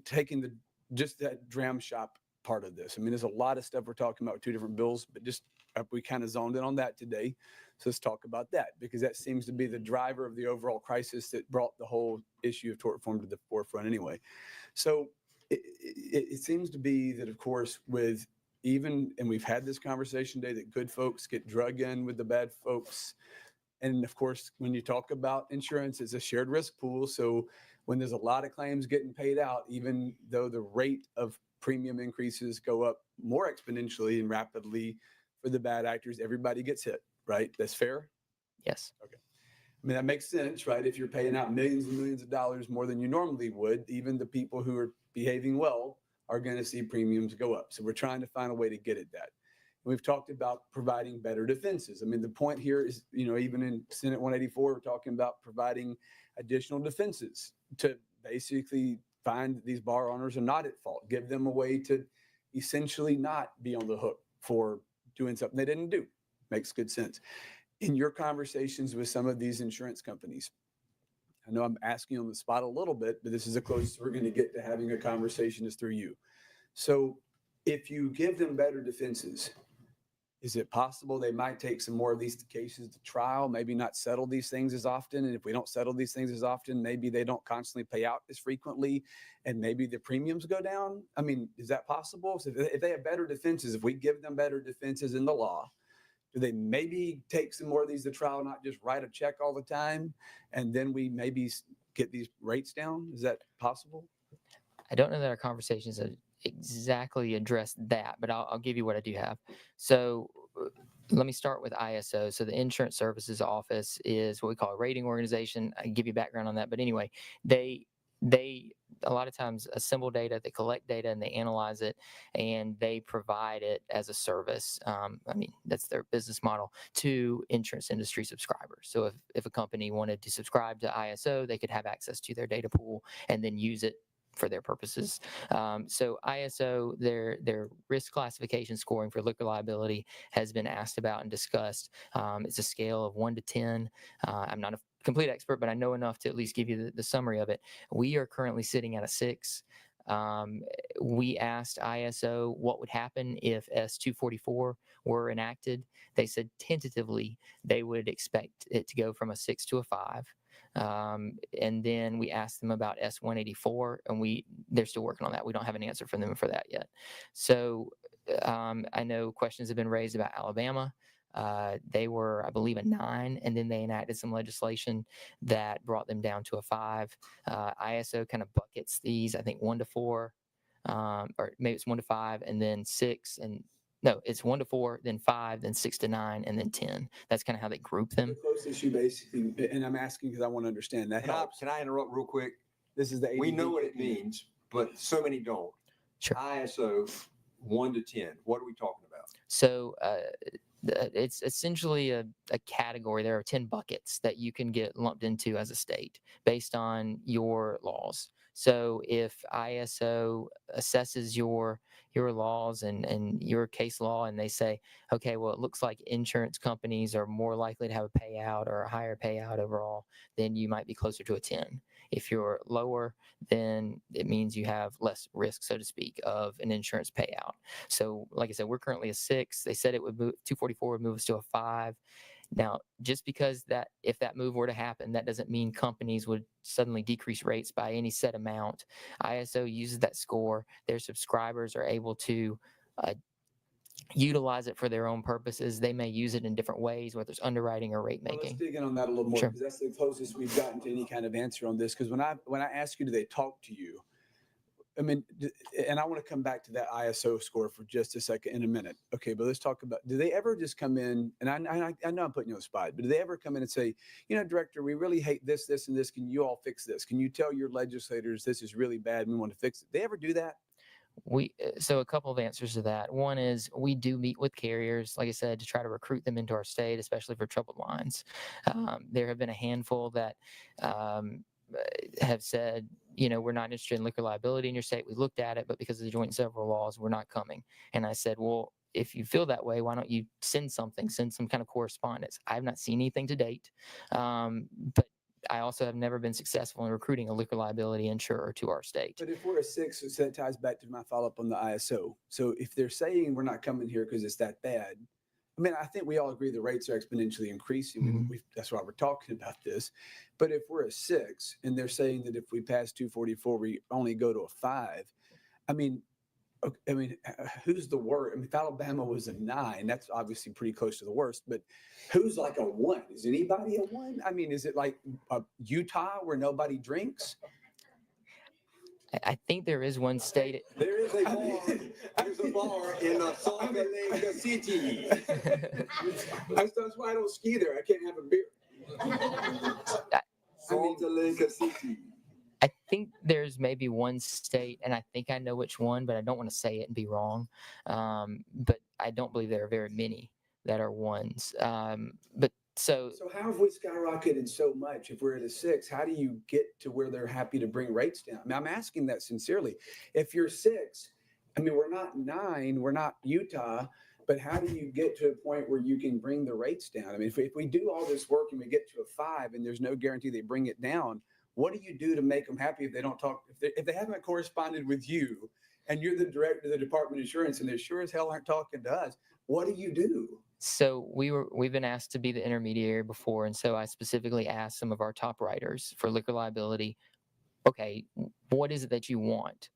taking just that dram shop part of this, I mean, there's a lot of stuff we're talking about with 2 different bills, but just we kind of zoned in on that today. So let's talk about that, because that seems to be the driver of the overall crisis that brought the whole issue of tort reform to the forefront anyway. So it seems to be that, of course, and we've had this conversation today, that good folks get drug in with the bad folks. And of course, when you talk about insurance, it's a shared risk pool. So when there's a lot of claims getting paid out, even though the rate of premium increases go up more exponentially and rapidly for the bad actors, everybody gets hit, right? That's fair? Yes. Okay. I mean, that makes sense, right? If you're paying out millions and millions of dollars more than you normally would, even the people who are behaving well are going to see premiums go up. So we're trying to find a way to get at that. We've talked about providing better defenses. I mean, the point here is, even in Senate 184, we're talking about providing additional defenses to basically find that these bar owners are not at fault, give them a way to essentially not be on the hook for doing something they didn't do. Makes good sense. In your conversations with some of these insurance companies, I know I'm asking on the spot a little bit, but this is the closest we're going to get to having a conversation is through you. So if you give them better defenses, Is it possible they might take some more of these cases to trial, maybe not settle these things as often? And if we don't settle these things as often, maybe they don't constantly pay out as frequently and maybe the premiums go down? I mean, is that possible? So if they have better defenses, if we give them better defenses in the law, do they maybe take some more of these to trial, not just write a check all the time? And then we maybe get these rates down? Is that possible? I don't know that our conversations have exactly addressed that, but I'll give you what I do have. So let me start with ISO. So the Insurance Services Office is what we call a rating organization. I can give you background on that, but anyway, they a lot of times assemble data, they collect data, and they analyze it, and they provide it as a service. I mean, that's their business model to insurance industry subscribers. So if a company wanted to subscribe to ISO, they could have access to their data pool and then use it for their purposes. So ISO, their risk classification scoring for liquor liability has been asked about and discussed. It's a scale of 1 to 10. I'm not a complete expert, but I know enough to at least give you the summary of it. We are currently sitting at a 6. We asked ISO what would happen if S.244 were enacted. They said tentatively they would expect it to go from a 6 to a 5. And then we asked them about S.184, and they're still working on that. We don't have an answer from them for that yet. So I know questions have been raised about Alabama. They were, I believe, a 9, and then they enacted some legislation that brought them down to a 5. ISO kind of buckets these, I think, 1 to 4, or maybe it's 1 to 5, and then 6, and no, it's 1 to 4, then 5, then 6 to 9, and then 10. That's kind of how they group them. The closest you basically, and I'm asking because I want to understand that helps. Can I interrupt real quick? This is the We ADD. know what it means, but so many don't. Sure. ISO 1 to 10. What are we talking about? So it's essentially a category. There are 10 buckets that you can get lumped into as a state based on your laws. So if ISO assesses your laws and your case law, and they say, okay, well, it looks like insurance companies are more likely to have a payout or a higher payout overall, then you might be closer to a 10. If you're lower, then it means you have less risk, so to speak, of an insurance payout. So like I said, we're currently a 6. They said it would move, 244 would move us to a 5. Now, just because that, if that move were to happen, that doesn't mean companies would suddenly decrease rates by any set amount. ISO uses that score. Their subscribers are able to utilize it for their own purposes. They may use it in different ways, whether it's underwriting or rate Well, let's making. dig in on that a little more Sure. because that's the closest we've gotten to any kind of answer on this. Because when I ask you, do they talk to you? I mean, and I want to come back to that ISO score for just a second in a minute. Okay, but let's talk about, do they ever just come in, and I know I'm putting you on the spot, but do they ever come in and say, Director, we really hate this, this, and this. Can you all fix this? Can you tell your legislators this is really bad and we want to fix it? They ever do that? So a couple of answers to that. One is we do meet with carriers, like I said, to try to recruit them into our state, especially for troubled lines. There have been a handful that have said, we're not interested in liquor liability in your state. We looked at it, but because of the joint and several laws, we're not coming. And I said, well, if you feel that way, why don't you send some kind of correspondence? I have not seen anything to date, but I also have never been successful in recruiting a liquor liability insurer to our state. But if we're a 6, so that ties back to my follow-up on the ISO. So if they're saying we're not coming here because it's that bad, I mean, I think we all agree the rates are exponentially increasing. Mhm. That's why we're talking about this. But if we're a 6 and they're saying that if we pass 244, we only go to a 5, I mean, who's the worst? I mean, if Alabama was a 9, that's obviously pretty close to the worst. But who's like a 1? Is anybody a 1? I mean, is it like Utah where nobody drinks? I think there is one state. There is a bar. There's a bar in Salt Lake City. That's why I don't ski there. I can't have a beer. Salt Lake City. I think there's maybe one state, and I think I know which one, but I don't want to say it and be wrong. But I don't believe there are very many that are 1s. So how have we skyrocketed so much? If we're at a 6, how do you get to where they're happy to bring rates down? I mean, I'm asking that sincerely. If you're 6, I mean, we're not 9, we're not Utah, but how do you get to a point where you can bring the rates down? I mean, if we do all this work and we get to a 5 and there's no guarantee they bring it down, what do you do to make them happy if they don't talk, if they haven't corresponded with you and you're the director of the Department of Insurance and they sure as hell aren't talking to us? what do you do? So we've been asked to be the intermediary before, and so I specifically asked some of our top writers for liquor liability, okay, what is it that you want?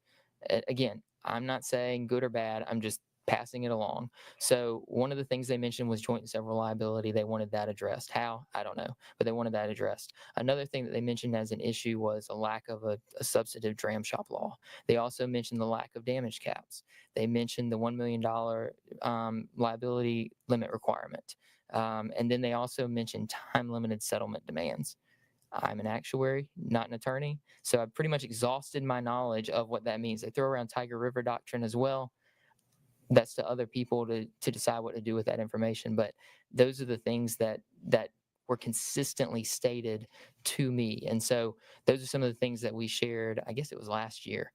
Again, I'm not saying good or bad, I'm just passing it along. So one of the things they mentioned was joint and several liability. They wanted that addressed. How? I don't know, but they wanted that addressed. Another thing that they mentioned as an issue was a lack of a substantive dram shop law. They also mentioned the lack of damage caps. They mentioned the $1 million liability limit requirement. And then they also mentioned time-limited settlement demands. I'm an actuary, not an attorney. So I've pretty much exhausted my knowledge of what that means. They throw around Tiger River doctrine as well. That's to other people to decide what to do with that information. But those are the things that were consistently stated to me. And so those are some of the things that we shared, I guess it was last year,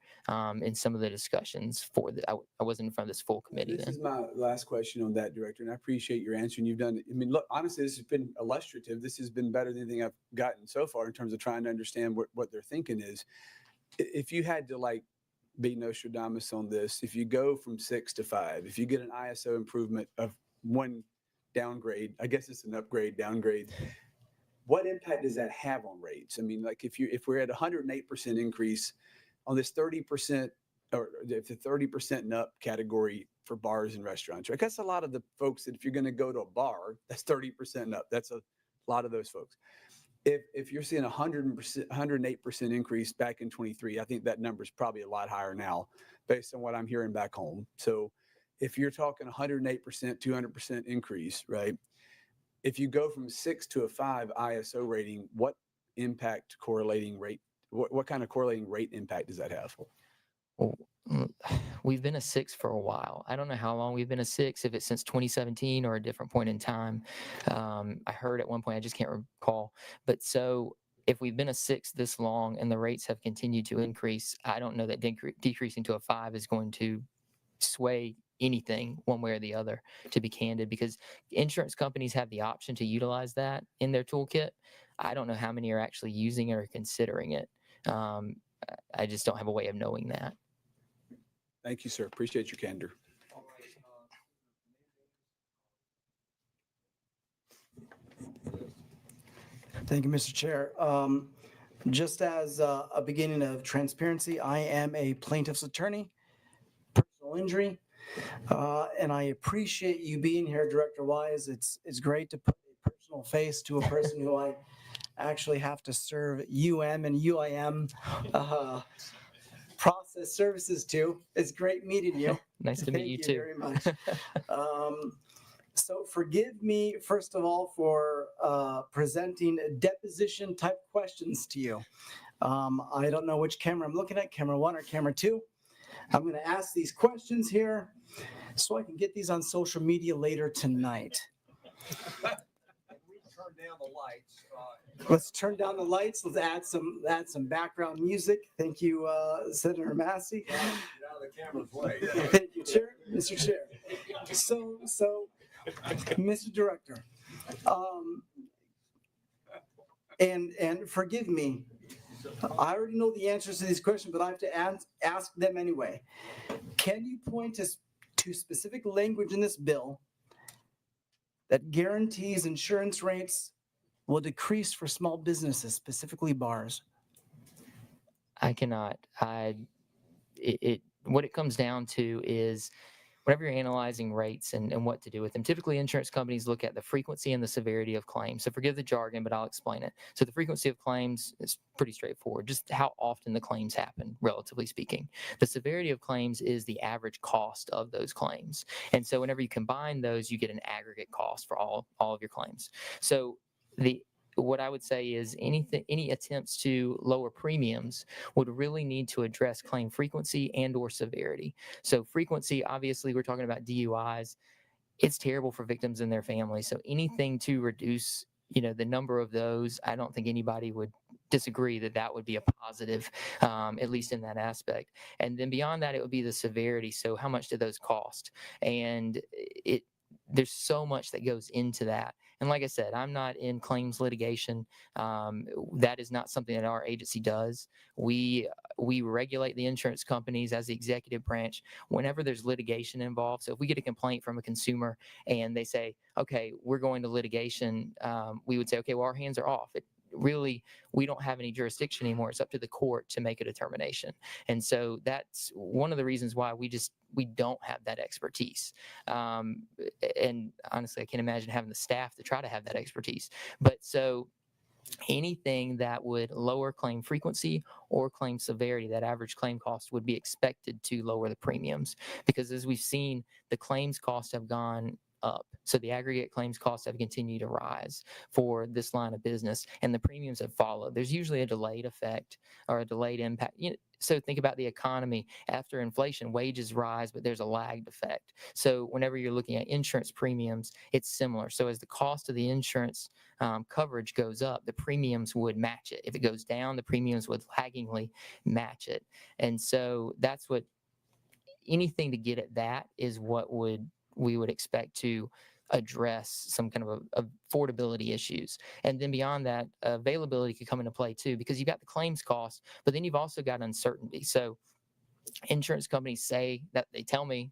in some of the discussions for the, I wasn't in front of this full committee This then. is my last question on that, Director, and I appreciate your answer. And you've done, I mean, look, honestly, this has been illustrative. This has been better than anything I've gotten so far in terms of trying to understand what their thinking is. If you had to like be Nostradamus on this, if you go from 6 to 5, if you get an ISO improvement of 1 downgrade, I guess it's an upgrade, downgrade, what impact does that have on rates? I mean, like if we're at 108% increase on this 30%, or if the 30% and up category for bars and restaurants, right? That's a lot of the folks that if you're going to go to a bar, that's 30% and up. That's a lot of those folks. If you're seeing 108% increase back in 23, I think that number is probably a lot higher now based on what I'm hearing back home. So if you're talking 108%, 200% increase, right? If you go from 6 to a 5 ISO rating, what impact correlating rate, what kind of correlating rate impact does that have? Well, we've been a 6 for a while. I don't know how long we've been a 6, if it's since 2017 or a different point in time. I heard at one point, I just can't recall. But so if we've been a 6 this long and the rates have continued to increase, I don't know that decreasing to a 5 is going to sway anything one way or the other, to be candid, because insurance companies have the option to utilize that in their toolkit. I don't know how many are actually using it or considering it. I just don't have a way of knowing that. Thank you, sir. Appreciate your candor. Thank you, Mr. Chair. Just as a beginning of transparency, I am a plaintiff's attorney, personal injury, and I appreciate you being here, Director Wise. It's great to put a personal face to a person who I actually have to serve UM and UIM process services to. It's great meeting you. Nice to meet you Thank too. very much. So forgive me, first of all, for presenting deposition type questions to you. I don't know which camera I'm looking at, camera 1 or camera 2. I'm going to ask these questions here so I can get these on social media later tonight. Let's turn down the lights. Let's add some background music. Thank you, Senator Massey. Get out of the camera's way. Thank you, Chair, Mr. Chair. So, Mr. Director, and forgive me, I already know the answers to these questions, but I have to ask them anyway. Can you point to specific language in this bill that guarantees insurance rates will decrease for small businesses, specifically bars? I cannot. What it comes down to is whenever you're analyzing rates and what to do with them, typically insurance companies look at the frequency and the severity of claims. So forgive the jargon, but I'll explain it. So the frequency of claims is pretty straightforward, just how often the claims happen, relatively speaking. The severity of claims is the average cost of those claims. And so whenever you combine those, you get an aggregate cost for all of your claims. So what I would say is any attempts to lower premiums would really need to address claim frequency and or severity. So frequency, obviously we're talking about DUIs. It's terrible for victims and their families. So anything to reduce, the number of those, I don't think anybody would disagree that would be a positive, at least in that aspect. And then beyond that, it would be the severity. So how much do those cost? And there's so much that goes into that. And like I said, I'm not in claims litigation. That is not something that our agency does. We regulate the insurance companies as the executive branch whenever there's litigation involved. So if we get a complaint from a consumer and they say, okay, we're going to litigation, we would say, okay, well, our hands are off. Really, we don't have any jurisdiction anymore. It's up to the court to make a determination. And so that's one of the reasons why we don't have that expertise. And honestly, I can't imagine having the staff to try to have that expertise. But so anything that would lower claim frequency or claim severity, that average claim cost would be expected to lower the premiums, because as we've seen, the claims costs have gone up. So the aggregate claims costs have continued to rise for this line of business, and the premiums have followed. There's usually a delayed effect or a delayed impact. So think about the economy. After inflation, wages rise, but there's a lagged effect. So whenever you're looking at insurance premiums, it's similar. So as the cost of the insurance coverage goes up, the premiums would match it. If it goes down, the premiums would laggingly match it. And so that's what, anything to get at that is what we would expect to address some kind of affordability issues. And then beyond that, availability could come into play too, because you've got the claims cost, but then you've also got uncertainty. So insurance companies say that, they tell me,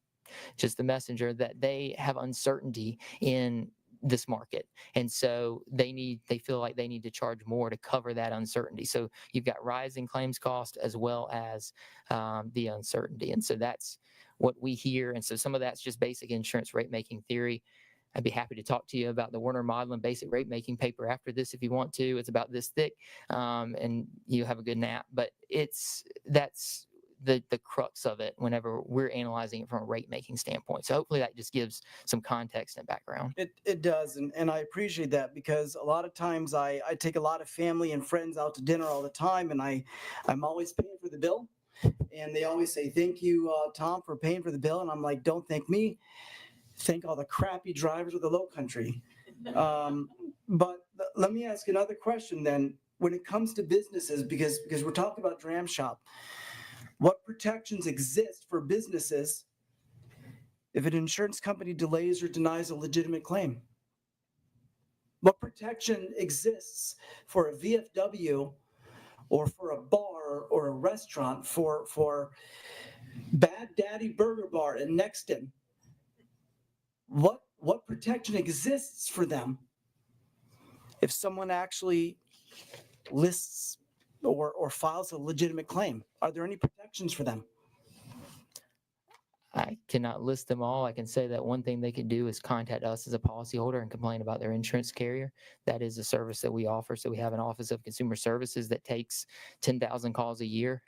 just the messenger, that they have uncertainty in this market. And so they feel like they need to charge more to cover that uncertainty. So you've got rising claims cost as well as the uncertainty. And so that's what we hear. And so some of that's just basic insurance rate making theory. I'd be happy to talk to you about the Warner Modlin basic rate making paper after this if you want to. It's about this thick, and you have a good nap. But that's the crux of it whenever we're analyzing it from a rate making standpoint. So hopefully that just gives some context and background. It does, and I appreciate that, because a lot of times I take a lot of family and friends out to dinner all the time, and I'm always paying for the bill. And they always say, thank you, Tom, for paying for the bill. And I'm like, don't thank me. Thank all the crappy drivers of the low country. But let me ask another question then. When it comes to businesses, because we're talking about Dram Shop, what protections exist for businesses if an insurance company delays or denies a legitimate claim? What protection exists for a VFW or for a bar or a restaurant, for Bad Daddy Burger Bar in Nexton? What protection exists for them if someone actually lists or files a legitimate claim? Are there any protections for them? I cannot list them all. I can say that one thing they could do is contact us as a policyholder and complain about their insurance carrier. That is a service that we offer. So we have an Office of Consumer Services that takes 10,000 calls a year.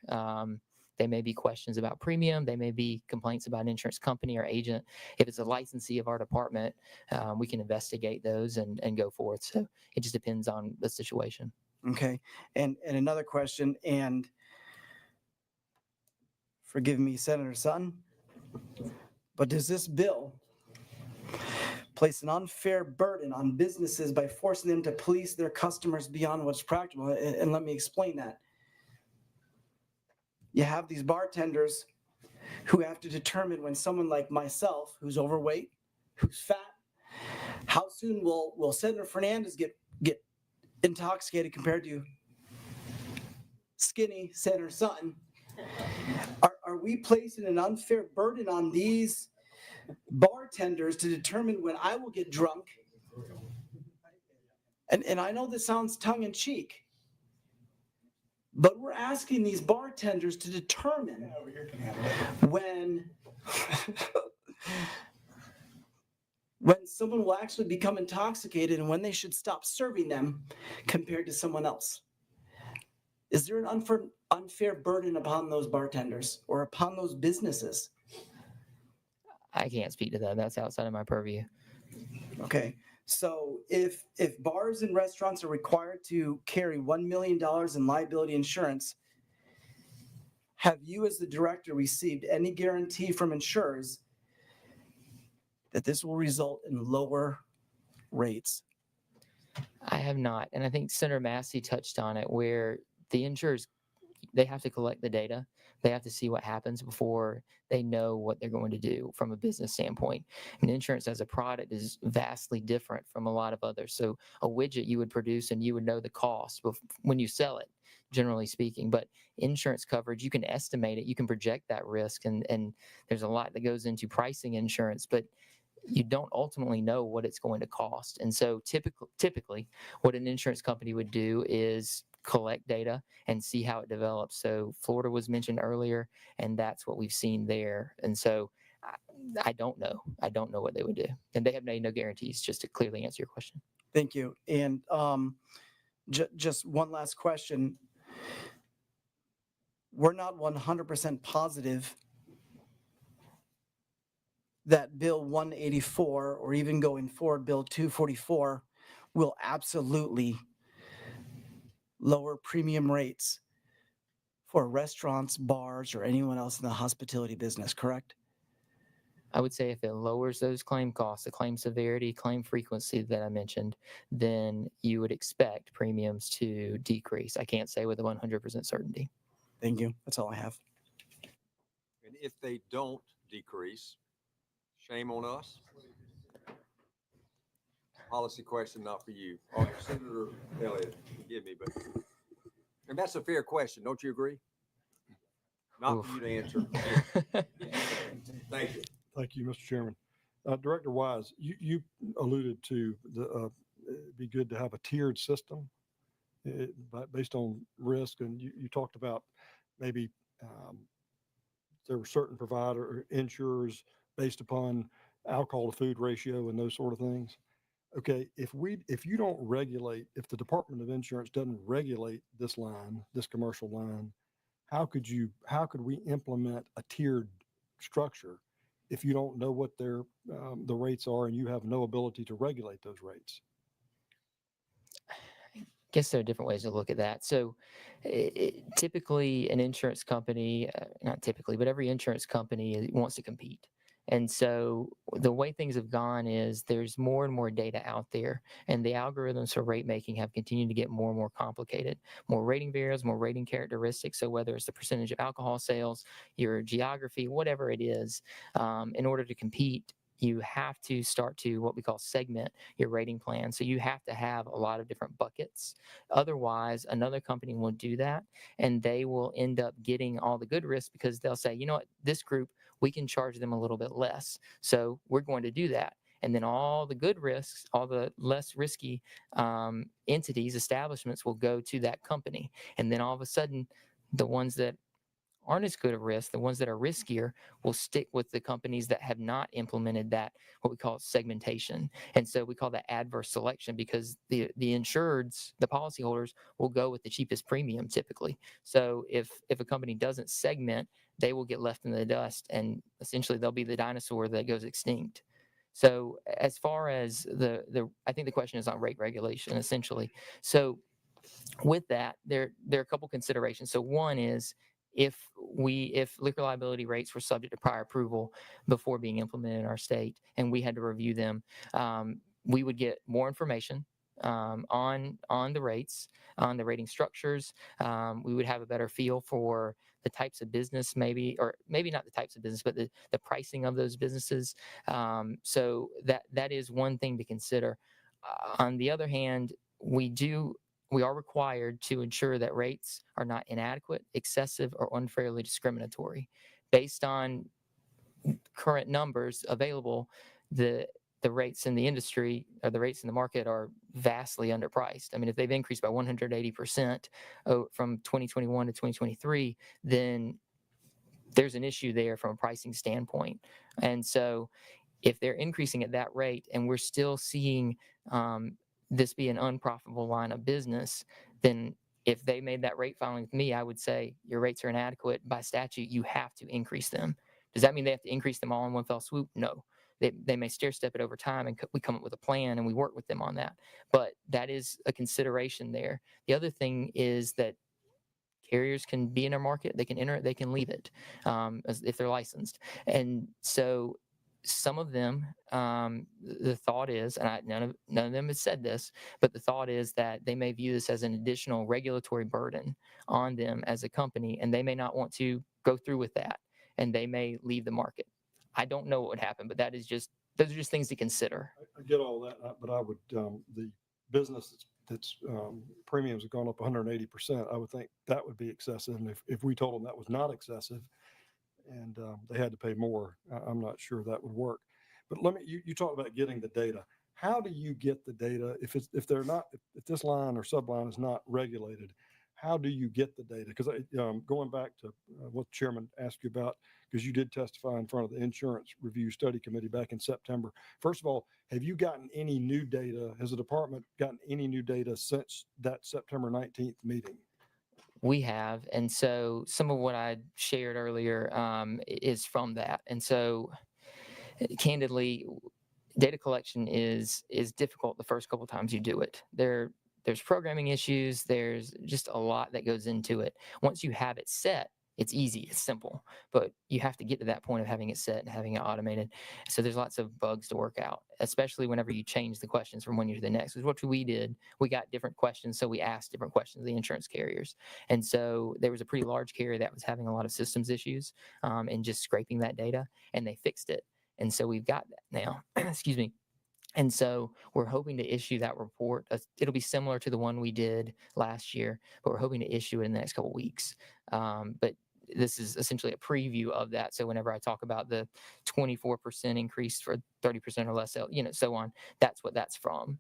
They may be questions about premium. They may be complaints about an insurance company or agent. If it's a licensee of our department, we can investigate those and go forth. So it just depends on the situation. Okay. And another question, and forgive me, Senator Sutton, but does this bill place an unfair burden on businesses by forcing them to police their customers beyond what's practical? And let me explain that. You have these bartenders who have to determine when someone like myself, who's overweight, who's fat, how soon will Senator Fernandez get intoxicated compared to skinny Senator Sutton? Are we placing an unfair burden on these bartenders to determine when I will get drunk? And I know this sounds tongue in cheek, but we're asking these bartenders to determine when someone will actually become intoxicated and when they should stop serving them compared to someone else. Is there an unfair burden upon those bartenders or upon those businesses? I can't speak to that. That's outside of my purview. Okay. So if bars and restaurants are required to carry $1 million in liability insurance, have you as the director received any guarantee from insurers that this will result in lower rates? I have not. And I think Senator Massey touched on it, where the insurers they have to collect the data. They have to see what happens before they know what they're going to do from a business standpoint. And insurance as a product is vastly different from a lot of others. So a widget you would produce and you would know the cost when you sell it, generally speaking. But insurance coverage, you can estimate it, you can project that risk, and there's a lot that goes into pricing insurance, but you don't ultimately know what it's going to cost. And so typically what an insurance company would do is collect data and see how it develops. So Florida was mentioned earlier, and that's what we've seen there. And so I don't know. I don't know what they would do. And they have made no guarantees, just to clearly answer your question. Thank you. And just one last question. We're not 100% positive that Bill 184 or even going forward, Bill 244 will absolutely lower premium rates for restaurants, bars, or anyone else in the hospitality business, correct? I would say if it lowers those claim costs, the claim severity, claim frequency that I mentioned, then you would expect premiums to decrease. I can't say with a 100% certainty. Thank you. That's all I have. And if they don't decrease, shame on us. Policy question, not for you. Oh, Senator Elliott, forgive me, but, and that's a fair question. Don't you agree? Not for you to answer. Thank you. Thank you, Mr. Chairman. Director Wise, you alluded to it'd be good to have a tiered system based on risk, and you talked about maybe there were certain provider or insurers based upon alcohol to food ratio and those sort of things. Okay, if you don't regulate, if the Department of Insurance doesn't regulate this line, this commercial line, how could we implement a tiered structure if you don't know what the rates are and you have no ability to regulate those rates? I guess there are different ways to look at that. So typically an insurance company, not typically, but every insurance company wants to compete. And so the way things have gone is there's more and more data out there, and the algorithms for rate making have continued to get more and more complicated. More rating variables, more rating characteristics. So whether it's the percentage of alcohol sales, your geography, whatever it is, in order to compete, you have to start to what we call segment your rating plan. So you have to have a lot of different buckets. Otherwise, another company will do that, and they will end up getting all the good risks because they'll say, you know what, this group, we can charge them a little bit less. So we're going to do that. And then all the good risks, all the less risky entities, establishments will go to that company. And then all of a sudden, the ones that aren't as good a risk, the ones that are riskier, will stick with the companies that have not implemented that, what we call segmentation. And so we call that adverse selection because the insureds, the policyholders, will go with the cheapest premium typically. So if a company doesn't segment, they will get left in the dust, and essentially they'll be the dinosaur that goes extinct. So as far as I think the question is on rate regulation essentially. So with that, there are a couple considerations. So one is if liquor liability rates were subject to prior approval before being implemented in our state, and we had to review them, we would get more information on the rates, on the rating structures. We would have a better feel for the types of business, maybe not the types of business, but the pricing of those businesses. So that is one thing to consider. On the other hand, we are required to ensure that rates are not inadequate, excessive, or unfairly discriminatory. Based on current numbers available, the rates in the industry or the rates in the market are vastly underpriced. I mean, if they've increased by 180% from 2021 to 2023, then there's an issue there from a pricing standpoint. And so if they're increasing at that rate and we're still seeing this be an unprofitable line of business, then if they made that rate filing with me, I would say your rates are inadequate. By statute, you have to increase them. Does that mean they have to increase them all in one fell swoop? No. They may stair step it over time, and we come up with a plan and we work with them on that. But that is a consideration there. The other thing is that carriers can be in our market, they can enter it, they can leave it if they're licensed. And so some of them, the thought is, and none of them have said this, but the thought is that they may view this as an additional regulatory burden on them as a company, and they may not want to go through with that, and they may leave the market. I don't know what would happen, but those are just things to consider. I get all that, but I would, the business that's premiums have gone up 180%, I would think that would be excessive. And if we told them that was not excessive and they had to pay more, I'm not sure that would work. But you talked about getting the data. How do you get the data if this line or subline is not regulated? How do you get the data? Because going back to what the chairman asked you about, because you did testify in front of the Insurance Review Study Committee back in September. First of all, have you gotten any new data? Has the department gotten any new data since that September 19th meeting? We have, and so some of what I shared earlier is from that. And so, candidly, data collection is difficult the first couple times you do it. There's programming issues. There's just a lot that goes into it. Once you have it set, it's easy, it's simple, but you have to get to that point of having it set and having it automated. So there's lots of bugs to work out, especially whenever you change the questions from one year to the next. Because what we did, we got different questions, so we asked different questions of the insurance carriers. And so there was a pretty large carrier that was having a lot of systems issues and just scraping that data, and they fixed it. And so we've got that now. Excuse me. And so we're hoping to issue that report. It'll be similar to the one we did last year, but we're hoping to issue it in the next couple of weeks. But this is essentially a preview of that. So whenever I talk about the 24% increase for 30% or less, so on, that's what that's from.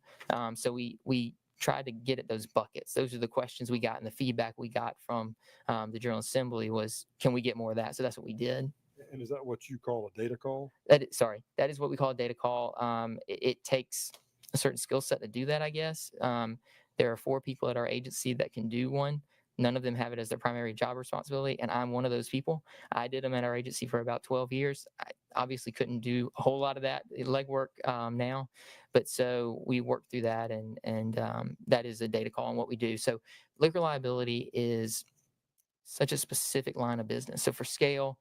So we tried to get at those buckets. Those are the questions we got, and the feedback we got from the General Assembly was, can we get more of that? So that's what we did. And is that what you call a data call? That is what we call a data call. It takes a certain skill set to do that, I guess. There are 4 people at our agency that can do one. None of them have it as their primary job responsibility, and I'm one of those people. I did them at our agency for about 12 years. I obviously couldn't do a whole lot of that legwork now, but so we worked through that, and that is a data call on what we do. So liquor liability is such a specific line of business. So for scale,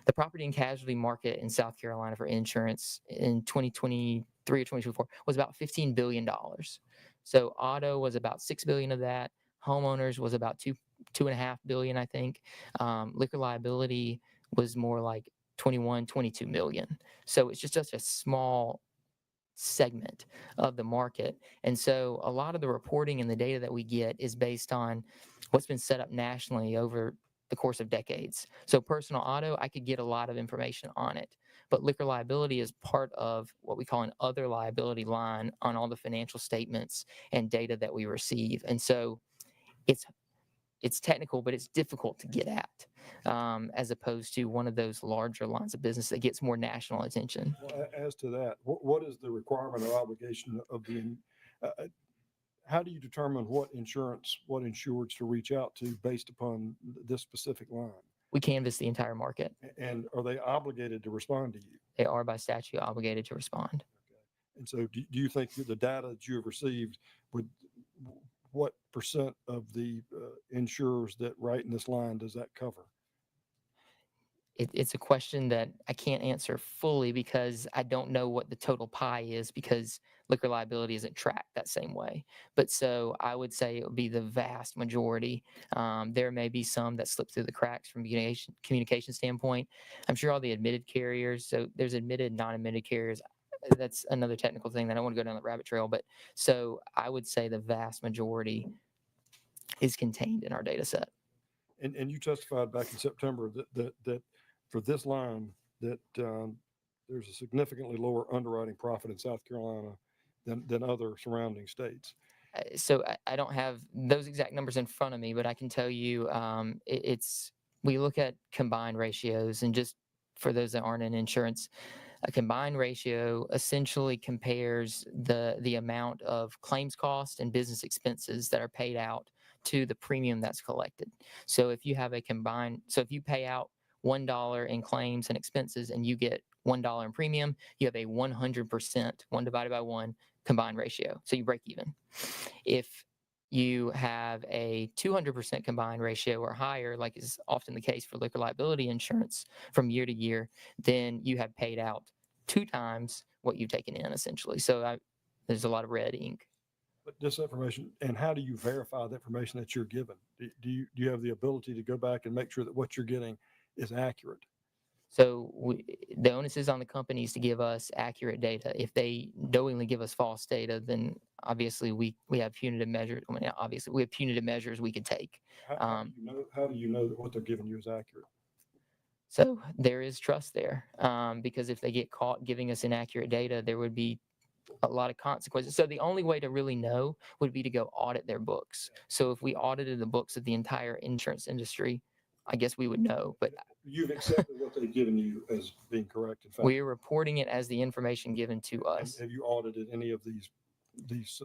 the property and casualty market in South Carolina for insurance in 2023 or 2024 was about $15 billion. So auto was about $6 billion of that. Homeowners was about $2.5 billion, I think. Liquor liability was more like 22 million. So it's just such a small segment of the market. And so a lot of the reporting and the data that we get is based on what's been set up nationally over the course of decades. So personal auto, I could get a lot of information on it, but liquor liability is part of what we call an other liability line on all the financial statements and data that we receive. And so it's technical, but it's difficult to get at, as opposed to one of those larger lines of business that gets more national attention. Well, as to that, what is the requirement or obligation of how do you determine what insureds to reach out to based upon this specific line? We canvass the entire market. And are they obligated to respond to you? They are by statute obligated to respond. And so do you think that the data that you have received what percent of the insurers that write in this line does that cover? It's a question that I can't answer fully because I don't know what the total pie is, because liquor liability isn't tracked that same way. But so I would say it would be the vast majority. There may be some that slip through the cracks from communication standpoint. I'm sure all the admitted carriers, so there's admitted, non-admitted carriers. That's another technical thing that I don't want to go down the rabbit trail. But so I would say the vast majority is contained in our data set. And you testified back in September that for this line that there's a significantly lower underwriting profit in South Carolina than other surrounding states. So I don't have those exact numbers in front of me, but I can tell you we look at combined ratios, and just for those that aren't in insurance, a combined ratio essentially compares the amount of claims cost and business expenses that are paid out to the premium that's collected. So if you have if you pay out $1 in claims and expenses and you get $1 in premium, you have a 100%, 1 divided by 1 combined ratio. So you break even. If you have a 200% combined ratio or higher, like is often the case for liquor liability insurance from year to year, then you have paid out 2 times what you've taken in essentially. So there's a lot of red ink. But this information, and how do you verify the information that you're given? Do you have the ability to go back and make sure that what you're getting is accurate? So the onus is on the companies to give us accurate data. If they knowingly give us false data, then obviously we have punitive measures. I mean, obviously we have punitive measures we could take. How do you know that what they're giving you is accurate? So there is trust there, because if they get caught giving us inaccurate data, there would be a lot of consequences. So the only way to really know would be to go audit their books. So if we audited the books of the entire insurance industry, I guess we would know. But You've accepted what they've given you as being correct. In fact, we're reporting it as the information given to us. have you audited any of these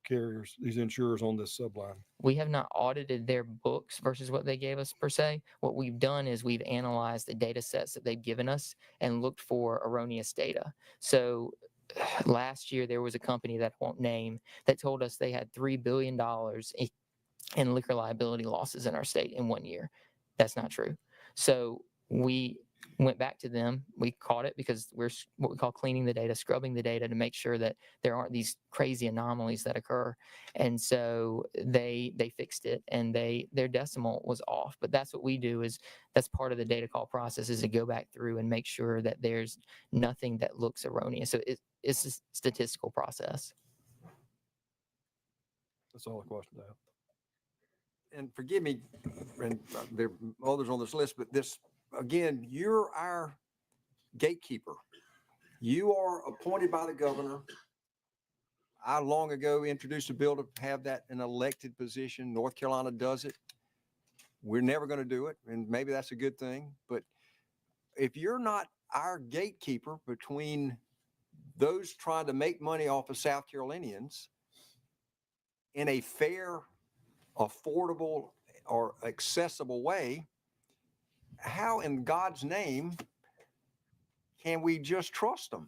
carriers, these insurers on this subline? We have not audited their books versus what they gave us per se. What we've done is we've analyzed the data sets that they've given us and looked for erroneous data. So last year, there was a company that I won't name that told us they had $3 billion in liquor liability losses in our state in 1 year. That's not true. So we went back to them. We caught it because we're what we call cleaning the data, scrubbing the data to make sure that there aren't these crazy anomalies that occur. And so they fixed it, and their decimal was off. But that's what we do, is that's part of the data call process, is to go back through and make sure that there's nothing that looks erroneous. So it's a statistical process. That's all the questions I have. And forgive me, and there are others on this list, but this, again, you're our gatekeeper. You are appointed by the governor. I long ago introduced a bill to have that an elected position. North Carolina does it. We're never going to do it, and maybe that's a good thing. But if you're not our gatekeeper between those trying to make money off of South Carolinians in a fair, affordable, or accessible way, how in God's name can we just trust them?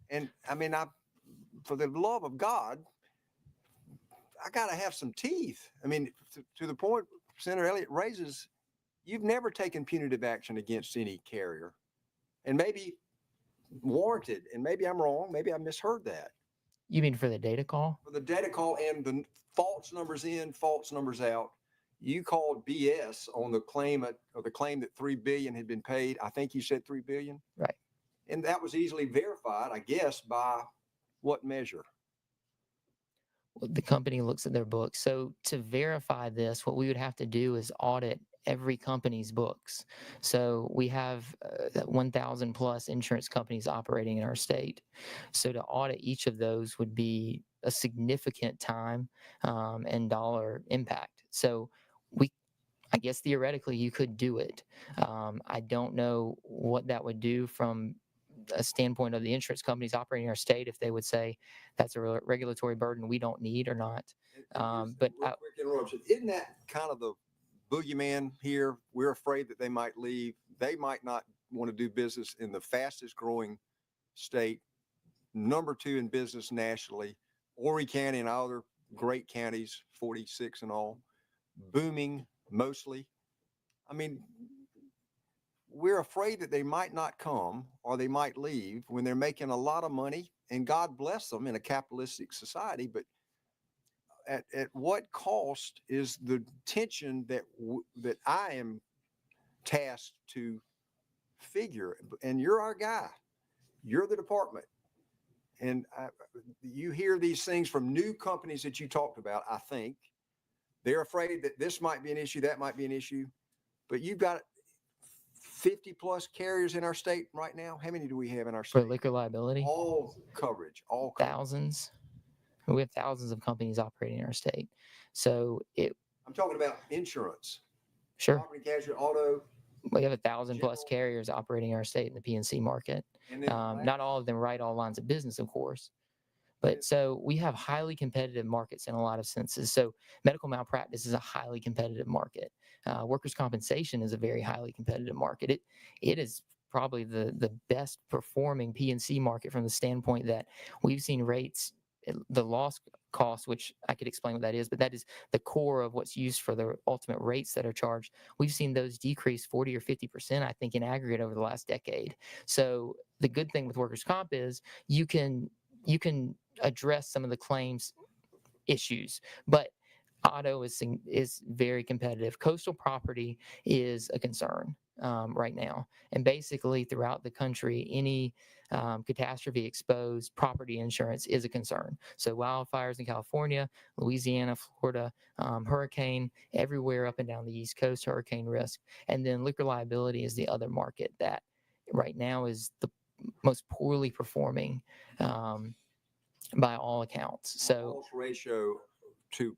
And I mean, for the love of God, I got to have some teeth. I mean, to the point Senator Elliott raises, you've never taken punitive action against any carrier, and maybe warranted, and maybe I'm wrong, maybe I misheard that. You mean for the data call? For the data call and the false numbers in, false numbers out. You called BS on the claim that $3 billion had been paid. I think you said $3 billion. Right. And that was easily verified, I guess, by what measure? The company looks at their books. So to verify this, what we would have to do is audit every company's books. So we have 1,000 plus insurance companies operating in our state. So to audit each of those would be a significant time and dollar impact. So I guess theoretically you could do it. I don't know what that would do from a standpoint of the insurance companies operating in our state, if they would say that's a regulatory burden we don't need or not. But quick interruption. Isn't that kind of the boogeyman here? We're afraid that they might leave. They might not want to do business in the fastest growing state, number 2 in business nationally, Horry County and other great counties, 46 and all, booming mostly. I mean, we're afraid that they might not come or they might leave when they're making a lot of money, and God bless them in a capitalistic society. But at what cost is the tension that I am tasked to figure? And you're our guy. You're the department. And you hear these things from new companies that you talked about, I think. They're afraid that this might be an issue, that might be an issue. But you've got 50 plus carriers in our state right now. How many do we have in our state? for liquor liability, All coverage. thousands. We have thousands of companies operating in our state. So I'm talking about insurance. Sure. Property, casualty, auto. We have 1,000 plus carriers operating in our state in the PNC market. And then Not all of them write all lines of business, of course. But so we have highly competitive markets in a lot of senses. So medical malpractice is a highly competitive market. Workers' compensation is a very highly competitive market. It is probably the best performing PNC market from the standpoint that we've seen rates, the loss cost, which I could explain what that is, but that is the core of what's used for the ultimate rates that are charged. We've seen those decrease 40 or 50%, I think, in aggregate over the last decade. So the good thing with workers' comp is you can address some of the claims issues, but auto is very competitive. Coastal property is a concern right now, and basically throughout the country, any catastrophe exposed property insurance is a concern. So wildfires in California, Louisiana, Florida, hurricane everywhere up and down the East Coast, hurricane risk, and then liquor liability is the other market that right now is the most poorly performing by all accounts. So Loss ratio to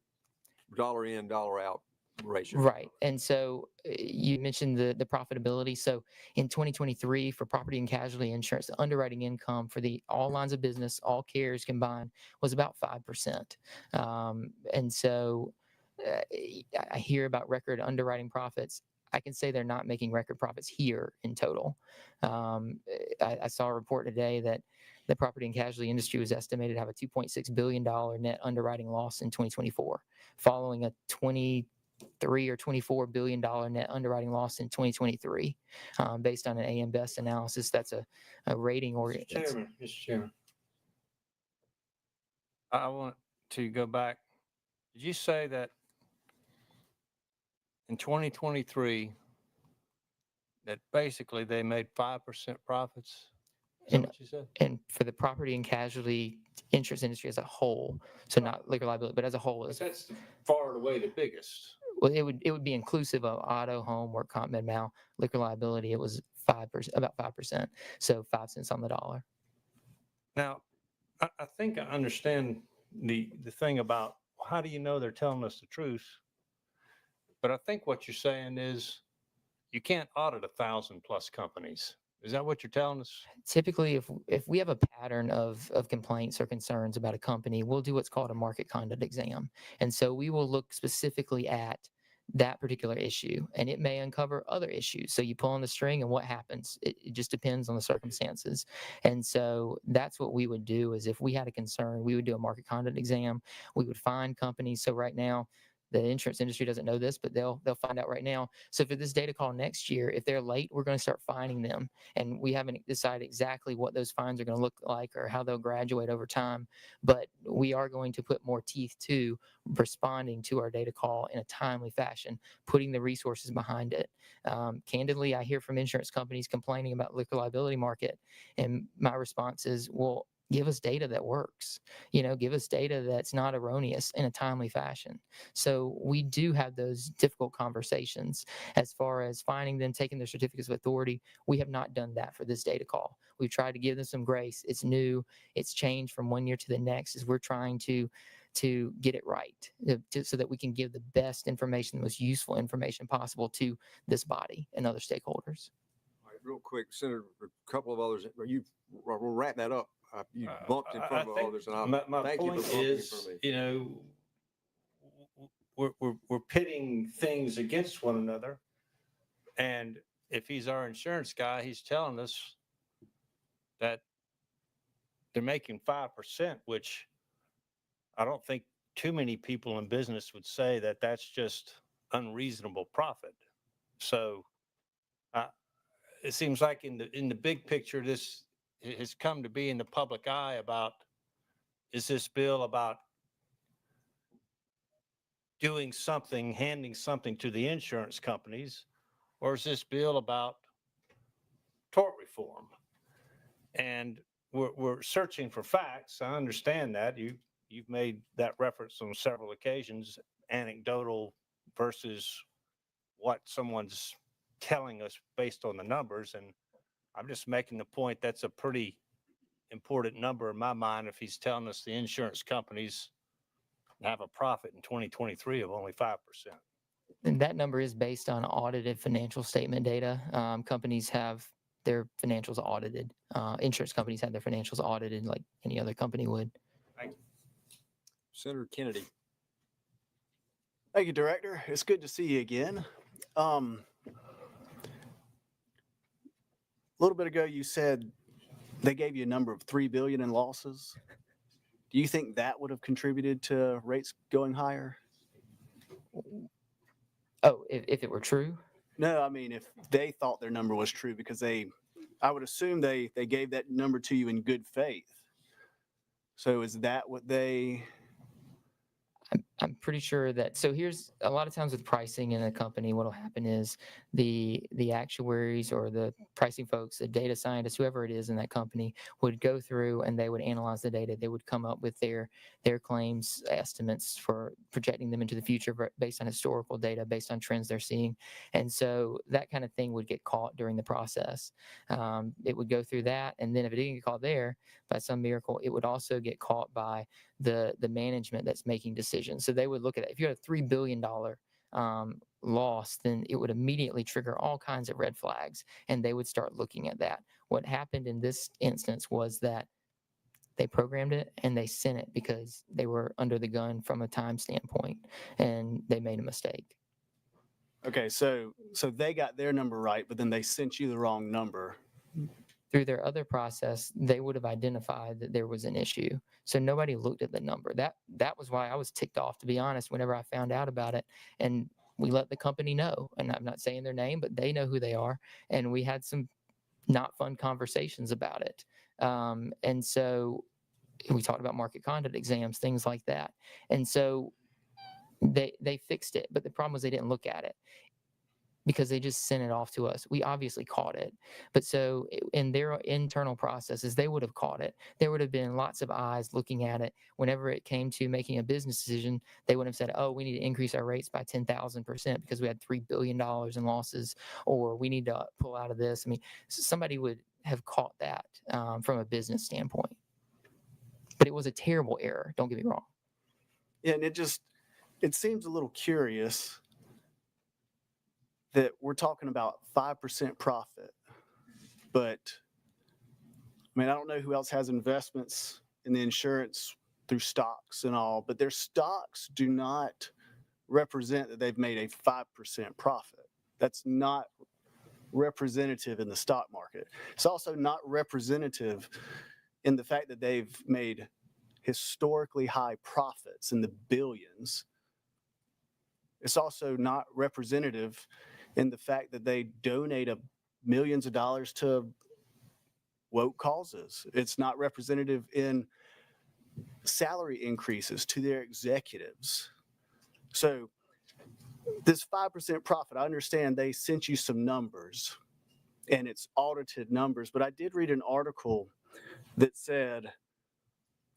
dollar in, dollar out ratio. right. And so you mentioned the profitability. So in 2023 for property and casualty insurance, the underwriting income for the all lines of business, all carriers combined was about 5%. And so I hear about record underwriting profits. I can say they're not making record profits here in total. I saw a report today that the property and casualty industry was estimated to have a $2.6 billion net underwriting loss in 2024, following a $23 or $24 billion net underwriting loss in 2023, based on an AM Best analysis. That's a rating Mr. Chairman, I want to go back. Did you say that in 2023 that basically they made 5% profits? Is that what you said? And for the property and casualty insurance industry as a whole, so not liquor liability, but as a whole, But that's far and away the biggest. well, it would be inclusive of auto, home, work comp, med mal, liquor liability. It was 5%, about 5%, so 5 cents on the dollar. Now, I think I understand the thing about how do you know they're telling us the truth? But I think what you're saying is you can't audit 1,000+ companies. Is that what you're telling us? Typically, if we have a pattern of complaints or concerns about a company, we'll do what's called a market conduct exam. And so we will look specifically at that particular issue, and it may uncover other issues. So you pull on the string and what happens? It just depends on the circumstances. And so that's what we would do is if we had a concern, we would do a market conduct exam. We would find companies. So right now, the insurance industry doesn't know this, but they'll find out right now. So for this data call next year, if they're late, we're going to start fining them. And we haven't decided exactly what those fines are going to look like or how they'll graduate over time. But we are going to put more teeth to responding to our data call in a timely fashion, putting the resources behind it. Candidly, I hear from insurance companies complaining about liquor liability market. And my response is, well, give us data that works, give us data that's not erroneous in a timely fashion. So we do have those difficult conversations as far as finding them, taking their certificates of authority. We have not done that for this data call. We've tried to give them some grace. It's new. It's changed from one year to the next as we're trying to get it right so that we can give the best information, the most useful information possible to this body and other stakeholders. All right, real quick, Senator, a couple of others. We'll wrap that up. You bumped in front of others, and my thank you for point bumping in is, front of me. we're pitting things against one another. And if he's our insurance guy, he's telling us that they're making 5%, which I don't think too many people in business would say that that's just unreasonable profit. So it seems like in the big picture, this has come to be in the public eye about, is this bill about doing something, handing something to the insurance companies, or is this bill about tort reform? And we're searching for facts. I understand that. You've made that reference on several occasions, anecdotal versus what someone's telling us based on the numbers. And I'm just making the point that's a pretty important number in my mind if he's telling us the insurance companies have a profit in 2023 of only 5%. And that number is based on audited financial statement data. Companies have their financials audited. Insurance companies have their financials audited like any other company would. Thank you. Senator Kennedy. Thank you, Director. It's good to see you again. A little bit ago, you said they gave you a number of $3 billion in losses. Do you think that would have contributed to rates going higher? Oh, if it were true? No, I mean, if they thought their number was true, because I I would assume they gave that number to you in good faith. So is that what they? I'm pretty sure that, so here's a lot of times with pricing in a company, what'll happen is the actuaries or the pricing folks, the data scientists, whoever it is in that company would go through and they would analyze the data. They would come up with their claims estimates for projecting them into the future based on historical data, based on trends they're seeing. And so that kind of thing would get caught during the process. It would go through that. And then if it didn't get caught there by some miracle, it would also get caught by the management that's making decisions. So they would look at it. If you had a $3 billion loss, then it would immediately trigger all kinds of red flags, and they would start looking at that. What happened in this instance was that they programmed it and they sent it because they were under the gun from a time standpoint, and they made a mistake. Okay, so they got their number right, but then they sent you the wrong number. Through their other process, they would have identified that there was an issue. So nobody looked at the number. That was why I was ticked off, to be honest, whenever I found out about it. And we let the company know, and I'm not saying their name, but they know who they are. And we had some not fun conversations about it. And so we talked about market conduct exams, things like that. And so they fixed it, but the problem was they didn't look at it, because they just sent it off to us. We obviously caught it. But so in their internal processes, they would have caught it. There would have been lots of eyes looking at it. Whenever it came to making a business decision, they would have said, oh, we need to increase our rates by 10,000% because we had $3 billion in losses, or we need to pull out of this. I mean, somebody would have caught that from a business standpoint. But it was a terrible error. Don't get me wrong. Yeah, and it seems a little curious that we're talking about 5% profit, but I mean, I don't know who else has investments in the insurance through stocks and all, but their stocks do not represent that they've made a 5% profit. That's not representative in the stock market. It's also not representative in the fact that they've made historically high profits in the billions. It's also not representative in the fact that they donate millions of dollars to woke causes. It's not representative in salary increases to their executives. So this 5% profit, I understand they sent you some numbers and it's audited numbers, but I did read an article that said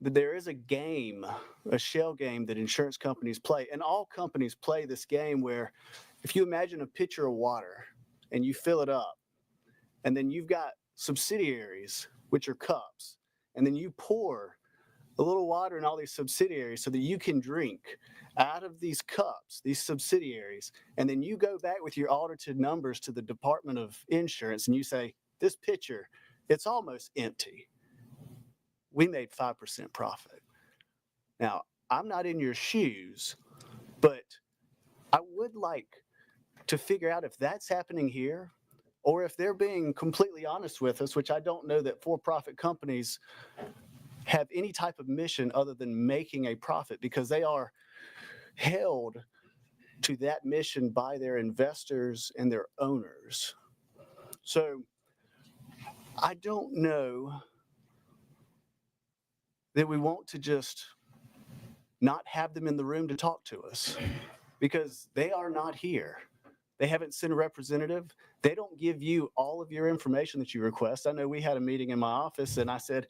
that there is a game, a shell game that insurance companies play, and all companies play this game where if you imagine a pitcher of water and you fill it up, and then you've got subsidiaries, which are cups, and then you pour a little water in all these subsidiaries so that you can drink out of these cups, these subsidiaries, and then you go back with your audited numbers to the Department of Insurance and you say, this pitcher, it's almost empty. We made 5% profit. Now, I'm not in your shoes, but I would like to figure out if that's happening here, or if they're being completely honest with us, which I don't know that for-profit companies have any type of mission other than making a profit, because they are held to that mission by their investors and their owners. So I don't know that we want to just not have them in the room to talk to us, because they are not here. They haven't sent a representative. They don't give you all of your information that you request. I know we had a meeting in my office and I said,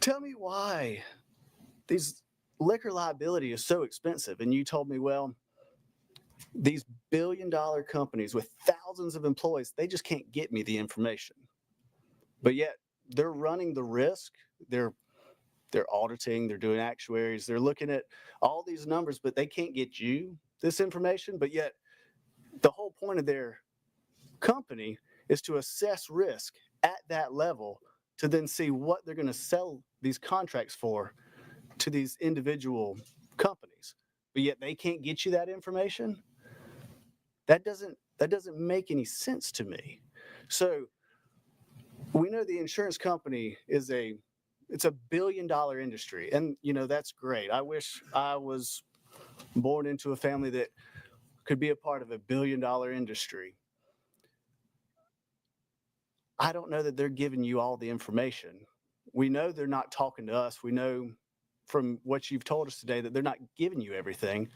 tell me why these liquor liability is so expensive. And you told me, well, these billion-dollar companies with thousands of employees, they just can't get me the information. But yet they're running the risk. They're auditing, they're doing actuaries, they're looking at all these numbers, but they can't get you this information. But yet the whole point of their company is to assess risk at that level to then see what they're going to sell these contracts for to these individual companies. But yet they can't get you that information. That doesn't make any sense to me. So we know the insurance company it's a billion-dollar industry, and that's great. I wish I was born into a family that could be a part of a billion-dollar industry. I don't know that they're giving you all the information. We know they're not talking to us. We know from what you've told us today that they're not giving you everything.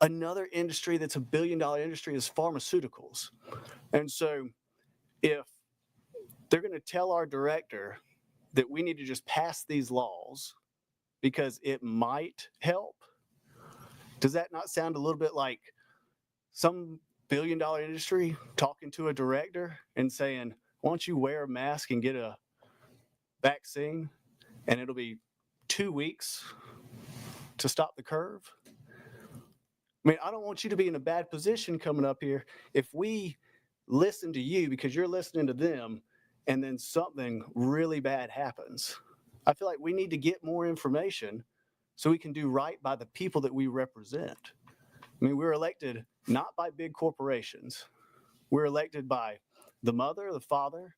Another industry that's $1 billion industry is pharmaceuticals. And so if they're going to tell our director that we need to just pass these laws because it might help, does that not sound a little bit like some $1 billion industry talking to a director and saying, why don't you wear a mask and get a vaccine and it'll be 2 weeks to stop the curve? I mean, I don't want you to be in a bad position coming up here if we listen to you because you're listening to them and then something really bad happens. I feel like we need to get more information so we can do right by the people that we represent. I mean, we're elected not by big corporations. We're elected by the mother, the father,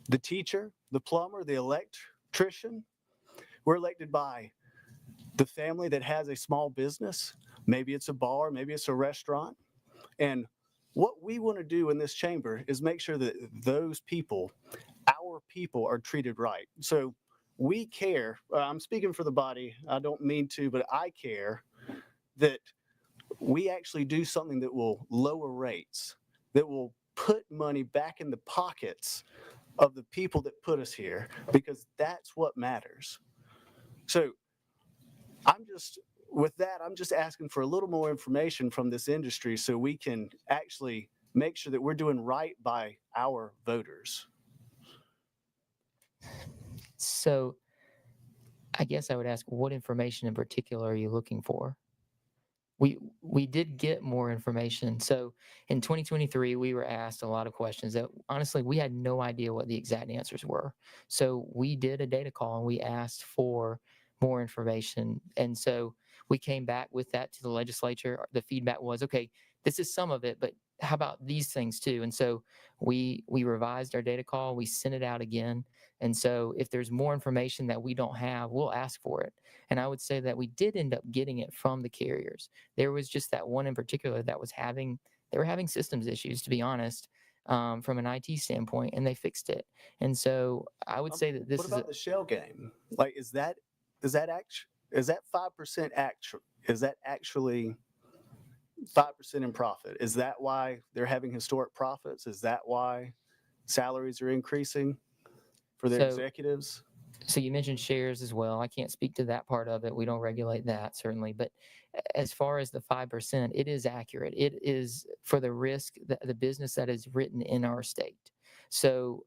the teacher, the plumber, the electrician. We're elected by the family that has a small business. Maybe it's a bar, maybe it's a restaurant. And what we want to do in this chamber is make sure that those people, our people, are treated right. So we care. I'm speaking for the body. I don't mean to, but I care that we actually do something that will lower rates, that will put money back in the pockets of the people that put us here, because that's what matters. So with that, I'm just asking for a little more information from this industry so we can actually make sure that we're doing right by our voters. So I guess I would ask, what information in particular are you looking for? We did get more information. So in 2023, we were asked a lot of questions that honestly we had no idea what the exact answers were. So we did a data call and we asked for more information. And so we came back with that to the legislature. The feedback was, okay, this is some of it, but how about these things too? And so we revised our data call, we sent it out again. And so if there's more information that we don't have, we'll ask for it. And I would say that we did end up getting it from the carriers. There was just that one in particular that they were having systems issues, to be honest, from an IT standpoint, and they fixed it. And so I would say that this What is about the shell game? Like, is that 5% actual? Is that actually 5% in profit? Is that why they're having historic profits? Is that why salaries are increasing for their executives? So you mentioned shares as well. I can't speak to that part of it. We don't regulate that, certainly. But as far as the 5%, it is accurate. It is for the risk, the business that is written in our state. So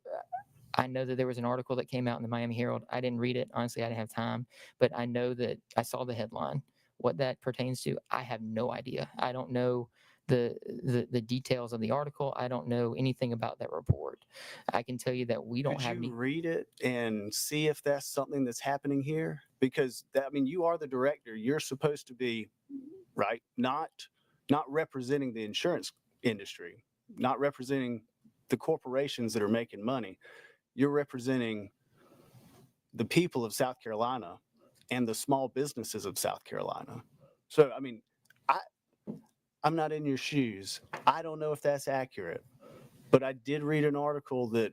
I know that there was an article that came out in the Miami Herald. I didn't read it. Honestly, I didn't have time. But I know that I saw the headline. What that pertains to, I have no idea. I don't know the details of the article. I don't know anything about that report. I can tell you that we don't have any. Could you read it and see if that's something that's happening here? Because you are the director. You're supposed to be, right, not representing the insurance industry, not representing the corporations that are making money. You're representing the people of South Carolina and the small businesses of South Carolina. So, I'm not in your shoes. I don't know if that's accurate, but I did read an article that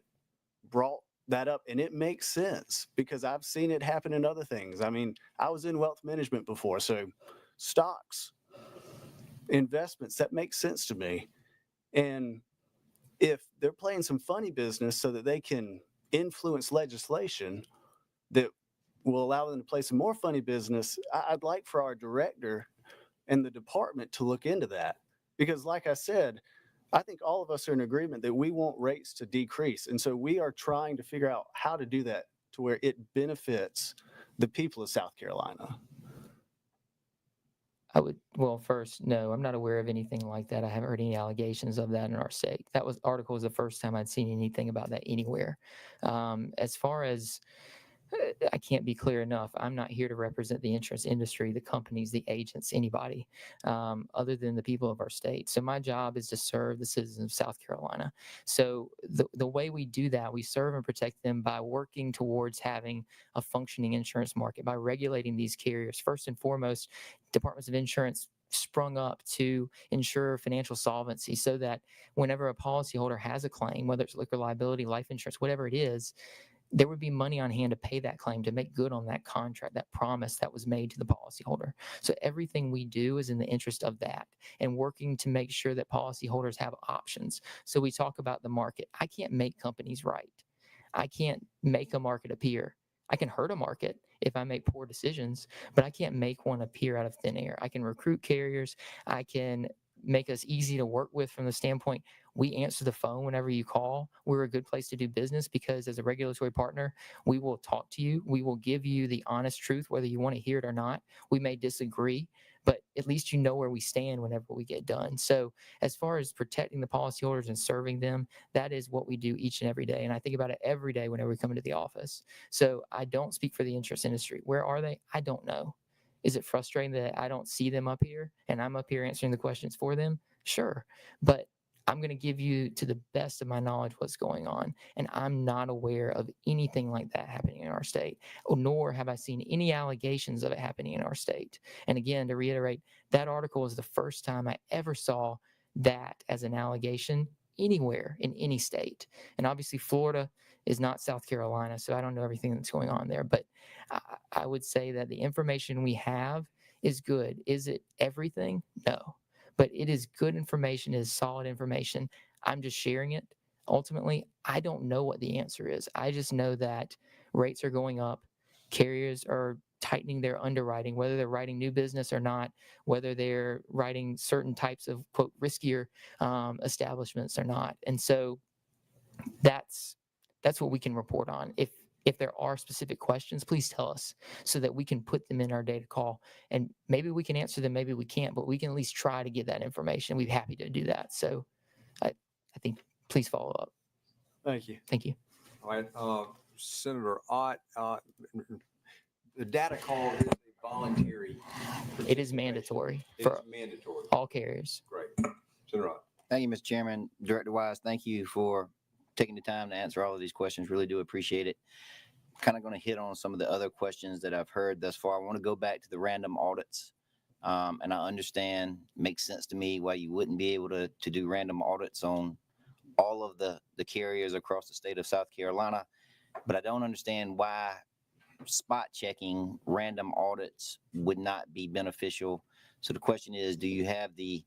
brought that up, and it makes sense because I've seen it happen in other things. I was in wealth management before, so stocks, investments, that makes sense to me. And if they're playing some funny business so that they can influence legislation that will allow them to play some more funny business, I'd like for our director and the department to look into that. Because like I said, I think all of us are in agreement that we want rates to decrease. And so we are trying to figure out how to do that to where it benefits the people of South Carolina. Well, first, no, I'm not aware of anything like that. I haven't heard any allegations of that in our state. Article was the first time I'd seen anything about that anywhere. As far as I can't be clear enough. I'm not here to represent the insurance industry, the companies, the agents, anybody other than the people of our state. So my job is to serve the citizens of South Carolina. So the way we do that, we serve and protect them by working towards having a functioning insurance market, by regulating these carriers. First and foremost, departments of insurance sprung up to ensure financial solvency so that whenever a policyholder has a claim, whether it's liquor liability, life insurance, whatever it is, there would be money on hand to pay that claim, to make good on that contract, that promise that was made to the policyholder. So everything we do is in the interest of that and working to make sure that policyholders have options. So we talk about the market. I can't make companies right. I can't make a market appear. I can hurt a market if I make poor decisions, but I can't make one appear out of thin air. I can recruit carriers. I can make us easy to work with from the standpoint we answer the phone whenever you call. We're a good place to do business because as a regulatory partner, we will talk to you. We will give you the honest truth, whether you want to hear it or not. We may disagree, but at least you know where we stand whenever we get done. So as far as protecting the policyholders and serving them, that is what we do each and every day. And I think about it every day whenever we come into the office. So I don't speak for the insurance industry. Where are they? I don't know. Is it frustrating that I don't see them up here and I'm up here answering the questions for them? Sure. But I'm going to give you, to the best of my knowledge, what's going on. And I'm not aware of anything like that happening in our state, nor have I seen any allegations of it happening in our state. And again, to reiterate, that article was the first time I ever saw that as an allegation anywhere in any state. And obviously, Florida is not South Carolina, so I don't know everything that's going on there. But I would say that the information we have is good. Is it everything? No. But it is good information, it is solid information. I'm just sharing it. Ultimately, I don't know what the answer is. I just know that rates are going up, carriers are tightening their underwriting, whether they're writing new business or not, whether they're writing certain types of, quote, riskier establishments or not. And so that's what we can report on. If there are specific questions, please tell us so that we can put them in our data call. And maybe we can answer them, maybe we can't, but we can at least try to get that information. We'd be happy to do that. So I think please follow up. Thank you. Thank you. All right, Senator Ott, the data call is a voluntary. It is mandatory It's for mandatory. all carriers. Great. Senator Ott. Thank you, Mr. Chairman. Director Wise, thank you for taking the time to answer all of these questions. Really do appreciate it. Kind of going to hit on some of the other questions that I've heard thus far. I want to go back to the random audits. And I understand, makes sense to me why you wouldn't be able to do random audits on all of the carriers across the state of South Carolina. But I don't understand why spot checking random audits would not be beneficial. So the question is, do you have the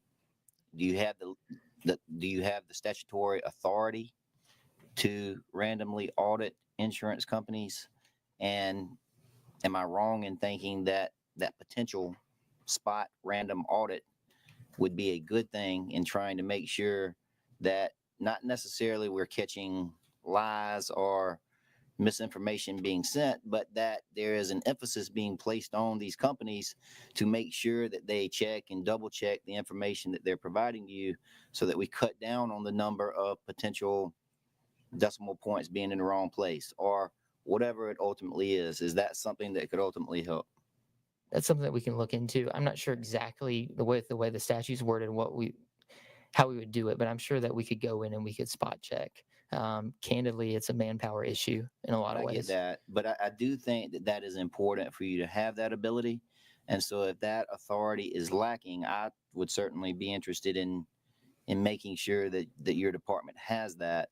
statutory authority to randomly audit insurance companies? And am I wrong in thinking that potential spot random audit would be a good thing in trying to make sure that not necessarily we're catching lies or misinformation being sent, but that there is an emphasis being placed on these companies to make sure that they check and double check the information that they're providing to you so that we cut down on the number of potential decimal points being in the wrong place or whatever it ultimately is. Is that something that could ultimately help? That's something that we can look into. I'm not sure exactly the way the statute's worded, how we would do it, but I'm sure that we could go in and we could spot check. Candidly, it's a manpower issue in a lot of I ways. get that, but I do think that is important for you to have that ability. And so if that authority is lacking, I would certainly be interested in making sure that your department has that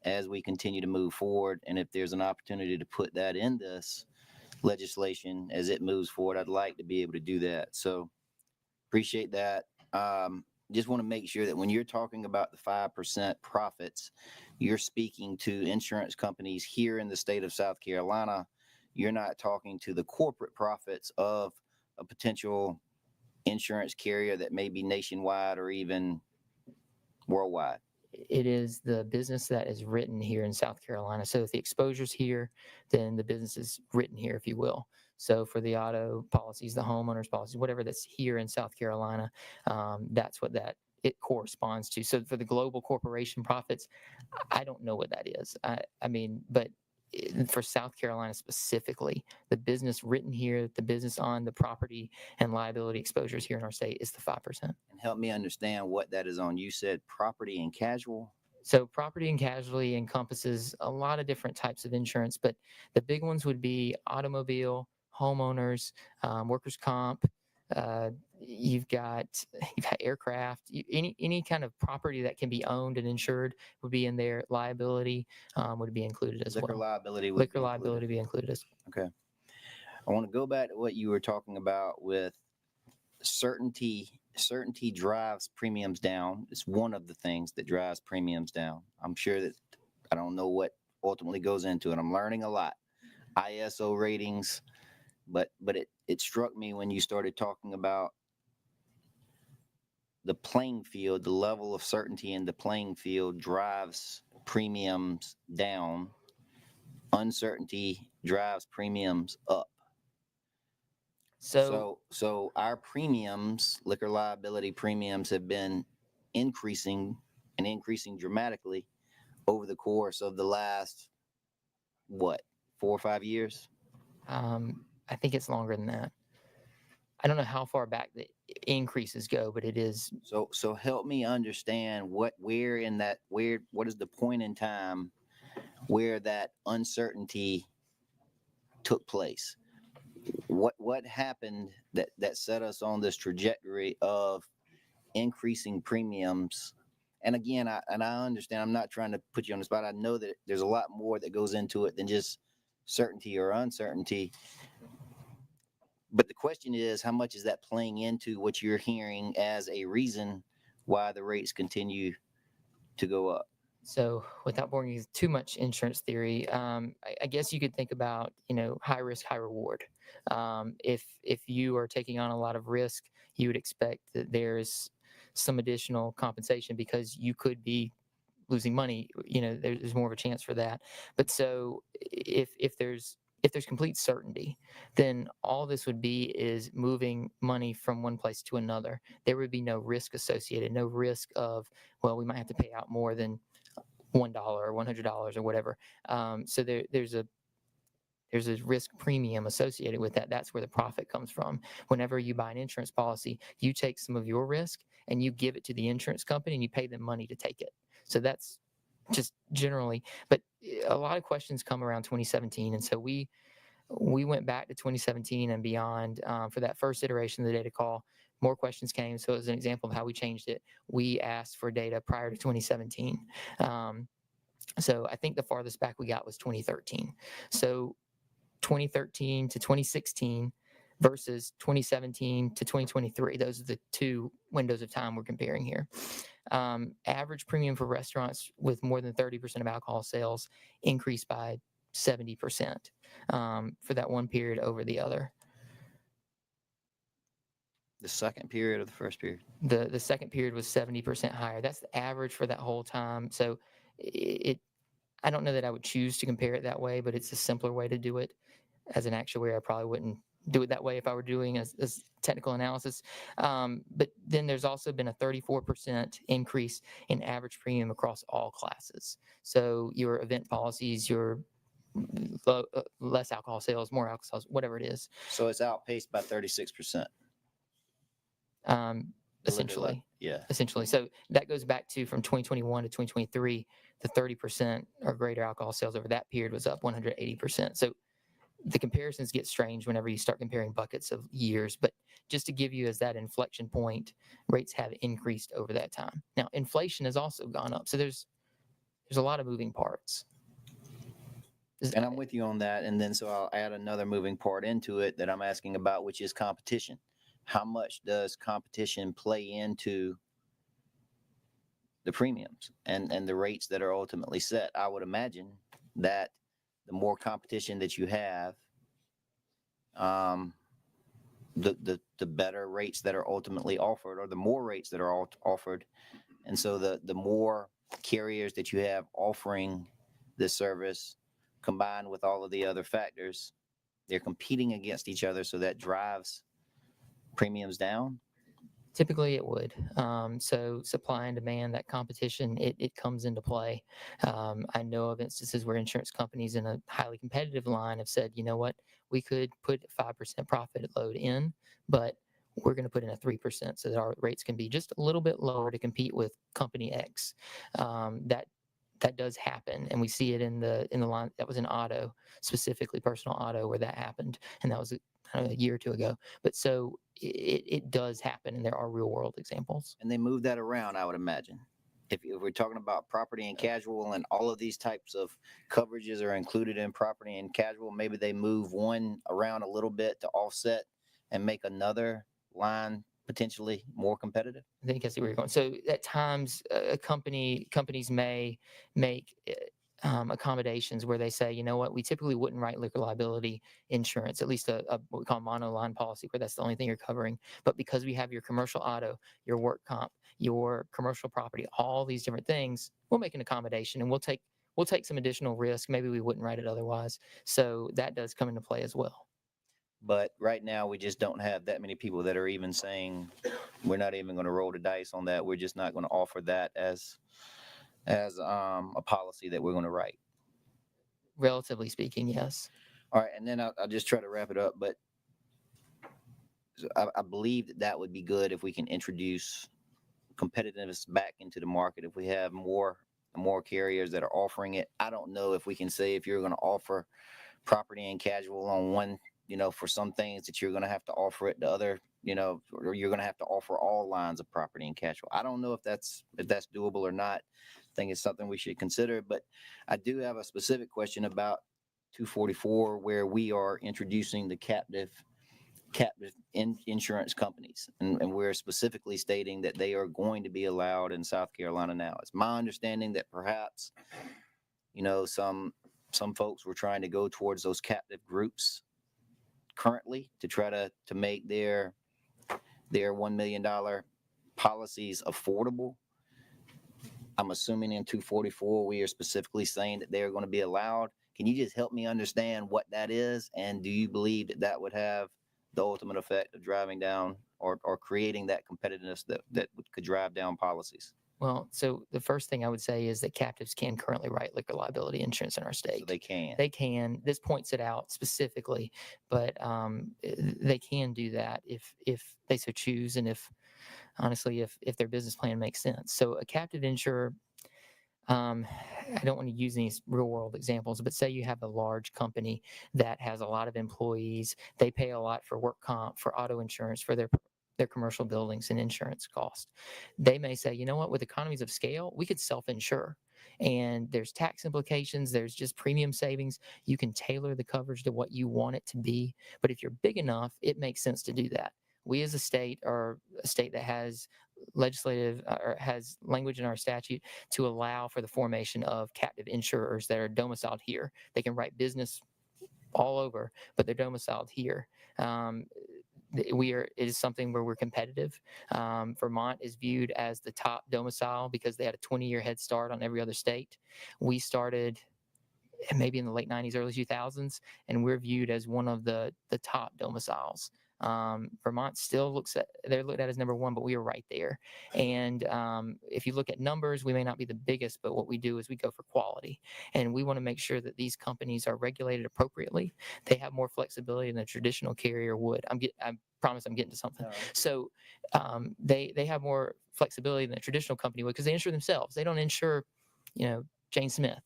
as we continue to move forward. And if there's an opportunity to put that in this legislation as it moves forward, I'd like to be able to do that. So appreciate that. Just want to make sure that when you're talking about the 5% profits, you're speaking to insurance companies here in the state of South Carolina. You're not talking to the corporate profits of a potential insurance carrier that may be nationwide or even worldwide. It is the business that is written here in South Carolina. So if the exposure's here, then the business is written here, if you will. So for the auto policies, the homeowners policies, whatever that's here in South Carolina, that's what it corresponds to. So for the global corporation profits, I don't know what that is. I mean, but for South Carolina specifically, the business written here, the business on the property and liability exposures here in our state is the 5%. And help me understand what that is on. You said property and casual. So property and casualty encompasses a lot of different types of insurance, but the big ones would be automobile, homeowners, workers' comp, You've got aircraft, any kind of property that can be owned and insured would be in there. Liability would be included as Liquor well. liability would Liquor be liability included. be included as Okay. I want to go back to what you were talking about with certainty. Certainty drives premiums down. It's one of the things that drives premiums down. I'm sure that I don't know what ultimately goes into it. I'm learning a lot. ISO ratings, but it struck me when you started talking about the playing field, the level of certainty in the playing field drives premiums down. Uncertainty drives premiums up. So our premiums, liquor liability premiums, have been increasing and increasing dramatically over the course of the last, what, 4 or 5 years? I think it's longer than that. I don't know how far back the increases go, but it is. So help me understand what is the point in time where that uncertainty took place? What happened that set us on this trajectory of increasing premiums? And again, I understand, I'm not trying to put you on the spot. I know that there's a lot more that goes into it than just certainty or uncertainty. But the question is, how much is that playing into what you're hearing as a reason why the rates continue to go up? So without boring you with too much insurance theory, I guess you could think about, high risk, high reward. If you are taking on a lot of risk, you would expect that there's some additional compensation because you could be losing money. There's more of a chance for that. But so if there's complete certainty, then all this would be is moving money from one place to another. There would be no risk associated, no risk of, well, we might have to pay out more than $1 or $100 or whatever. So there's a risk premium associated with that. That's where the profit comes from. Whenever you buy an insurance policy, you take some of your risk and you give it to the insurance company and you pay them money to take it. So that's just generally, but a lot of questions come around 2017. And so we went back to 2017 and beyond for that first iteration of the data call. More questions came. So as an example of how we changed it, we asked for data prior to 2017. So I think the farthest back we got was 2013. So 2013 to 2016 versus 2017 to 2023. Those are the two windows of time we're comparing here. Average premium for restaurants with more than 30% of alcohol sales increased by 70% for that one period over the other. The second period or the first period? The second period was 70% higher. That's the average for that whole time. So I don't know that I would choose to compare it that way, but it's a simpler way to do it. As an actuary, I probably wouldn't do it that way if I were doing a technical analysis. But then there's also been a 34% increase in average premium across all classes. So your event policies, your less alcohol sales, more alcohol sales, whatever it is. So it's outpaced by 36%. Essentially. Yeah. Essentially. So that goes back to from 2021 to 2023, the 30% or greater alcohol sales over that period was up 180%. So the comparisons get strange whenever you start comparing buckets of years, but just to give you as that inflection point, rates have increased over that time. Now, inflation has also gone up. So there's a lot of moving parts. And I'm with you on that. And then so I'll add another moving part into it that I'm asking about, which is competition. How much does competition play into the premiums and the rates that are ultimately set? I would imagine that the more competition that you have, the better rates that are ultimately offered, or the more rates that are offered. And so the more carriers that you have offering this service, combined with all of the other factors, they're competing against each other. So that drives premiums down. Typically it would. So supply and demand, that competition, it comes into play. I know of instances where insurance companies in a highly competitive line have said, you know what, we could put 5% profit load in, but we're going to put in a 3% so that our rates can be just a little bit lower to compete with company X. That does happen, and we see it in the line that was in auto, specifically personal auto, where that happened, and that was I don't know, a year or two ago. But so it does happen, and there are real world examples. And they move that around, I would imagine. If we're talking about property and casual and all of these types of coverages are included in property and casual, maybe they move one around a little bit to offset and make another line potentially more competitive. I think I see where you're going. So at times, companies may make accommodations where they say, you know what, we typically wouldn't write liquor liability insurance, at least a what we call monoline policy, where that's the only thing you're covering. But because we have your commercial auto, your work comp, your commercial property, all these different things, we'll make an accommodation and we'll take some additional risk. Maybe we wouldn't write it otherwise. So that does come into play as well. But right now, we just don't have that many people that are even saying we're not even going to roll the dice on that. We're just not going to offer that as a policy that we're going to write. Relatively speaking, yes. All right, and then I'll just try to wrap it up. But I believe that would be good if we can introduce competitiveness back into the market. If we have more carriers that are offering it, I don't know if we can say if you're going to offer property and casual on one, for some things that you're going to have to offer it the other, or you're going to have to offer all lines of property and casual. I don't know if that's doable or not. I think it's something we should consider. But I do have a specific question about 244, where we are introducing the captive insurance companies, and we're specifically stating that they are going to be allowed in South Carolina now. It's my understanding that perhaps, some folks were trying to go towards those captive groups currently to try to make their $1 million policies affordable. I'm assuming in 244 we are specifically saying that they're going to be allowed. Can you just help me understand what that is, and do you believe that would have the ultimate effect of driving down or creating that competitiveness that could drive down policies? Well, so the first thing I would say is that captives can currently write liquor liability insurance in our state. So they can. They can. This points it out specifically, but they can do that if they so choose, and if their business plan makes sense. So a captive insurer, I don't want to use any real world examples, but say you have a large company that has a lot of employees. They pay a lot for work comp, for auto insurance, for their commercial buildings and insurance costs. They may say, you know what, with economies of scale, we could self-insure. And there's tax implications, there's just premium savings. You can tailor the coverage to what you want it to be. But if you're big enough, it makes sense to do that. We as a state are a state that has legislative or has language in our statute to allow for the formation of captive insurers that are domiciled here. They can write business all over, but they're domiciled here. It is something where we're competitive. Vermont is viewed as the top domicile because they had a 20-year head start on every other state. We started maybe in the late 90s, early 2000s, and we're viewed as one of the top domiciles. Vermont still they're looked at as number one, but we are right there. And if you look at numbers, we may not be the biggest, but what we do is we go for quality, and we want to make sure that these companies are regulated appropriately. They have more flexibility than a traditional carrier would. I promise I'm getting to something. So they have more flexibility than a traditional company would because they insure themselves. They don't insure, Jane Smith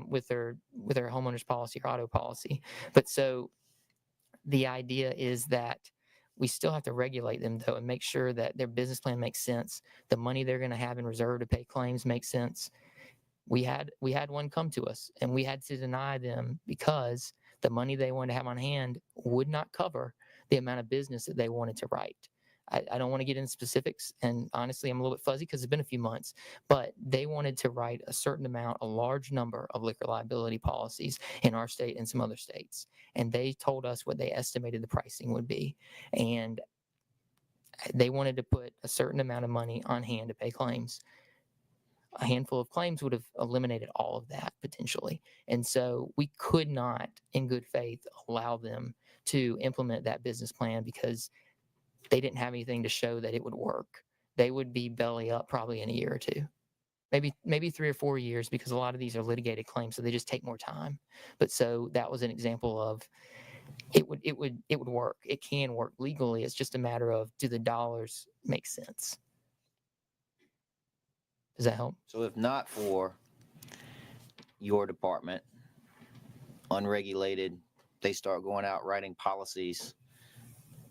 with their homeowner's policy or auto policy. But so the idea is that we still have to regulate them, though, and make sure that their business plan makes sense. The money they're going to have in reserve to pay claims makes sense. We had one come to us, and we had to deny them because the money they wanted to have on hand would not cover the amount of business that they wanted to write. I don't want to get into specifics, and honestly, I'm a little bit fuzzy because it's been a few months, but they wanted to write a certain amount, a large number of liquor liability policies in our state and some other states. And they told us what they estimated the pricing would be. And they wanted to put a certain amount of money on hand to pay claims. A handful of claims would have eliminated all of that potentially. And so we could not, in good faith, allow them to implement that business plan because they didn't have anything to show that it would work. They would be belly up probably in a year or two, maybe 3 or 4 years, because a lot of these are litigated claims, so they just take more time. But so that was an example of it would work. It can work legally. It's just a matter of, do the dollars make sense? Does that help? So if not for your department, unregulated, they start going out writing policies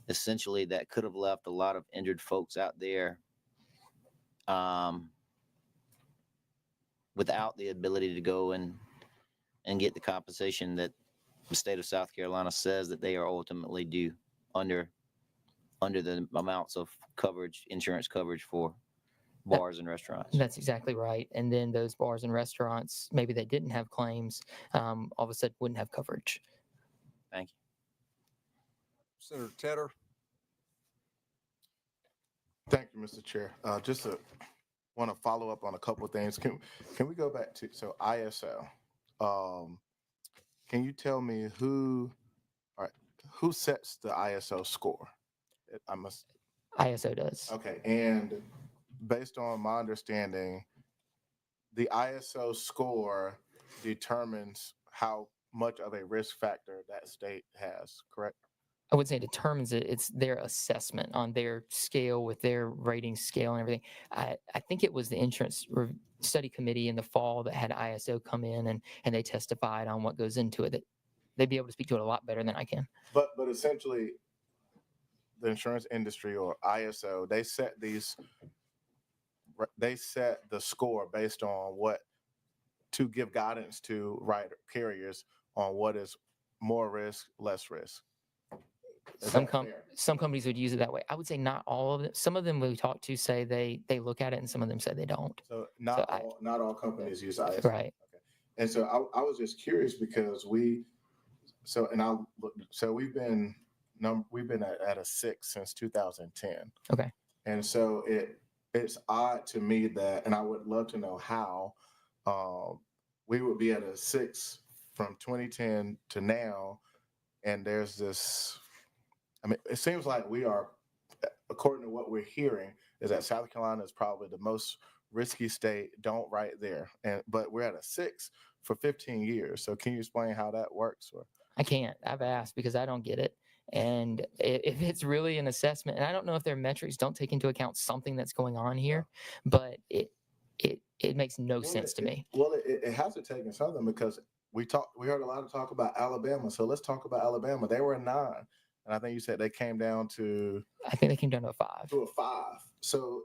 essentially that could have left a lot of injured folks out there without the ability to go and get the compensation that the state of South Carolina says that they are ultimately due under the amounts of coverage, insurance coverage for bars and restaurants. That's exactly right. And then those bars and restaurants, maybe they didn't have claims, all of a sudden wouldn't have coverage. Thank you. Senator Tedder. Thank you, Mr. Chair. Just want to follow up on a couple of things. Can we go back to ISO? Can you tell me who sets the ISO score? I must. ISO does. Okay, and based on my understanding, the ISO score determines how much of a risk factor that state has, correct? I would say determines it. It's their assessment on their scale with their rating scale and everything. I think it was the study committee in the fall that had ISO come in and they testified on what goes into it. That they'd be able to speak to it a lot better than I can. But essentially, the insurance industry or ISO, they set the score based on what to give guidance to carriers on what is more risk, less risk. Some companies would use it that way. I would say not all of them. Some of them we talk to say they look at it, and some of them say they don't. So not all companies use ISO. Right. Okay. And so I was just curious because we've been at a 6 since 2010. Okay. And so it's odd to me that, and I would love to know how we would be at a 6 from 2010 to now, and there's this. I mean, it seems like we are, according to what we're hearing, is that South Carolina is probably the most risky state. Don't right there, but we're at a 6 for 15 years. So can you explain how that works? Or I can't. I've asked because I don't get it. And if it's really an assessment, and I don't know if their metrics don't take into account something that's going on here, but it makes no sense to me. Well, it has to take in something because we heard a lot of talk about Alabama. So let's talk about Alabama. They were a 9. And I think you said they came down to. I think they came down to a 5. To a 5. So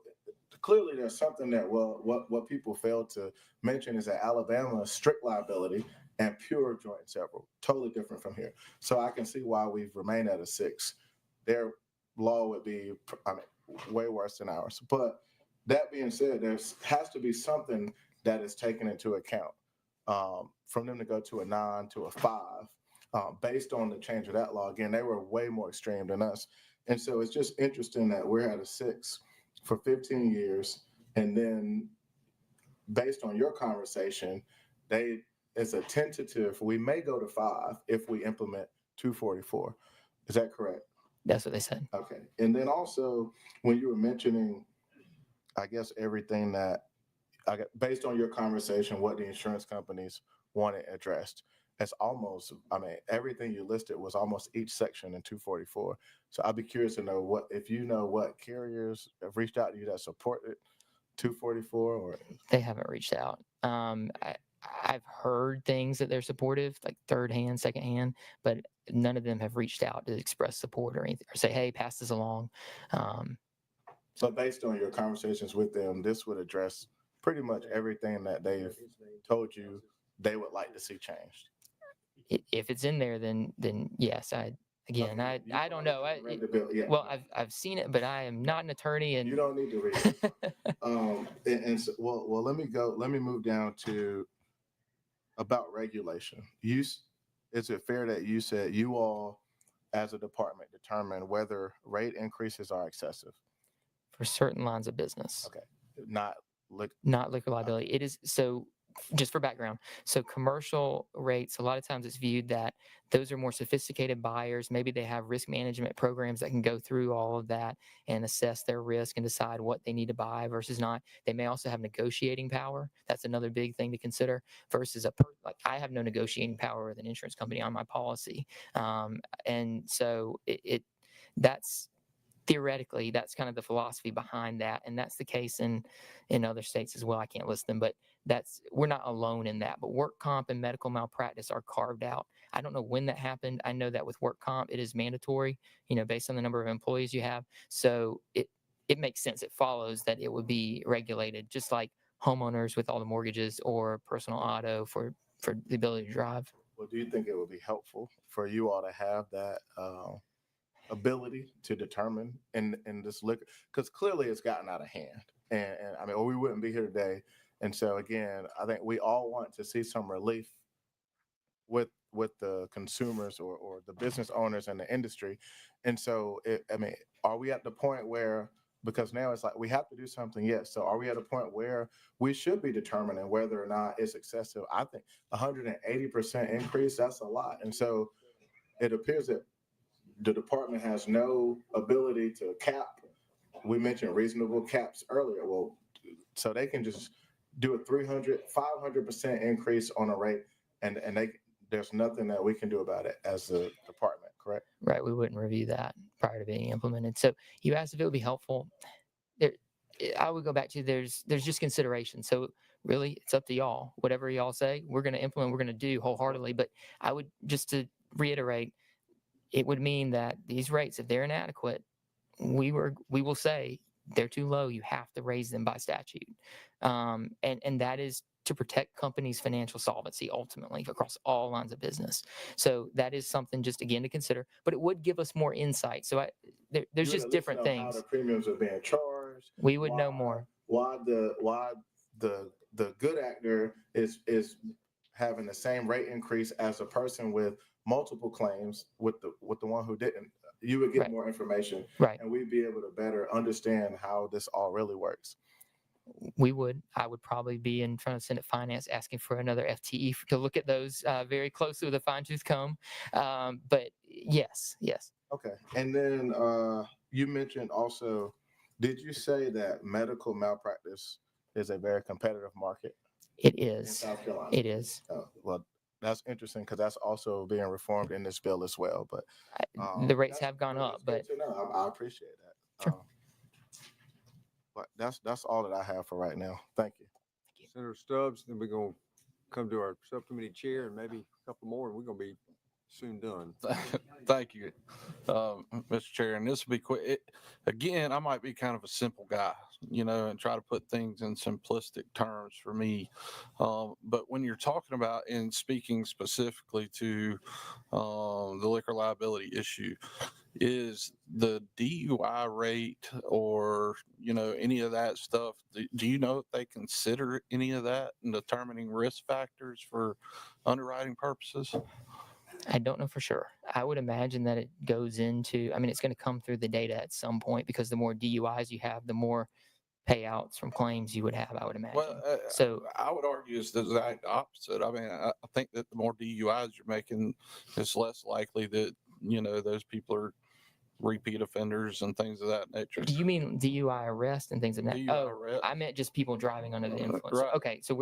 clearly, there's something that what people fail to mention is that Alabama's strict liability and pure joint and several, totally different from here. So I can see why we've remained at a 6. Their law would be, way worse than ours. But that being said, there has to be something that is taken into account from them to go to a 9 to a 5. Based on the change of that law. Again, they were way more extreme than us. And so it's just interesting that we're at a 6 for 15 years. And then based on your conversation, it's a tentative, we may go to 5 if we implement 244. Is that correct? That's what they said. Okay. And then also when you were mentioning, I guess, everything that, based on your conversation, what the insurance companies wanted addressed, it's almost, everything you listed was almost each section in 244. So I'd be curious to know what carriers have reached out to you that supported 244 or. They haven't reached out. I've heard things that they're supportive, like third hand, second hand, but none of them have reached out to express support or anything or say, hey, pass this along. So based on your conversations with them, this would address pretty much everything that they've told you they would like to see changed. If it's in there, then yes. I don't know. Well, I've seen it, but I am not an attorney, and you don't need to read it. Let me move down to about regulation. Is it fair that you said you all, as a department, determine whether rate increases are excessive for certain lines of business? Okay, not liquor liability. It is so. Just for background, so commercial rates, a lot of times it's viewed that those are more sophisticated buyers. Maybe they have risk management programs that can go through all of that and assess their risk and decide what they need to buy versus not. They may also have negotiating power. That's another big thing to consider versus like I have no negotiating power with an insurance company on my policy. And so that's theoretically, that's kind of the philosophy behind that, and that's the case in other states as well. I can't list them, but we're not alone in that. But work comp and medical malpractice are carved out. I don't know when that happened. I know that with work comp, it is mandatory, based on the number of employees you have. So it makes sense. It follows that it would be regulated, just like homeowners with all the mortgages or personal auto for the ability to drive. Well, do you think it would be helpful for you all to have that ability to determine in this liquor? Because clearly it's gotten out of hand, and I mean, or we wouldn't be here today. And so again, I think we all want to see some relief with the consumers or the business owners in the industry. And so, I mean, are we at the point where, because now it's like we have to do something, yes. So are we at a point where we should be determining whether or not it's excessive? I think 180% increase, that's a lot. And so it appears that the department has no ability to cap. We mentioned reasonable caps earlier. Well, so they can just do a 500% increase on a rate, and there's nothing that we can do about it as a department, correct? Right. We wouldn't review that prior to being implemented. So you asked if it would be helpful. I would go back to there's just consideration. So really, it's up to y'all. Whatever y'all say, we're going to implement, we're going to do wholeheartedly. But I would, just to reiterate, it would mean that these rates, if they're inadequate, we will say they're too low. You have to raise them by statute, and that is to protect companies' financial solvency ultimately across all lines of business. So that is something just again to consider. But it would give us more insight. So there's just different things. How the premiums are being charged. We would know more. Why the good actor is having the same rate increase as a person with multiple claims with the one who didn't. You would get more information, right? And we'd be able to better understand how this all really works. I would probably be in front of Senate Finance asking for another FTE to look at those very closely with a fine-tooth comb. But yes. Okay. And then you mentioned also, did you say that medical malpractice is a very competitive market? It is. In South Carolina? It is. Well, that's interesting because that's also being reformed in this bill as well. But the rates have gone up. But I appreciate that. Sure. But that's all that I have for right now. Thank you. Senator Stubbs, then we're going to come to our subcommittee chair and maybe a couple more, and we're going to be soon done. Thank you, Mr. Chair. And this will be quick. Again, I might be kind of a simple guy, and try to put things in simplistic terms for me. But when you're talking about and speaking specifically to the liquor liability issue, is the DUI rate or, any of that stuff, do you know if they consider any of that in determining risk factors for underwriting purposes? I don't know for sure. I would imagine that it goes into, it's going to come through the data at some point because the more DUIs you have, the more payouts from claims you would have, I would imagine. Well, so I would argue it's the exact opposite. I think that the more DUIs you're making, it's less likely that, those people are repeat offenders and things of that nature. Do you mean DUI arrest and things of that? DUI arrest. I meant just people driving under the influence. Right. Okay, so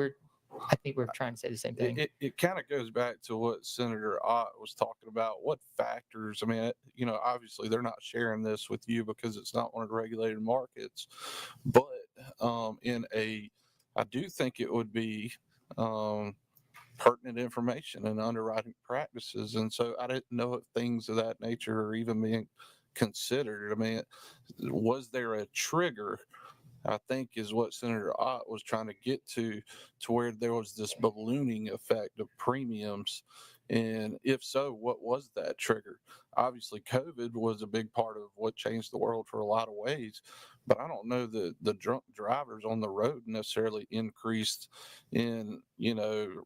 I think we're trying to say the same thing. It kind of goes back to what Senator Ott was talking about. What factors? Obviously they're not sharing this with you because it's not one of the regulated markets. But I do think it would be pertinent information and underwriting practices. And so I didn't know if things of that nature are even being considered. Was there a trigger? I think is what Senator Ott was trying to get to where there was this ballooning effect of premiums. And if so, what was that trigger? Obviously, COVID was a big part of what changed the world for a lot of ways, but I don't know that the drunk drivers on the road necessarily increased in,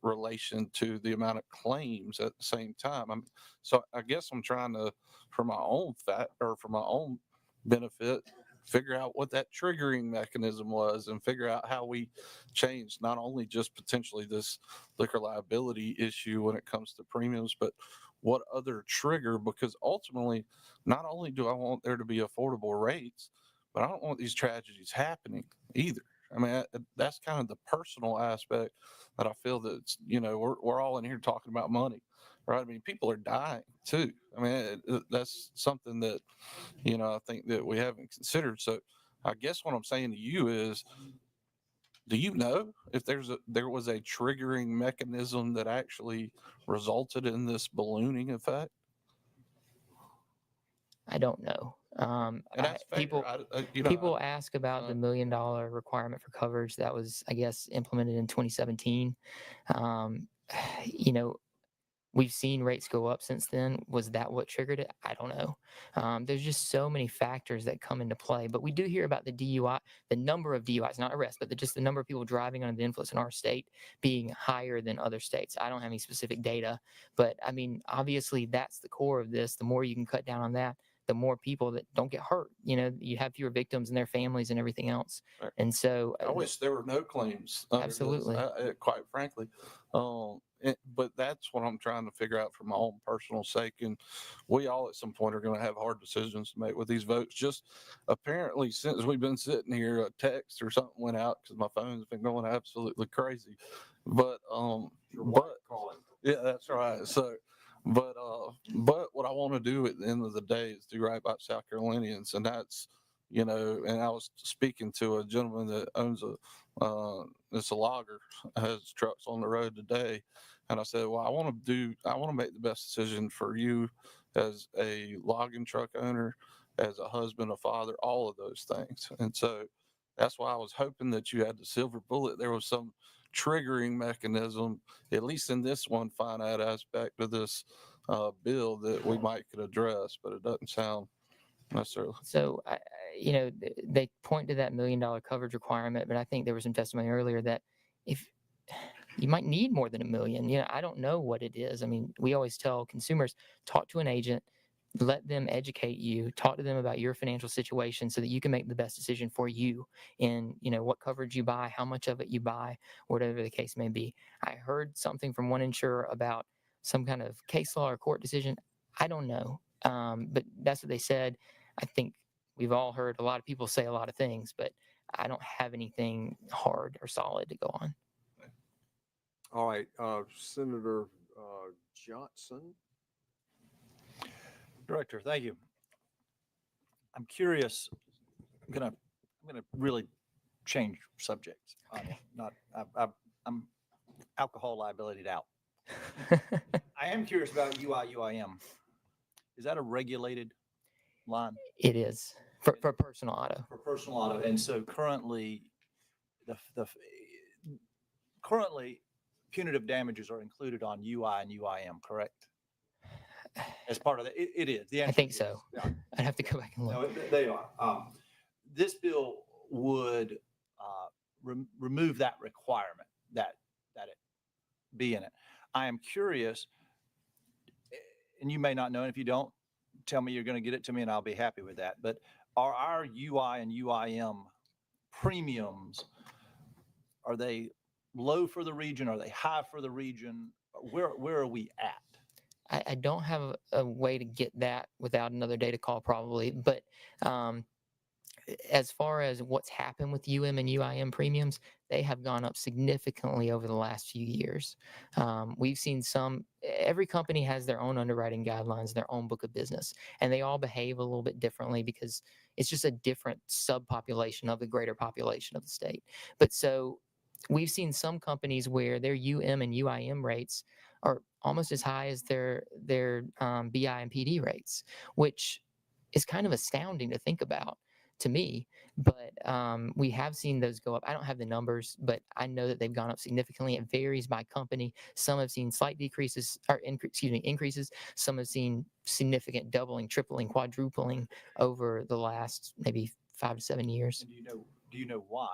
relation to the amount of claims at the same time. So I guess I'm trying to, for my own benefit, figure out what that triggering mechanism was and figure out how we changed not only just potentially this liquor liability issue when it comes to premiums, but what other trigger, because ultimately, not only do I want there to be affordable rates, but I don't want these tragedies happening either. That's kind of the personal aspect that I feel that, we're all in here talking about money, right? I mean, people are dying too. I mean, that's something that, I think that we haven't considered. So I guess what I'm saying to you is, do you know if there was a triggering mechanism that actually resulted in this ballooning effect? I don't know. And that's fair. People ask about the $1 million requirement for coverage that was, I guess, implemented in 2017. You know, we've seen rates go up since then. Was that what triggered it? I don't know. There's just so many factors that come into play. But we do hear about the DUI, the number of DUIs, not arrests, but just the number of people driving under the influence in our state being higher than other states. I don't have any specific data, but I mean, obviously that's the core of this. The more you can cut down on that, the more people that don't get hurt. You have fewer victims and their families and everything else. Right. And so I wish there were no claims. Under absolutely. this, quite frankly. But that's what I'm trying to figure out for my own personal sake. And we all at some point are going to have hard decisions to make with these votes. Just apparently, since we've been sitting here, a text or something went out because my phone's been going absolutely crazy. But yeah, that's right. So, but what I want to do at the end of the day is do right by South Carolinians, and that's, and I was speaking to a gentleman that owns it's a logger, has trucks on the road today. And I said, well, I want to make the best decision for you as a logging truck owner, as a husband, a father, all of those things. And so that's why I was hoping that you had the silver bullet. There was some triggering mechanism, at least in this one finite aspect of this bill, that we might could address, but it doesn't sound necessarily. So, they point to that $1 million coverage requirement, but I think there was some testimony earlier that if you might need more than $1 million, I don't know what it is. I mean, we always tell consumers, talk to an agent, let them educate you, talk to them about your financial situation so that you can make the best decision for you in, what coverage you buy, how much of it you buy, whatever the case may be. I heard something from one insurer about some kind of case law or court decision. I don't know. But that's what they said. I think we've all heard a lot of people say a lot of things, but I don't have anything hard or solid to go on. All right, Senator Johnson. Director, thank you. I'm curious. I'm gonna really change subjects. I'm alcohol liability out. I am curious about UIM. Is that a regulated line? It is for personal auto. For personal auto, and so currently, currently punitive damages are included on UI and UIM, correct? As part of that, it is. I think so. Yeah. I'd have to go back and look. No, they are. This bill would remove that requirement that it be in it. I am curious, and you may not know, and if you don't, tell me you're going to get it to me, and I'll be happy with that. But are our UI and UIM premiums, are they low for the region? Are they high for the region? Where are we at? I don't have a way to get that without another data call probably, but as far as what's happened with UM and UIM premiums, they have gone up significantly over the last few years. We've seen every company has their own underwriting guidelines, their own book of business, and they all behave a little bit differently because it's just a different subpopulation of the greater population of the state. But so we've seen some companies where their UM and UIM rates are almost as high as their BI and PD rates, which is kind of astounding to think about to me. But we have seen those go up. I don't have the numbers, but I know that they've gone up significantly. It varies by company. Some have seen slight decreases or increases. Some have seen significant doubling, tripling, quadrupling over the last maybe 5 to 7 years. And do you know why?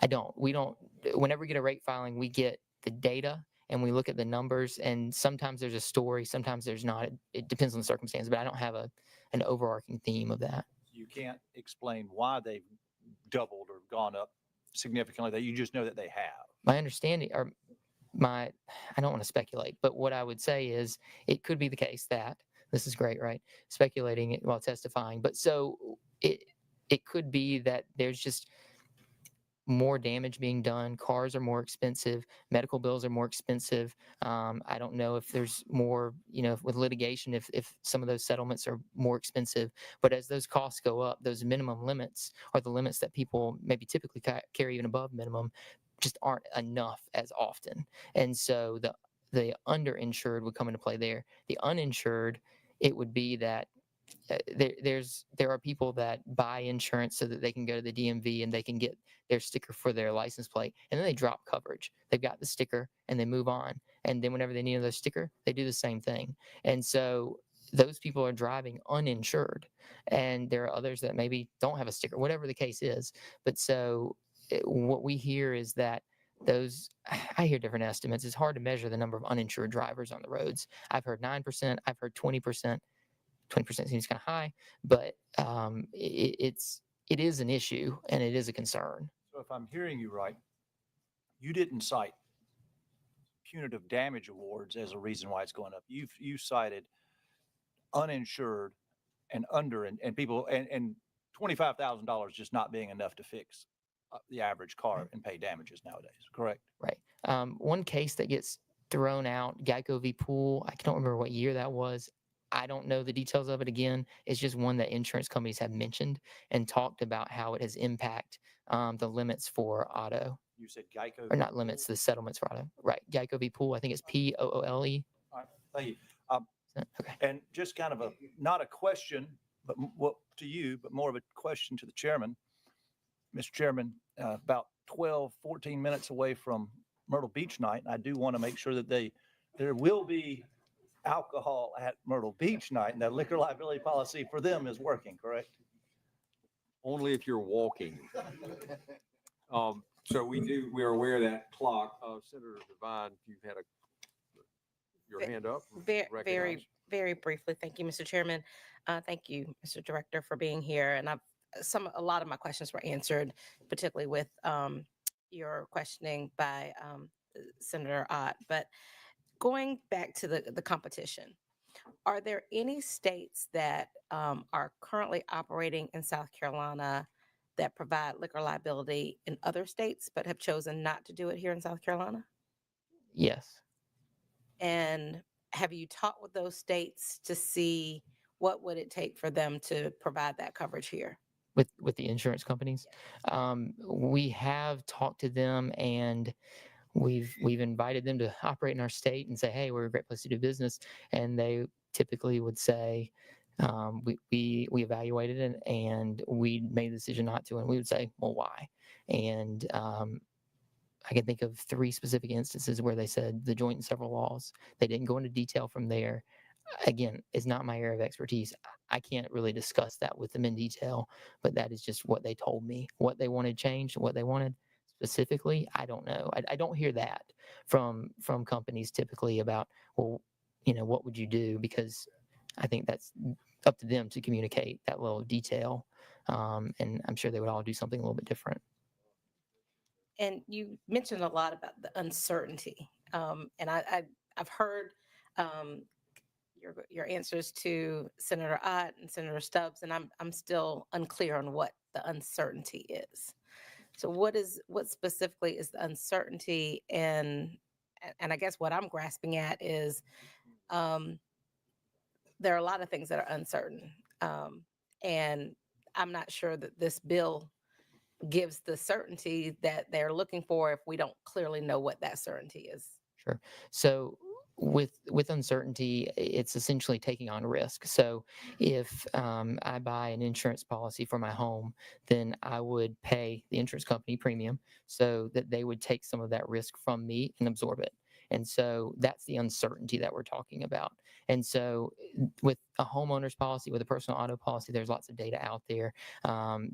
I don't. We don't. Whenever we get a rate filing, we get the data and we look at the numbers, and sometimes there's a story, sometimes there's not. It depends on the circumstance, but I don't have an overarching theme of that. You can't explain why they've doubled or gone up significantly. That you just know that they have. My understanding, or I don't want to speculate, but what I would say is it could be the case that this is great, right? Speculating while testifying, but so it could be that there's just more damage being done. Cars are more expensive. Medical bills are more expensive. I don't know if there's more, with litigation, if some of those settlements are more expensive. But as those costs go up, those minimum limits, or the limits that people maybe typically carry even above minimum, just aren't enough as often. And so the underinsured would come into play there. The uninsured, it would be that there are people that buy insurance so that they can go to the DMV and they can get their sticker for their license plate, and then they drop coverage. They've got the sticker and they move on, and then whenever they need another sticker, they do the same thing. And so those people are driving uninsured, and there are others that maybe don't have a sticker, whatever the case is. But so what we hear is that I hear different estimates. It's hard to measure the number of uninsured drivers on the roads. I've heard 9%, I've heard 20%. 20% seems kind of high, but it is an issue and it is a concern. So if I'm hearing you right, you didn't cite punitive damage awards as a reason why it's going up. You cited uninsured and and people and $25,000 just not being enough to fix the average car and pay damages nowadays. Correct? Right. One case that gets thrown out, Geico v. Pool. I don't remember what year that was. I don't know the details of it. Again, it's just one that insurance companies have mentioned and talked about how it has impacted the limits for auto. You said Geico. Or not limits, the settlements for auto. Right. Geico v. Pool. I think it's Poole. All right. Thank you. Okay. And just kind of not a question, but what to you, but more of a question to the chairman. Mr. Chairman, about 12, 14 minutes away from Myrtle Beach night, I do want to make sure that there will be alcohol at Myrtle Beach night, and that liquor liability policy for them is working, correct? Only if you're walking. So we are aware of that clock. Senator Devine, you've had your hand up. Very, recognized. very briefly. Thank you, Mr. Chairman. Thank you, Mr. Director, for being here. And a lot of my questions were answered, particularly with your questioning by Senator Ott. But going back to the competition, are there any states that are currently operating in South Carolina that provide liquor liability in other states, but have chosen not to do it here in South Carolina? Yes. And have you talked with those states to see what would it take for them to provide that coverage here? With the insurance companies, we have talked to them, and we've invited them to operate in our state and say, hey, we're a great place to do business. And they typically would say, we evaluated it and we made the decision not to. And we would say, well, why? And I can think of 3 specific instances where they said the joint and several laws. They didn't go into detail from there. Again, it's not my area of expertise. I can't really discuss that with them in detail, but that is just what they told me. What they wanted changed, what they wanted specifically, I don't know. I don't hear that from companies typically about, well, what would you do? Because I think that's up to them to communicate that level of detail. And I'm sure they would all do something a little bit different. And you mentioned a lot about the uncertainty. And I've heard your answers to Senator Ott and Senator Stubbs, and I'm still unclear on what the uncertainty is. So what specifically is the uncertainty? And I guess what I'm grasping at is there are a lot of things that are uncertain. And I'm not sure that this bill gives the certainty that they're looking for if we don't clearly know what that certainty is. Sure. So with uncertainty, it's essentially taking on risk. So if I buy an insurance policy for my home, then I would pay the insurance company premium so that they would take some of that risk from me and absorb it. And so that's the uncertainty that we're talking about. And so with a homeowner's policy, with a personal auto policy, there's lots of data out there.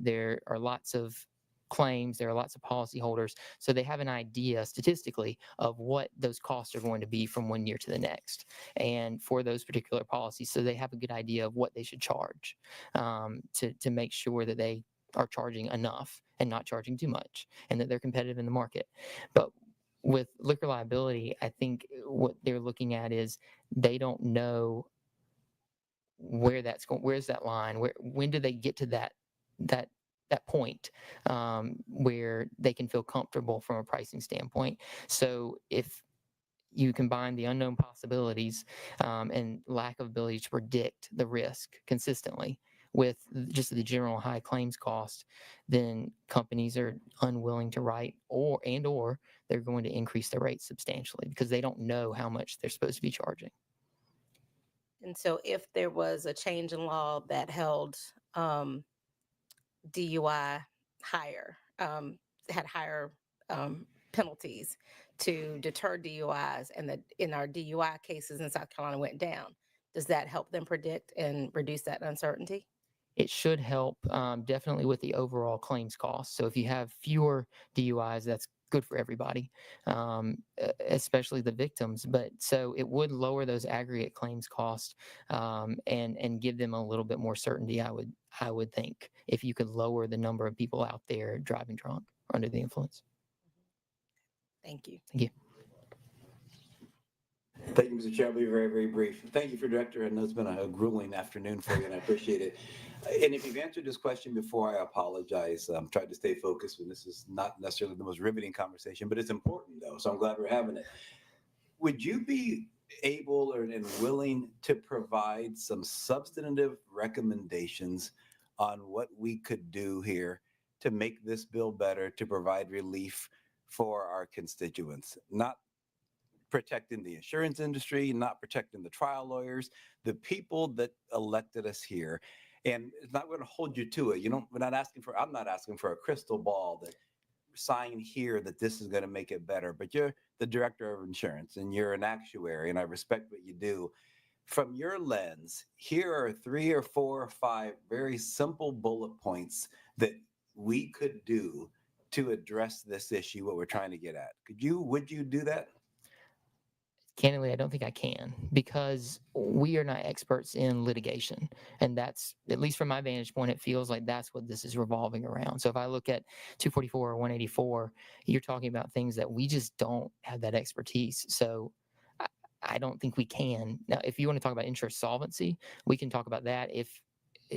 There are lots of claims, there are lots of policyholders, so they have an idea statistically of what those costs are going to be from one year to the next, and for those particular policies, so they have a good idea of what they should charge to make sure that they are charging enough and not charging too much, and that they're competitive in the market. But with liquor liability, I think what they're looking at is they don't know where that's going. Where's that line? When do they get to that that point where they can feel comfortable from a pricing standpoint. So if you combine the unknown possibilities and lack of ability to predict the risk consistently with just the general high claims cost, then companies are unwilling to write or they're going to increase their rates substantially because they don't know how much they're supposed to be charging. And so if there was a change in law that held DUI higher, had higher penalties to deter DUIs, and that in our DUI cases in South Carolina went down, does that help them predict and reduce that uncertainty? It should help definitely with the overall claims cost. So if you have fewer DUIs, that's good for everybody, especially the victims. But so it would lower those aggregate claims costs and give them a little bit more certainty. I would think if you could lower the number of people out there driving drunk or under the influence. Thank you. Thank you. Thank you, Mr. Chair. I'll be very, very brief. Thank you for Director. I know it's been a grueling afternoon for you, and I appreciate it. And if you've answered this question before, I apologize. I'm trying to stay focused, and this is not necessarily the most riveting conversation, but it's important, though, so I'm glad we're having it. Would you be able and willing to provide some substantive recommendations on what we could do here to make this bill better, to provide relief for our constituents? Not protecting the insurance industry, not protecting the trial lawyers, the people that elected us here. And it's not going to hold you to it. I'm not asking for a crystal ball that sign here that this is going to make it better, but you're the director of insurance and you're an actuary, and I respect what you do. From your lens, here are 3 or 4 or 5 very simple bullet points that we could do to address this issue, what we're trying to get at. Would you do that? Candidly, I don't think I can because we are not experts in litigation. And that's, at least from my vantage point, it feels like that's what this is revolving around. So if I look at 244 or 184, you're talking about things that we just don't have that expertise. So I don't think we can. Now, if you want to talk about insurance solvency, we can talk about that.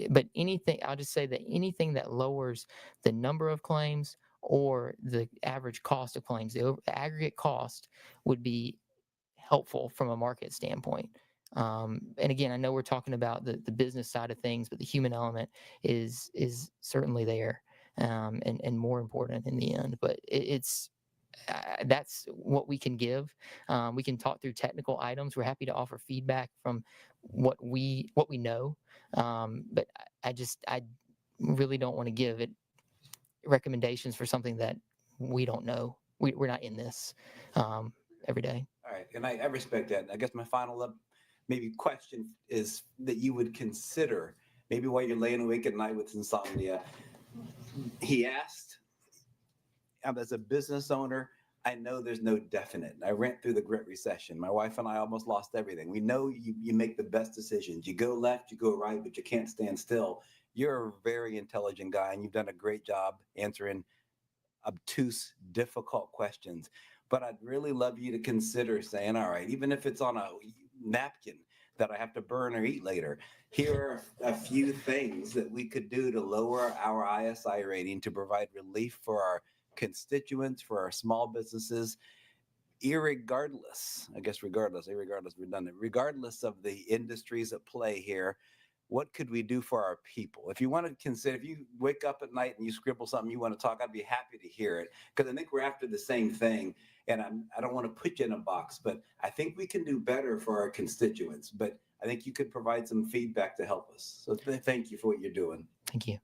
But anything, I'll just say that anything that lowers the number of claims or the average cost of claims, the aggregate cost would be helpful from a market standpoint. And again, I know we're talking about the business side of things, but the human element is certainly there and more important in the end. But that's what we can give. We can talk through technical items. We're happy to offer feedback from what we know. But I really don't want to give it recommendations for something that we don't know. We're not in this every day. All right, and I respect that. I guess my final maybe question is that you would consider, maybe while you're laying awake at night with insomnia. He asked, as a business owner, I know there's no definite. I went through the Great Recession. My wife and I almost lost everything. We know you make the best decisions. You go left, you go right, but you can't stand still. You're a very intelligent guy, and you've done a great job answering obtuse, difficult questions. But I'd really love you to consider saying, all right, even if it's on a napkin that I have to burn or eat later, here are a few things that we could do to lower our ISI rating to provide relief for our constituents, for our small businesses, regardless of the industries at play here. What could we do for our people? If you want to consider, if you wake up at night and you scribble something you want to talk, I'd be happy to hear it, because I think we're after the same thing. And I don't want to put you in a box, but I think we can do better for our constituents. But I think you could provide some feedback to help us. So thank you for what you're doing. Thank you.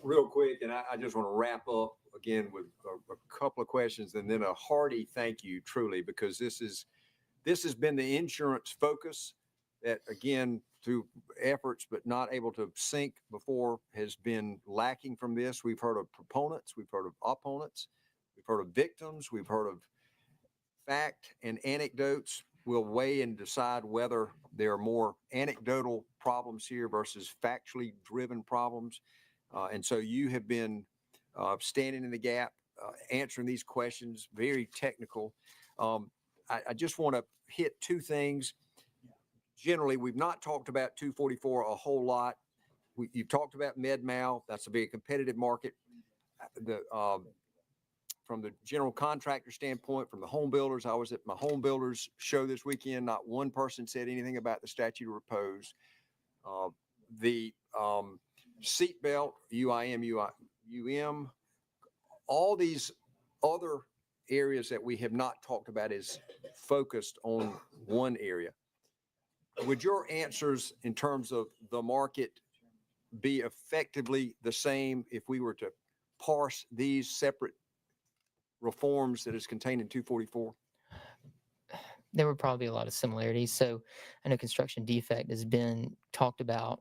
Real quick, and I just want to wrap up again with a couple of questions and then a hearty thank you, truly, because this has been the insurance focus that, again, through efforts but not able to sync before, has been lacking from this. We've heard of proponents, we've heard of opponents, we've heard of victims, we've heard of fact and anecdotes. We'll weigh and decide whether there are more anecdotal problems here versus factually driven problems. And so you have been standing in the gap, answering these questions, very technical. I just want to hit 2 things. Generally, we've not talked about 244 a whole lot. you've talked about med mal. That's a very competitive market. From the general contractor standpoint, from the home builders, I was at my home builders show this weekend. Not one person said anything about the statute of repose. The seatbelt, UIM, all these other areas that we have not talked about is focused on one area. Would your answers in terms of the market be effectively the same if we were to parse these separate reforms that is contained in 244? There would probably be a lot of similarities. So I know construction defect has been talked about.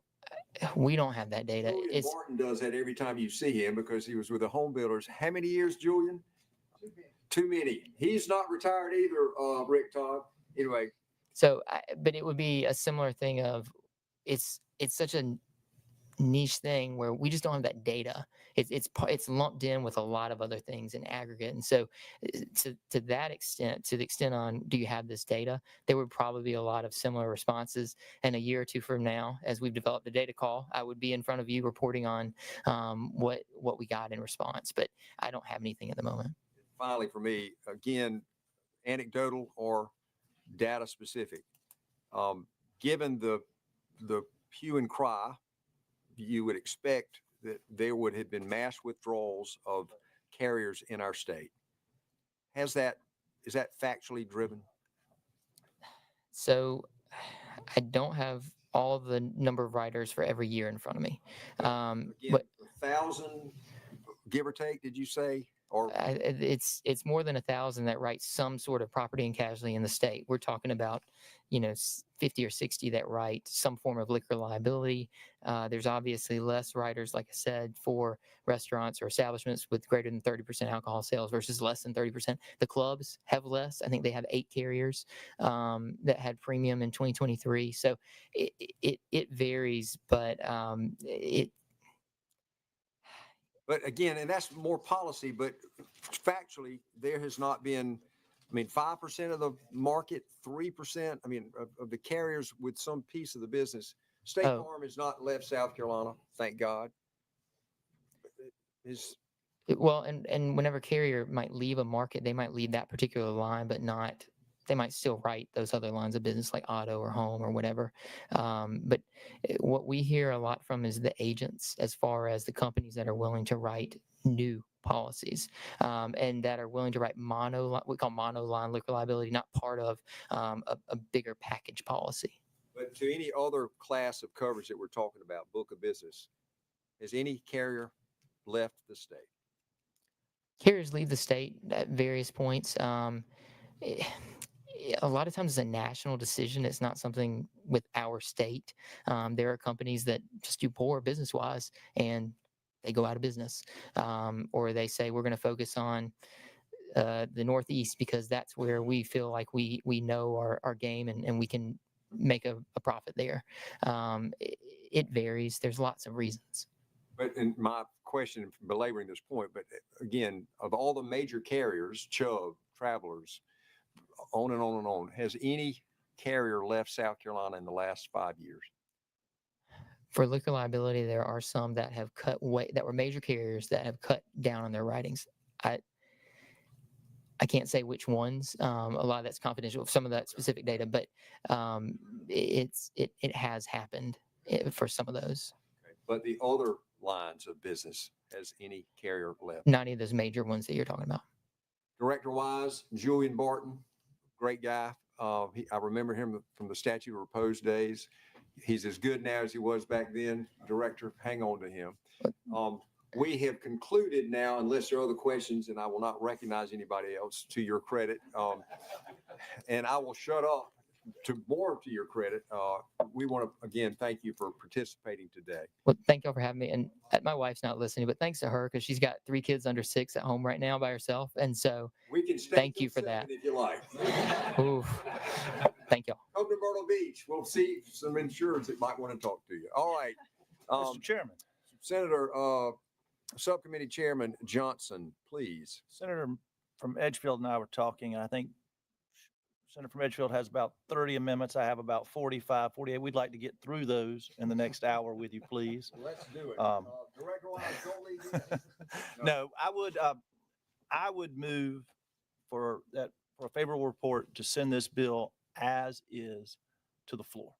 We don't have that data. Julian Barton does that every time you see him because he was with the home builders. How many years, Julian? Too many. He's not retired either, Rick Todd. Anyway. So, but it would be a similar thing of it's such a niche thing where we just don't have that data. It's lumped in with a lot of other things in aggregate. And so to that extent, to the extent on do you have this data, there would probably be a lot of similar responses. And a year or two from now, as we've developed a data call, I would be in front of you reporting on what we got in response. But I don't have anything at the moment. Finally, for me, again, anecdotal or data specific. Given the hue and cry, you would expect that there would have been mass withdrawals of carriers in our state. Is that factually driven? So I don't have all of the number of riders for every year in front of me. Again, 1,000, give or take, did you say? Or it's more than 1,000 that write some sort of property and casualty in the state. We're talking about, 50 or 60 that write some form of liquor liability. There's obviously less writers, like I said, for restaurants or establishments with greater than 30% alcohol sales versus less than 30%. The clubs have less. I think they have 8 carriers that had premium in 2023. So it varies, but But again, and that's more policy, but factually, there has not been, 5% of the market, 3%, of the carriers with some piece of the business. State Farm has not left South Carolina, thank God. Well, and whenever carrier might leave a market, they might leave that particular line, but not, they might still write those other lines of business like auto or home or whatever. But what we hear a lot from is the agents, as far as the companies that are willing to write new policies and that are willing to write what we call monoline liquor liability, not part of a bigger package policy. But to any other class of coverage that we're talking about, book of business, has any carrier left the state? Carriers leave the state at various points. A lot of times it's a national decision. It's not something with our state. There are companies that just do poor business-wise and they go out of business. Or they say, we're going to focus on the Northeast because that's where we feel like we know our game and we can make a profit there. It varies. There's lots of reasons. But in my question, belaboring this point, but again, of all the major carriers, Chubb, Travelers, on and on and on, has any carrier left South Carolina in the last 5 years? For liquor liability, there are some that have cut that were major carriers that have cut down on their writings. I can't say which ones. A lot of that's confidential, some of that specific data, but it has happened for some of those. Okay. But the other lines of business, has any carrier left? Not any of those major ones that you're talking about. Director-wise, Julian Barton, great guy. I remember him from the statute of repose days. He's as good now as he was back then. Director, hang on to him. We have concluded now, unless there are other questions, and I will not recognize anybody else to your credit. And I will shut up to your credit. We want to, again, thank you for participating today. Well, thank y'all for having me. And my wife's not listening, but thanks to her, because she's got 3 kids under 6 at home right now by herself. And so we can stay thank you for that. If you like. Oof. Thank y'all. Come to Myrtle Beach. We'll see some insurers that might want to talk to you. All right. Mr. Chairman. Senator, Subcommittee Chairman Johnson, please. Senator from Edgefield and I were talking, and I think Senator from Edgefield has about 30 amendments. I have about 45, 48. We'd like to get through those in the next hour with you, please. Let's do it. Director Wise, don't leave yet. No, I would move for a favorable report to send this bill as is to the floor.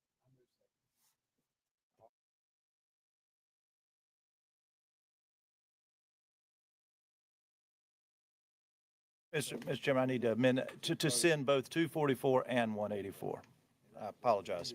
Mr. Chairman, I need to amend to send both 244 and 184. I apologize.